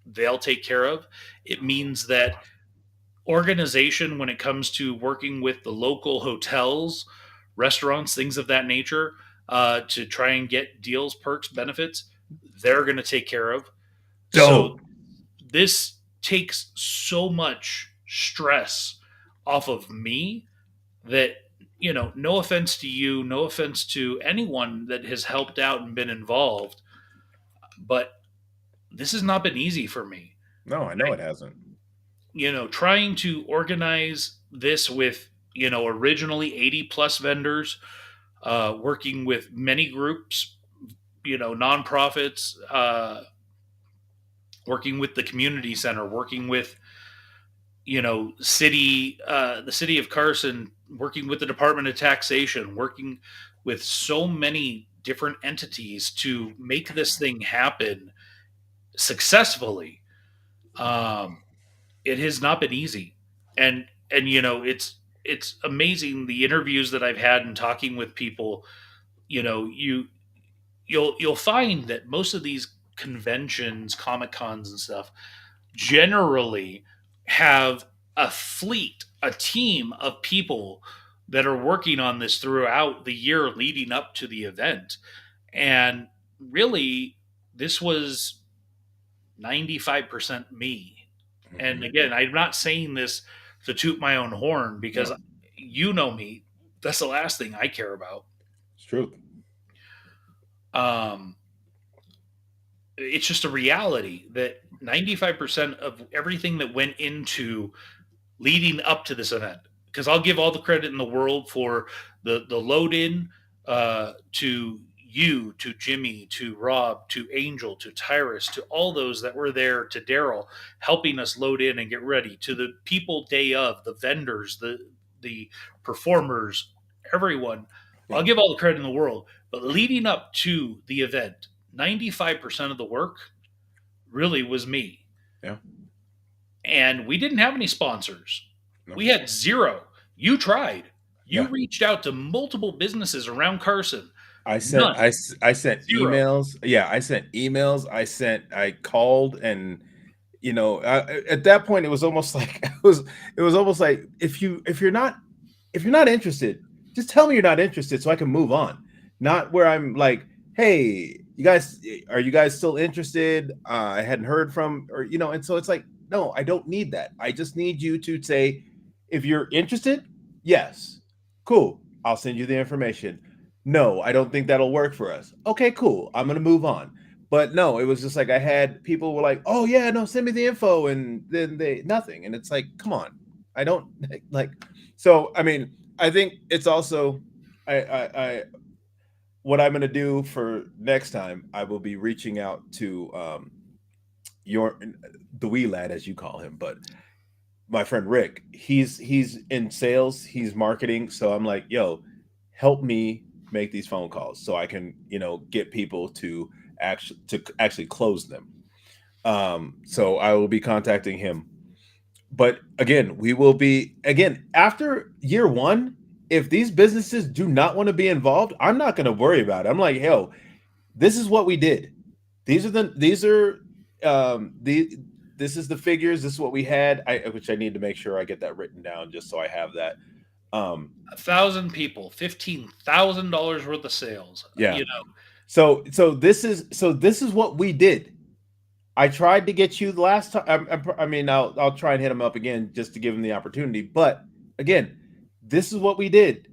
they'll take care of. It means that organization, when it comes to working with the local hotels, restaurants, things of that nature, to try and get deals, perks, benefits, they're going to take care of. So Dope. this takes so much stress off of me that, no offense to you, no offense to anyone that has helped out and been involved, but this has not been easy for me. No, I know it hasn't. Trying to organize this with, originally 80 plus vendors, working with many groups, nonprofits, working with the community center, working with, the city of Carson, working with the Department of Taxation, working with so many different entities to make this thing happen successfully. Um, it has not been easy, and it's amazing the interviews that I've had and talking with people. You'll find that most of these conventions, comic cons and stuff, generally have a fleet, a team of people that are working on this throughout the year leading up to the event. And really, this was 95% me. And Mhm. again, I'm not saying this to toot my own horn because No, you know me. That's the last thing I care about. it's true. Um, it's just a reality that 95% of everything that went into leading up to this event, because I'll give all the credit in the world for the load in, to you, to Jimmy, to Rob, to Angel, to Tyrus, to all those that were there, to Daryl helping us load in and get ready, to the people day of, the vendors, the performers, everyone. I'll Yeah. give all the credit in the world, but leading up to the event, 95% of the work really was me. Yeah. And we didn't have any sponsors. No. We had zero. You tried. You Yeah. reached out to multiple businesses around Carson. I sent None. I sent Zero. emails. Yeah, I sent emails. I called, and at that point it was almost like it was almost like if you're not interested, just tell me you're not interested so I can move on. Not where I'm like, hey, are you guys still interested? I hadn't heard from, or and so it's like, no, I don't need that. I just need you to say, if you're interested, yes, cool, I'll send you the information. No, I don't think that'll work for us. Okay, cool, I'm gonna move on. But no, it was just like I had people were like, oh yeah, no, send me the info, and then they nothing. And it's like, come on, I don't like. So I mean, I think it's also I what I'm going to do for next time, I will be reaching out to your the wee lad, as you call him, but my friend Rick. He's in sales, he's marketing, so I'm like, yo, help me make these phone calls so I can get people to actually close them. So I will be contacting him. But again, we will be again after year one. If these businesses do not want to be involved, I'm not going to worry about it. I'm like, hell, this is what we did. These are the this is the figures. This is what we had. Which I need to make sure I get that written down just so I have that. 1,000 people, $15,000 worth of sales. Yeah. So this is what we did. I tried to get you the last time. I mean, I'll try and hit him up again just to give him the opportunity. But again, this is what we did.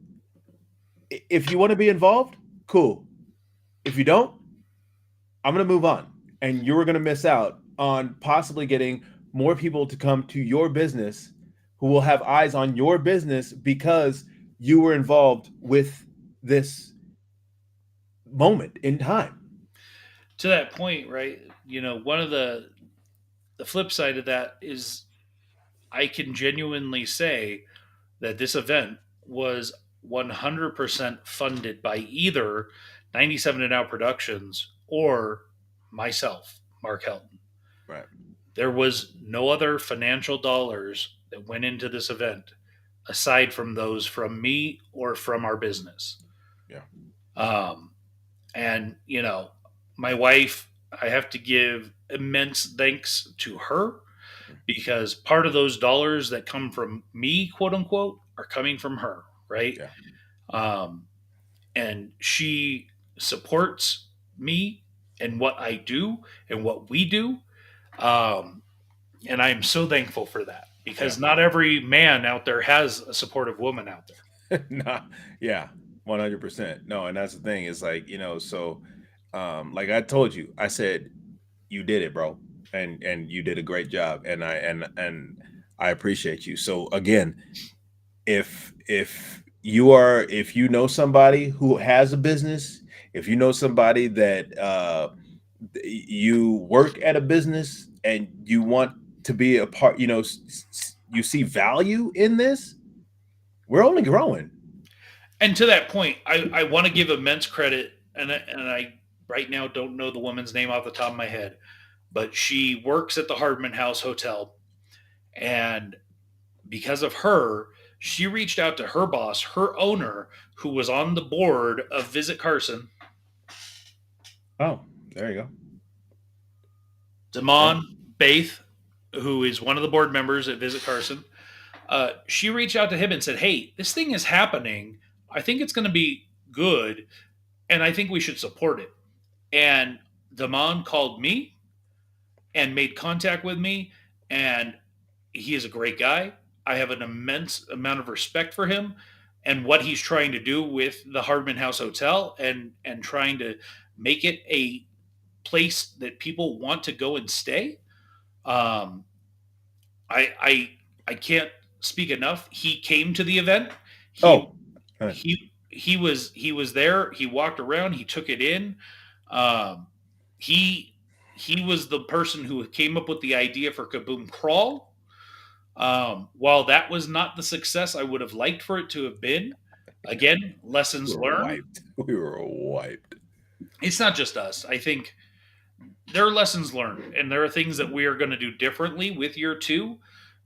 If you want to be involved, cool. If you don't, I'm going to move on. And you're going to miss out on possibly getting more people to come to your business who will have eyes on your business because you were involved with this moment in time. To that point, right? One of the flip side of that is I can genuinely say that this event was 100% funded by either 97 and Out Productions or myself, Mark Helton. Right. There was no other financial dollars that went into this event aside from those from me or from our business. Yeah. And, my wife, I have to give immense thanks to her because part of those dollars that come from me, quote unquote, are coming from her, right? Yeah. And she supports me and what I do and what we do. And I'm so thankful for that because not every man out there has a supportive woman out there. Nah, yeah, 100%. No, and that's the thing is like, so like I told you, I said you did it, bro. And you did a great job and I appreciate you. So again, if you know somebody who has a business, if you know somebody that you work at a business and you want to be a part, you see value in this, we're only growing. And to that point, I want to give immense credit, and I right now don't know the woman's name off the top of my head, but she works at the Hardman House Hotel, and because of her, she reached out to her boss, her owner, who was on the board of Visit Carson. Oh, there you go. Damon Baith, who is one of the board members at Visit Carson. She reached out to him and said, "Hey, this thing is happening. I think it's going to be good, and I think we should support it." And Damon called me and made contact with me, and he is a great guy. I have an immense amount of respect for him and what he's trying to do with the Hardman House Hotel and trying to make it a place that people want to go and stay. Um, I can't speak enough. He came to the event. Oh, He was there. He walked around. He took it in. Um, he was the person who came up with the idea for Kaboom Crawl. While that was not the success I would have liked for it to have been, again, lessons learned. We were wiped. It's not just us. I think there are lessons learned, and there are things that we are going to do differently with year two.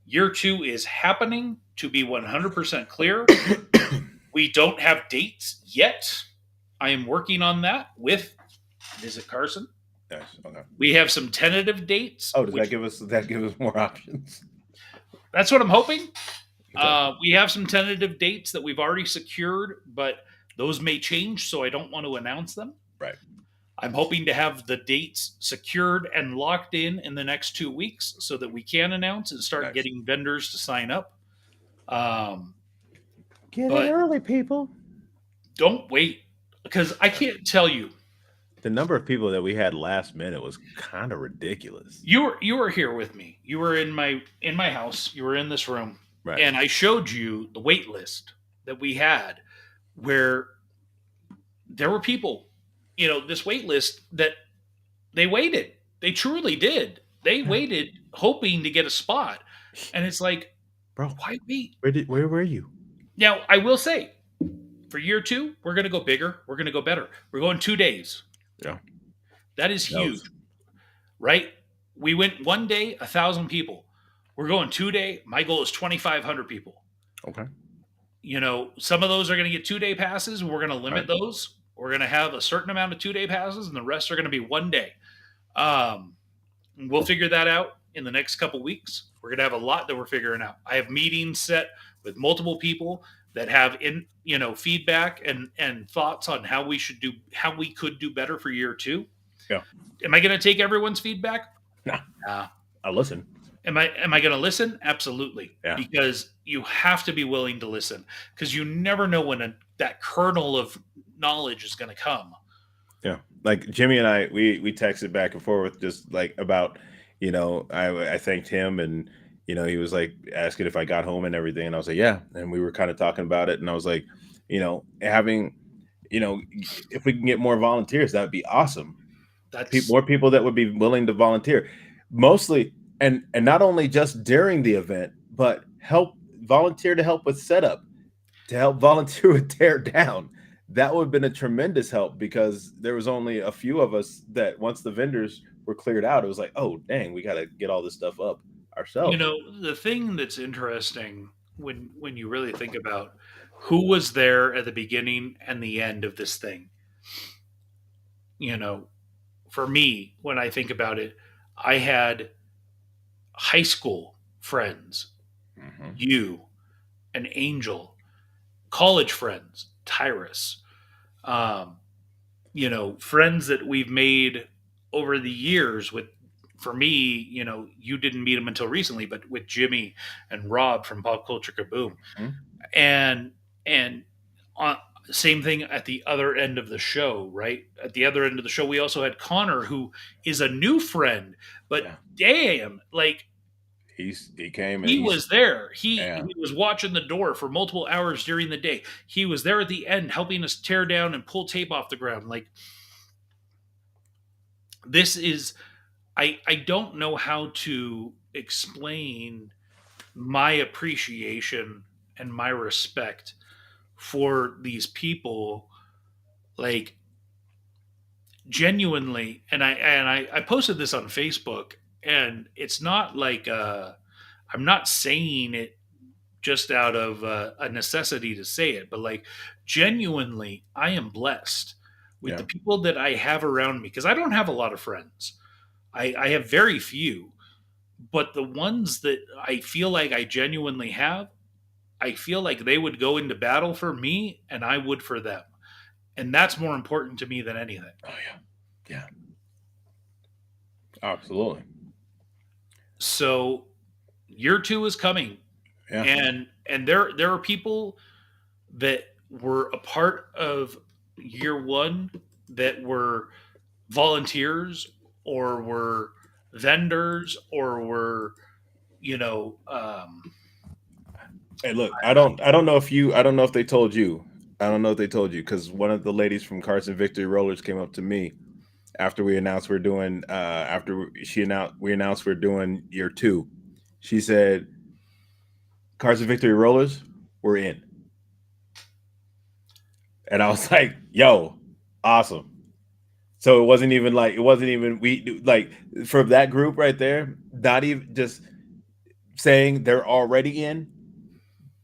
Year two is happening, to be 100% clear. We don't have dates yet. I am working on that with Visit Carson. Yes, okay. We have some tentative dates. Oh, does that give us more options? That's what I'm hoping. We have some tentative dates that we've already secured, but those may change, so I don't want to announce them. Right. I'm hoping to have the dates secured and locked in the next 2 weeks so that we can announce and start getting vendors to sign up. Get in early, people. Don't wait, because I can't tell you. The number of people that we had last minute was kind of ridiculous. You were here with me. You were in my house. You were in this room, right. And I showed you the wait list that we had, where there were people, this wait list that they waited. They truly did. They Yeah. waited hoping to get a spot. And it's like, Bro, why wait? where were you? Now, I will say, for year two, we're going to go bigger. We're going to go better. We're going 2 days. Yeah. That is That huge, was right? We went one day, 1,000 people. We're going 2 day. My goal is 2,500 people. okay. Some of those are going to get 2 day passes. We're going to All right. limit those. We're going to have a certain amount of 2 day passes, and the rest are going to be one day. Um, we'll figure that out in the next couple weeks. We're going to have a lot that we're figuring out. I have meetings set with multiple people that have feedback and thoughts on how we could do better for year two. Yeah. Am I going to take everyone's feedback? Nah, Uh, I'll listen. am I going to listen? Absolutely. Yeah. Because you have to be willing to listen, because you never know when that kernel of knowledge is going to come. Yeah. Like Jimmy and I, we texted back and forth just like about, I thanked him, and he was like asking if I got home and everything, and I was like, yeah, and we were kind of talking about it, and I was like, having, if we can get more volunteers, that'd be awesome. That's More people that would be willing to volunteer, mostly, and not only just during the event, but volunteer to help with setup, to help volunteer with tear down. That would have been a tremendous help, because there was only a few of us that once the vendors were cleared out, it was like, oh dang, we got to get all this stuff up ourselves. the thing that's interesting when you really think about who was there at the beginning and the end of this thing. For me, when I think about it, I had high school friends, Mm-hmm. you, an Angel, college friends, Tyrus, um, friends that we've made over the years with. For me, you didn't meet them until recently, but with Jimmy and Rob from Pop Culture Kaboom, Mm-hmm. and on, same thing at the other end of the show, right? At the other end of the show, we also had Connor, who is a new friend, but Yeah. damn, like He came and he was there. He, yeah. he was watching the door for multiple hours during the day. He was there at the end, helping us tear down and pull tape off the ground. Like, this is, I don't know how to explain my appreciation and my respect for these people, like, genuinely. And I posted this on Facebook, and it's not like I'm not saying it just out of a necessity to say it, but like, genuinely, I am blessed with the Yeah. people that I have around me, because I don't have a lot of friends. I have very few, but the ones that I feel like I genuinely have, I feel like they would go into battle for me and I would for them. And that's more important to me than anything. Oh yeah. Yeah. Absolutely. So year two is coming. Yeah. And there are people that were a part of year one that were volunteers or were vendors or were, you know, um, Hey, look, I don't know if they told you. I don't know if they told you, because one of the ladies from Carson Victory Rollers came up to me after we announced we're doing we announced we're doing year two. She said, Carson Victory Rollers, we're in. And I was like, yo, awesome. So it wasn't even we like, for that group right there, not even just saying they're already in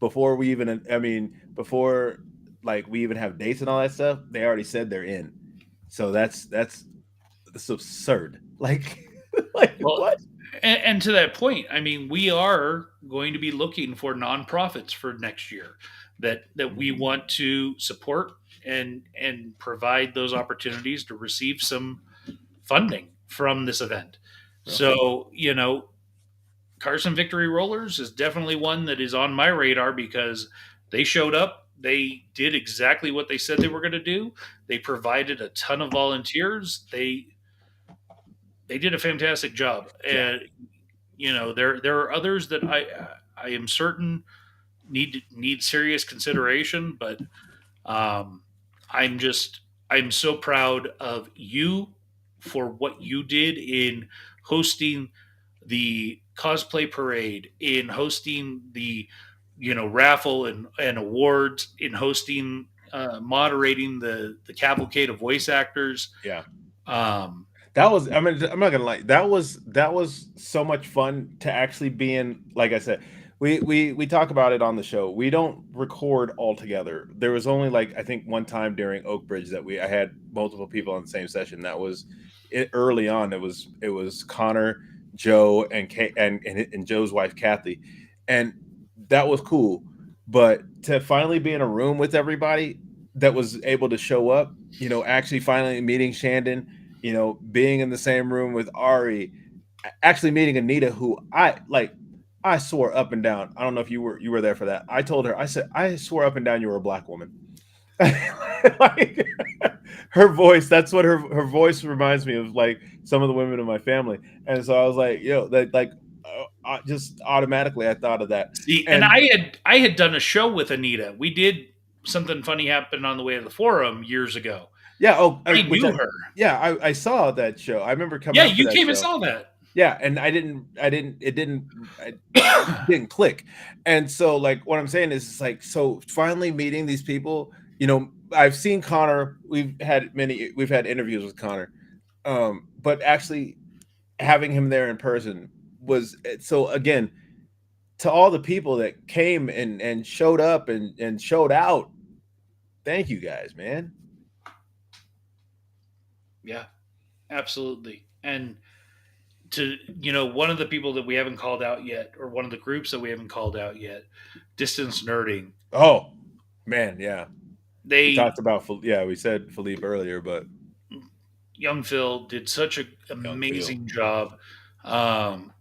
before we even, I mean, before like we even have dates and all that stuff, they already said they're in. So that's absurd. Like, like well, what? and to that point, I mean, we are going to be looking for nonprofits for next year that we want to support and provide those opportunities to receive some funding from this event. Yeah. So, Carson Victory Rollers is definitely one that is on my radar, because they showed up. They did exactly what they said they were going to do. They provided a ton of volunteers. They did a fantastic job. Yeah. And there are others that I am certain need serious consideration, but um, I'm so proud of you for what you did in hosting the cosplay parade, in hosting the raffle and awards, in hosting moderating the cavalcade of voice actors. Yeah. Um, That was, I mean, I'm not gonna lie. That was so much fun to actually be in. Like I said, we talk about it on the show. We don't record all together. There was only like I think one time during Oak Bridge that I had multiple people on the same session. That was it early on. It was Connor, Joe, and and Joe's wife Kathy, and that was cool. But to finally be in a room with everybody that was able to show up, actually finally meeting Shandon, being in the same room with Ari, actually meeting Anita, who I swore up and down. I don't know if you were there for that. I told her, I said, I swore up and down you were a black woman. Like her voice, that's what her voice reminds me of, like some of the women in my family. And so I was like, that like just automatically I thought of that. See, and And I had done a show with Anita. We did something funny happen on the way to the forum years ago. yeah, oh, I which knew her. yeah, I saw that show. I remember coming Yeah, up for you that came and show. saw that. Yeah, and it didn't click. And so like what I'm saying is it's like, so finally meeting these people, I've seen Connor, we've had interviews with Connor. But actually having him there in person was so again, to all the people that came and showed up and showed out, thank you guys, man. Yeah, absolutely. And to one of the people that we haven't called out yet, or one of the groups that we haven't called out yet, distance nerding. Oh man, yeah. We They talked about yeah, we said Philippe earlier, but Young Phil did such an young Phil. amazing job um,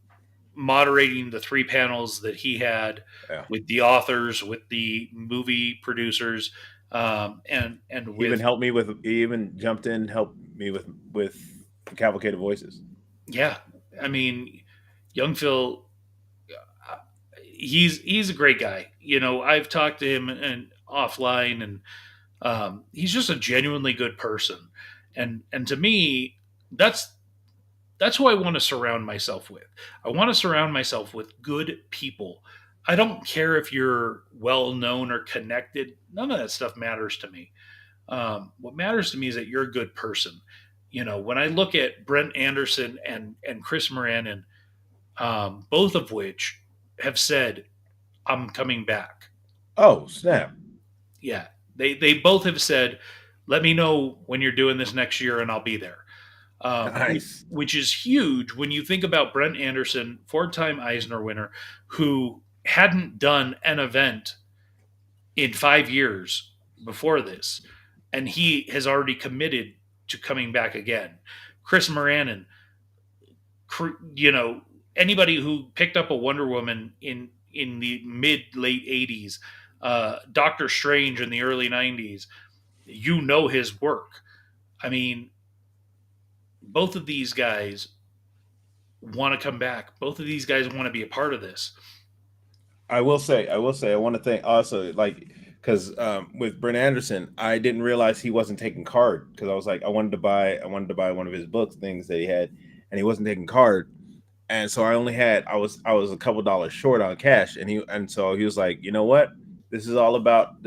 moderating the three panels that he had Yeah. with the authors, with the movie producers, and with He even jumped in, helped me with the Cavalcade of Voices. yeah. I mean, Young Phil, he's a great guy. I've talked to him and offline, and he's just a genuinely good person. And to me, that's who I want to surround myself with. I want to surround myself with good people. I don't care if you're well known or connected. None of that stuff matters to me. What matters to me is that you're a good person. When I look at Brent Anderson and Chris Moran, both of which have said, "I'm coming back." Oh, snap. Yeah, they both have said, "Let me know when you're doing this next year, and I'll be there." Nice. Which is huge when you think about Brent Anderson, four-time Eisner winner, who hadn't done an event in 5 years before this, and he has already committed to coming back again. Chris Moranin, you know, anybody who picked up a Wonder Woman in the mid late 80s, Doctor Strange in the early 90s, his work. I mean, both of these guys want to come back. Both of these guys want to be a part of this. I want to thank also, like, because with Brent Anderson, I didn't realize he wasn't taking card, because I was like, I wanted to buy one of his books things that he had, and he wasn't taking card, and so I was a couple dollars short on cash, and so he was like, you know what, this is all about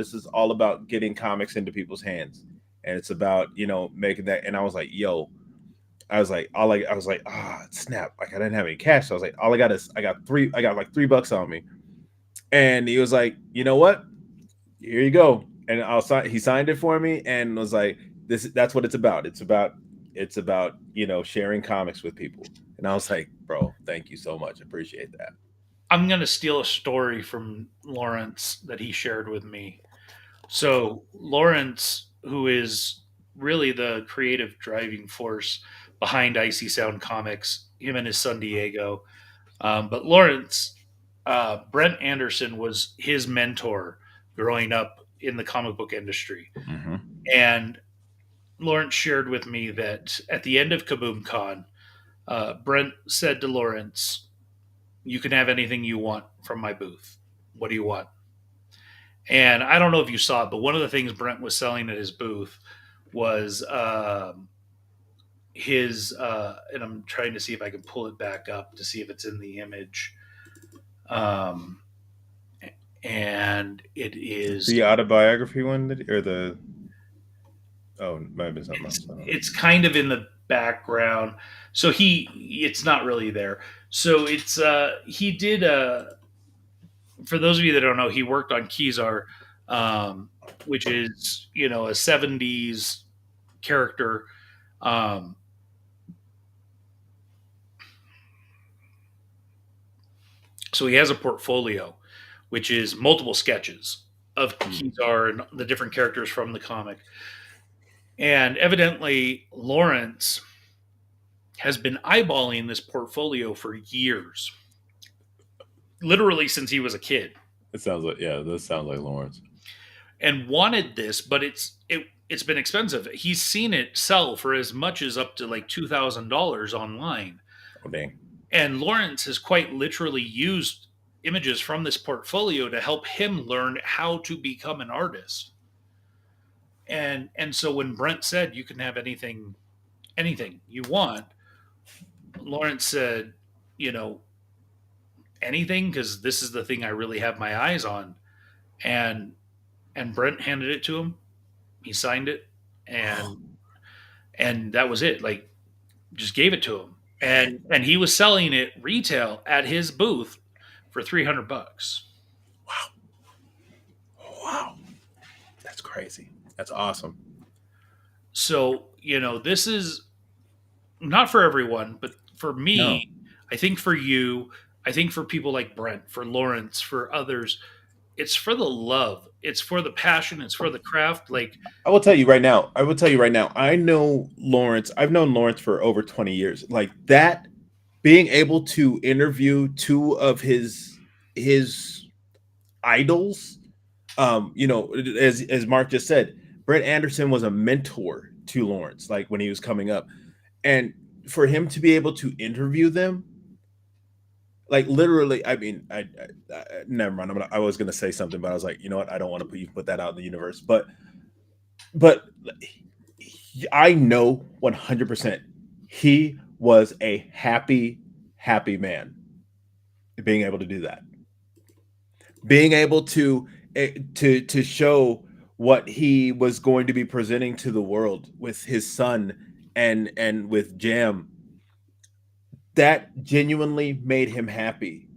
getting comics into people's hands, and it's about making that, and I was like, yo, I was like, snap, like I didn't have any cash, so I was like, all I got is I got like $3 on me. And he was like, you know what? Here you go. And he signed it for me and was like, that's what it's about. It's about sharing comics with people. And I was like, bro, thank you so much. Appreciate that. I'm going to steal a story from Lawrence that he shared with me. So, Lawrence, who is really the creative driving force behind Icy Sound Comics, him and his son Diego. But Lawrence, Brent Anderson was his mentor growing up in the comic book industry. Mm-hmm. And Lawrence shared with me that at the end of Kaboom-Con, Brent said to Lawrence, "You can have anything you want from my booth. What do you want?" And I don't know if you saw it, but one of the things Brent was selling at his booth was his, and I'm trying to see if I can pull it back up to see if it's in the image. Um, and it is The autobiography one, or the oh, it might have been something else. I don't know. it's kind of in the background. So it's not really there. So it's he did for those of you that don't know, he worked on Kezar, which is a '70s character. Um, so he has a portfolio, which is multiple sketches of Kezar and the different characters from the comic. And evidently, Lawrence has been eyeballing this portfolio for years, literally since he was a kid, It sounds like, yeah, this sounds like Lawrence. and wanted this, but it's been expensive. He's seen it sell for as much as up to like $2,000 online, Oh dang. and Lawrence has quite literally used images from this portfolio to help him learn how to become an artist. And so when Brent said you can have anything you want, Lawrence said, you know, anything, because this is the thing I really have my eyes on. And Brent handed it to him. He signed it, and that was it. Like, just gave it to him, and he was selling it retail at his booth for $300. Wow, that's crazy. That's awesome. So this is not for everyone, but for No, me, I think for you, I think for people like Brent, for Lawrence, for others, it's for the love, it's for the passion, it's for the craft. Like, I will tell you right now. I will tell you right now. I know Lawrence. I've known Lawrence for over 20 years. Like that, being able to interview two of his idols. As Mark just said, Brett Anderson was a mentor to Lawrence, like when he was coming up, and for him to be able to interview them, like literally, I mean, never mind. I was gonna say something, but I was like, you know what? I don't want to put that out in the universe, but I know 100% he was a happy man being able to do that, being able to show what he was going to be presenting to the world with his son and with Jam. That genuinely made him happy.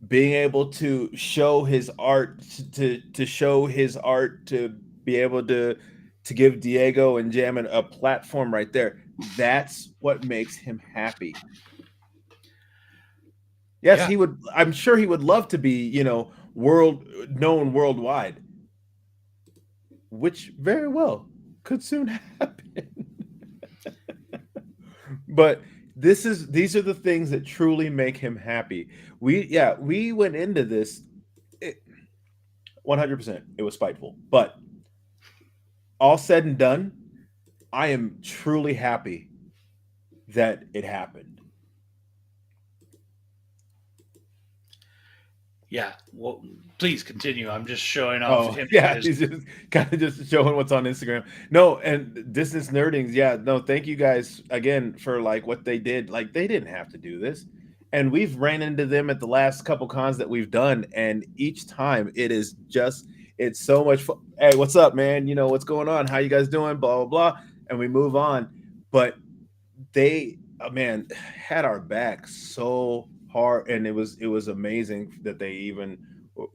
Being able to show his art, to show his art, to be able to give Diego and Jam a platform right there. That's what makes him happy. Yes, yeah, he would. I'm sure he would love to be, world known worldwide, which very well could soon happen. But these are the things that truly make him happy. We went into this 100%. It was spiteful, but all said and done, I am truly happy that it happened. yeah. Well, please continue. I'm just showing off Oh him and yeah, his. he's just kind of just showing what's on Instagram. No, and distance nerdings. Yeah, no, thank you guys again for like what they did. Like they didn't have to do this, and we've ran into them at the last couple cons that we've done, and each time it's so much fun. Hey, what's up, man? What's going on? How you guys doing? Blah blah blah, and we move on. But they, man, had our back so hard, and it was amazing that they even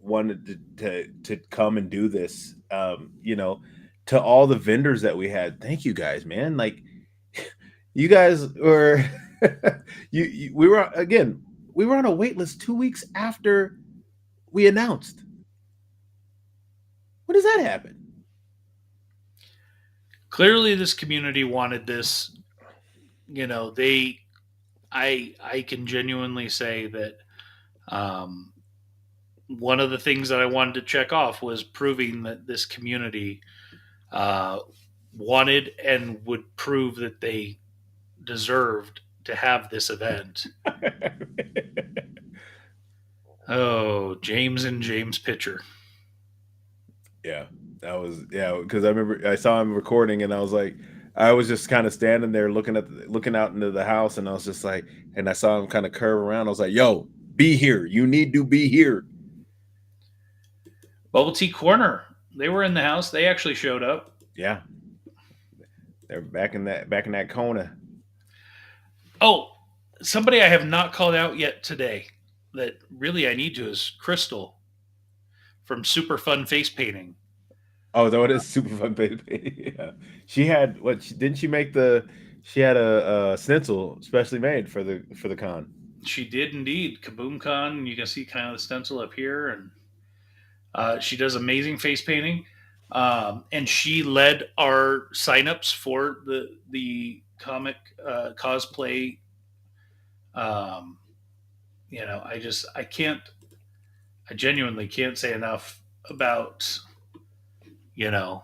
wanted to come and do this. To all the vendors that we had, thank you guys, man. Like you guys were, we were again, we were on a wait list 2 weeks after we announced. When does that happen? Clearly, this community wanted this. They. I can genuinely say that one of the things that I wanted to check off was proving that this community uh, wanted and would prove that they deserved to have this event. Oh, James and James Pitcher. Yeah. That was yeah, because I remember I saw him recording, and I was like, I was just kind of standing there looking out into the house, and I was just like, and I saw him kind of curve around. I was like, "Yo, be here! You need to be here!" Bubble Tea Corner. They were in the house. They actually showed up. Yeah, they're back in that corner. Oh, somebody I have not called out yet today that really I need to is Crystal from Super Fun Face Painting. Oh, that is super fun, baby. Yeah, she had what? Didn't she make the? She had a stencil specially made for the con. She did indeed. Kaboom-Con. You can see kind of the stencil up here, and she does amazing face painting. And she led our signups for the comic cosplay. Um, I can't. I genuinely can't say enough about you know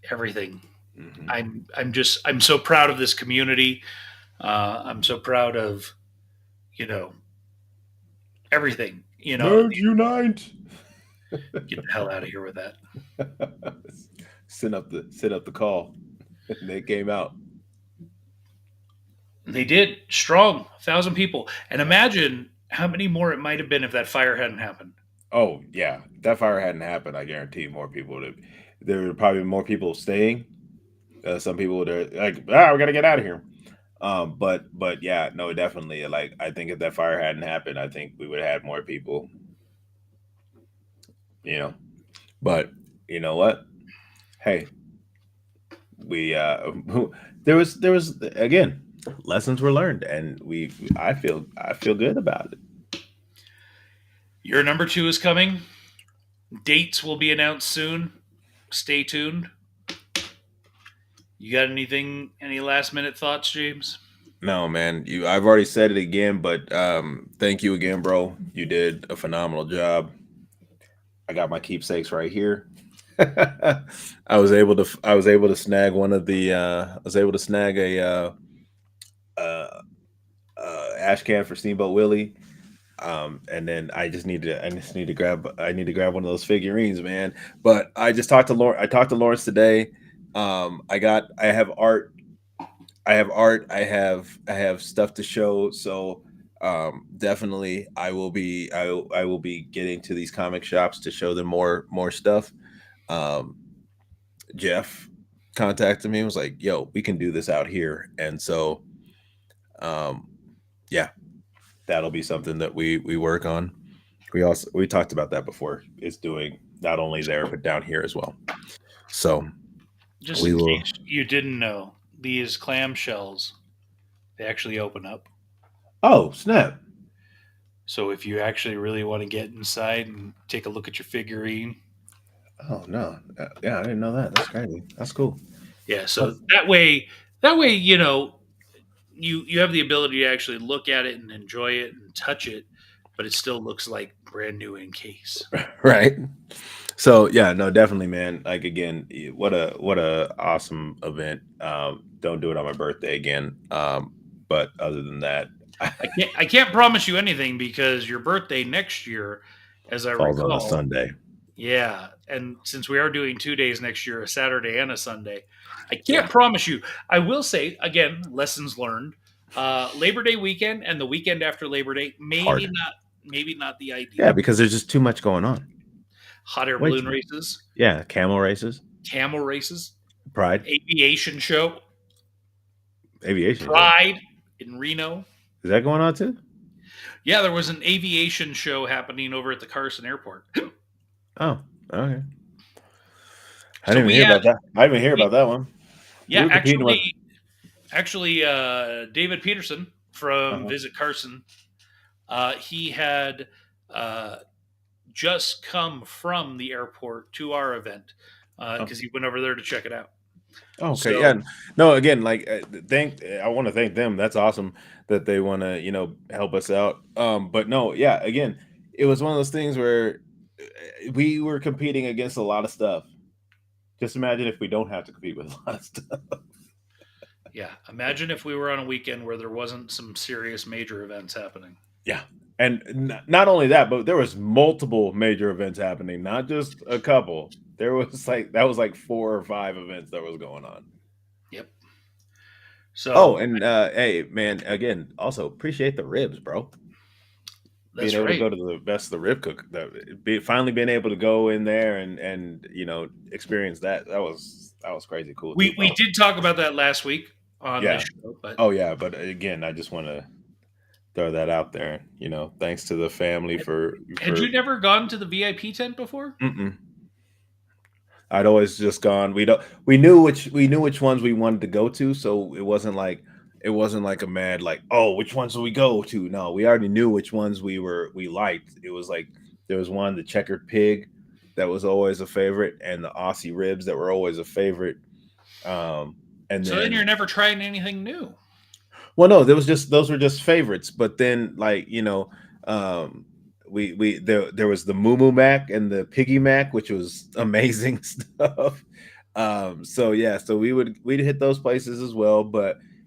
everything. Hmm. I'm so proud of this community. I'm so proud of you know everything. Nerds unite! Get the hell out of here with that. Send up the call. They came out. They did strong, 1,000 people, and imagine how many more it might have been if that fire hadn't happened. Oh yeah, if that fire hadn't happened, I guarantee more people would have. There were probably more people staying. Some people would have like, we gotta get out of here. But yeah, no, definitely. Like I think if that fire hadn't happened, I think we would have had more people. You know, but you know what? Hey, we there was again lessons were learned, and I feel good about it. Your number two is coming. Dates will be announced soon. Stay tuned. You got anything? Any last minute thoughts, James? No, man, I've already said it again, but thank you again, bro. You did a phenomenal job. I got my keepsakes right here. I was able to snag one of the I was able to snag a uh, ash can for Steamboat Willie. And then I just need to grab one of those figurines, man. But I talked to Lawrence today. I have stuff to show. So definitely I will be getting to these comic shops to show them more stuff. Um, Jeff contacted me and was like, "Yo, we can do this out here." And so um, yeah, that'll be something that we work on. We talked about that before. It's doing not only there but down here as well. So Just we in will. case you didn't know, these clamshells they actually open up. Oh snap! So if you actually really want to get inside and take a look at your figurine, Oh no, yeah, I didn't know that. That's crazy. That's cool. yeah. So That's, that way, you have the ability to actually look at it and enjoy it and touch it, but it still looks like brand new in case. right. So yeah, no, definitely, man. Like again, what a awesome event. Don't do it on my birthday again. But other than that, I can't promise you anything because your birthday next year, as I falls on a recall, Sunday. yeah, and since we are doing 2 days next year, a Saturday and a Sunday, I can't Yeah, promise you. I will say again, lessons learned. Labor Day weekend and the weekend after Labor Day, hard. maybe not the Yeah, ideal. because there's just too much going on. Hot air Way balloon too much. races, Yeah, camel races, camel races, Pride, aviation show, aviation show. Pride in Reno. Is that going on too? Yeah, there was an aviation show happening over at the Carson Airport. Oh, okay. I So didn't even we hear had, about that. I didn't even hear we, about that one. We yeah, were competing with. actually, David Peterson from Uh-huh. Visit Carson, he had uh, just come from the airport to our event Oh, because he went over there to check it out. okay. So Yeah. No. Again, like, I want to thank them. That's awesome that they want to, help us out. But no. Yeah. Again, it was one of those things where we were competing against a lot of stuff. Just imagine if we don't have to compete with a lot of stuff. yeah, imagine if we were on a weekend where there wasn't some serious major events happening. Yeah. And not only that, but there was multiple major events happening, not just a couple. There was that was like 4 or 5 events that was going on. Yep. Oh, So and hey, man, again, also appreciate the ribs, bro. Being that's able to right. go to the best of the rib cook, finally being able to go in there and experience that was crazy cool too, We bro. did talk about that last week on the Yeah. show, but Oh yeah, but again, I just want to throw that out there. Thanks to the family had you for. never gone to the VIP tent before? Mm-mm. I'd always just gone. We knew which ones we wanted to go to, so it wasn't like a mad like, oh, which ones do we go to? No, we already knew which ones we liked. It was like there was one, the checkered pig, that was always a favorite, and the Aussie ribs that were always a favorite. And So then you're then, never trying anything new. well, no, those were just favorites. But then, um, there was the Moo Moo Mac and the Piggy Mac, which was amazing stuff. So yeah, so we'd hit those places as well,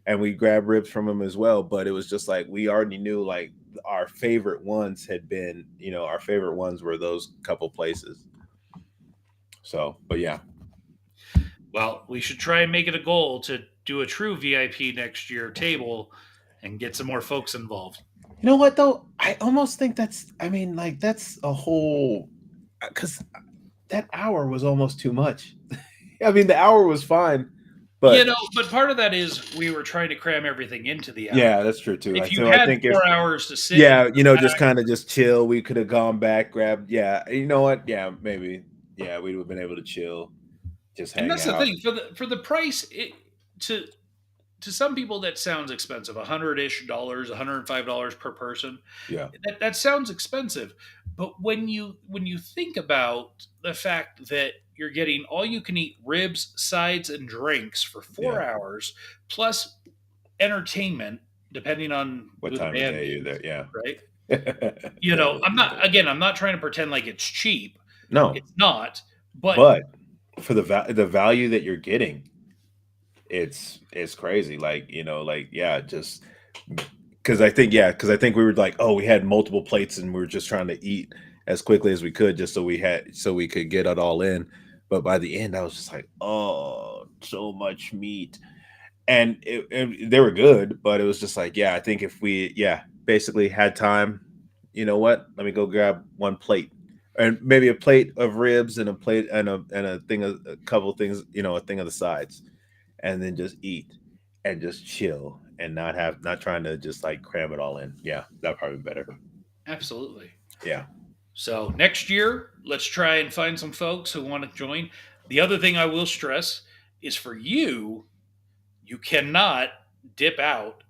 and we grab ribs from them as well. But it was just like we already knew like our favorite ones were those couple places. So, but yeah, Well, we should try and make it a goal to do a true VIP next year table and get some more folks involved. you know what though? I almost think that's a whole because that hour was almost too much. I mean, the hour was fine, but But part of that is we were trying to cram everything into the hour. yeah, that's true too. If you So I had think if 4 hours to sit and yeah, just kind of just chill, we could have gone back, grabbed. Yeah, you know what? Yeah, maybe. Yeah, we would have been able to chill, just and hang that's the out. thing for the price to to some people that sounds expensive, 100-ish dollars, $105 per person. Yeah, That sounds expensive, but when you think about the fact that you're getting all you can eat ribs, sides, and drinks for four yeah. hours, plus entertainment, depending on What who the time of band day you're is, there? Yeah, right? definitely. I'm not trying to pretend like it's cheap. No, It's not, but but for the value that you're getting, it's crazy. Yeah, just because I think we were like, oh, we had multiple plates and we were just trying to eat as quickly as we could, just so we could get it all in. But by the end, I was just like, oh, so much meat, and they were good, but it was just like, yeah, I think if we, basically had time, you know what? Let me go grab one plate, and maybe a plate of ribs and a plate and a thing of a couple things, a thing of the sides, and then just eat and just chill and not trying to just like cram it all in. Yeah, that probably be better. absolutely. Yeah. So next year, let's try and find some folks who want to join. The other thing I will stress is for you, you cannot dip out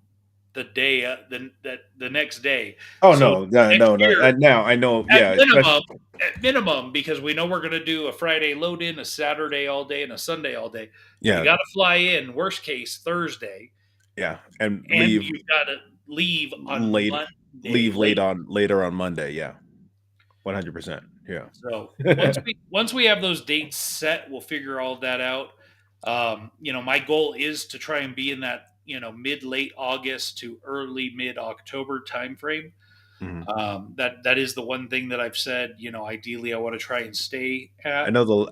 the day the next day. Oh So no, no, next no, no. year, Now I know. at Yeah, especially. minimum, at minimum, because we know we're going to do a Friday load in, a Saturday all day, and a Sunday all day. You Yeah, got to fly in. Worst case Thursday, yeah, and and you've got to leave on late, Monday late. later on Monday. Yeah, 100%. Yeah. So once we have those dates set, we'll figure all of that out. My goal is to try and be in that mid late August to early mid October timeframe. Mhm. That is the one thing that I've said. Ideally, I want to try and stay I at. know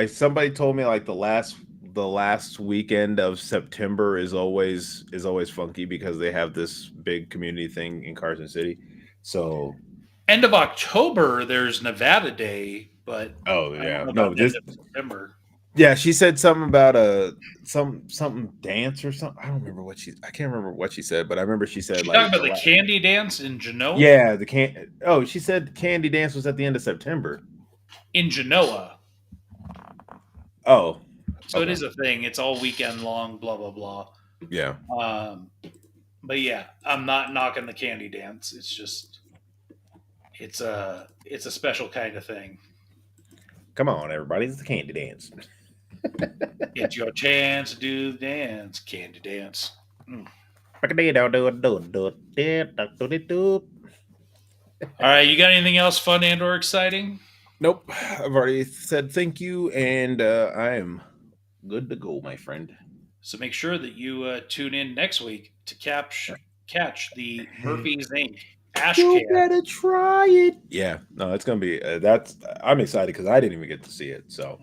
somebody told me like the last weekend of September is always funky because they have this big community thing in Carson City. So, End of October, there's Nevada Day, but oh I don't yeah, know about no, end this of September. yeah, she said something about something dance or something. I can't remember what she said, but I remember she said She talking like about the candy dance in Genoa. yeah, she said Candy Dance was at the end of September. In Genoa, Oh, so it okay. is a thing. It's all weekend long. Blah blah blah. Yeah. Um, but yeah, I'm not knocking the candy dance. It's just it's a special kind of thing. Come on, everybody. It's the Candy Dance. It's your chance to do the dance, candy dance. Mm. All right, you got anything else fun and or exciting? Nope. I've already said thank you, and I am good to go, my friend. So make sure that you tune in next week to catch the Murphy's Inc. Ash You can. better try it. Yeah, no, it's gonna be that's. I'm excited because I didn't even get to see it. So,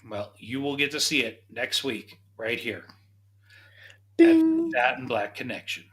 Well, you will get to see it next week right here at ding. Fat and Black Connection.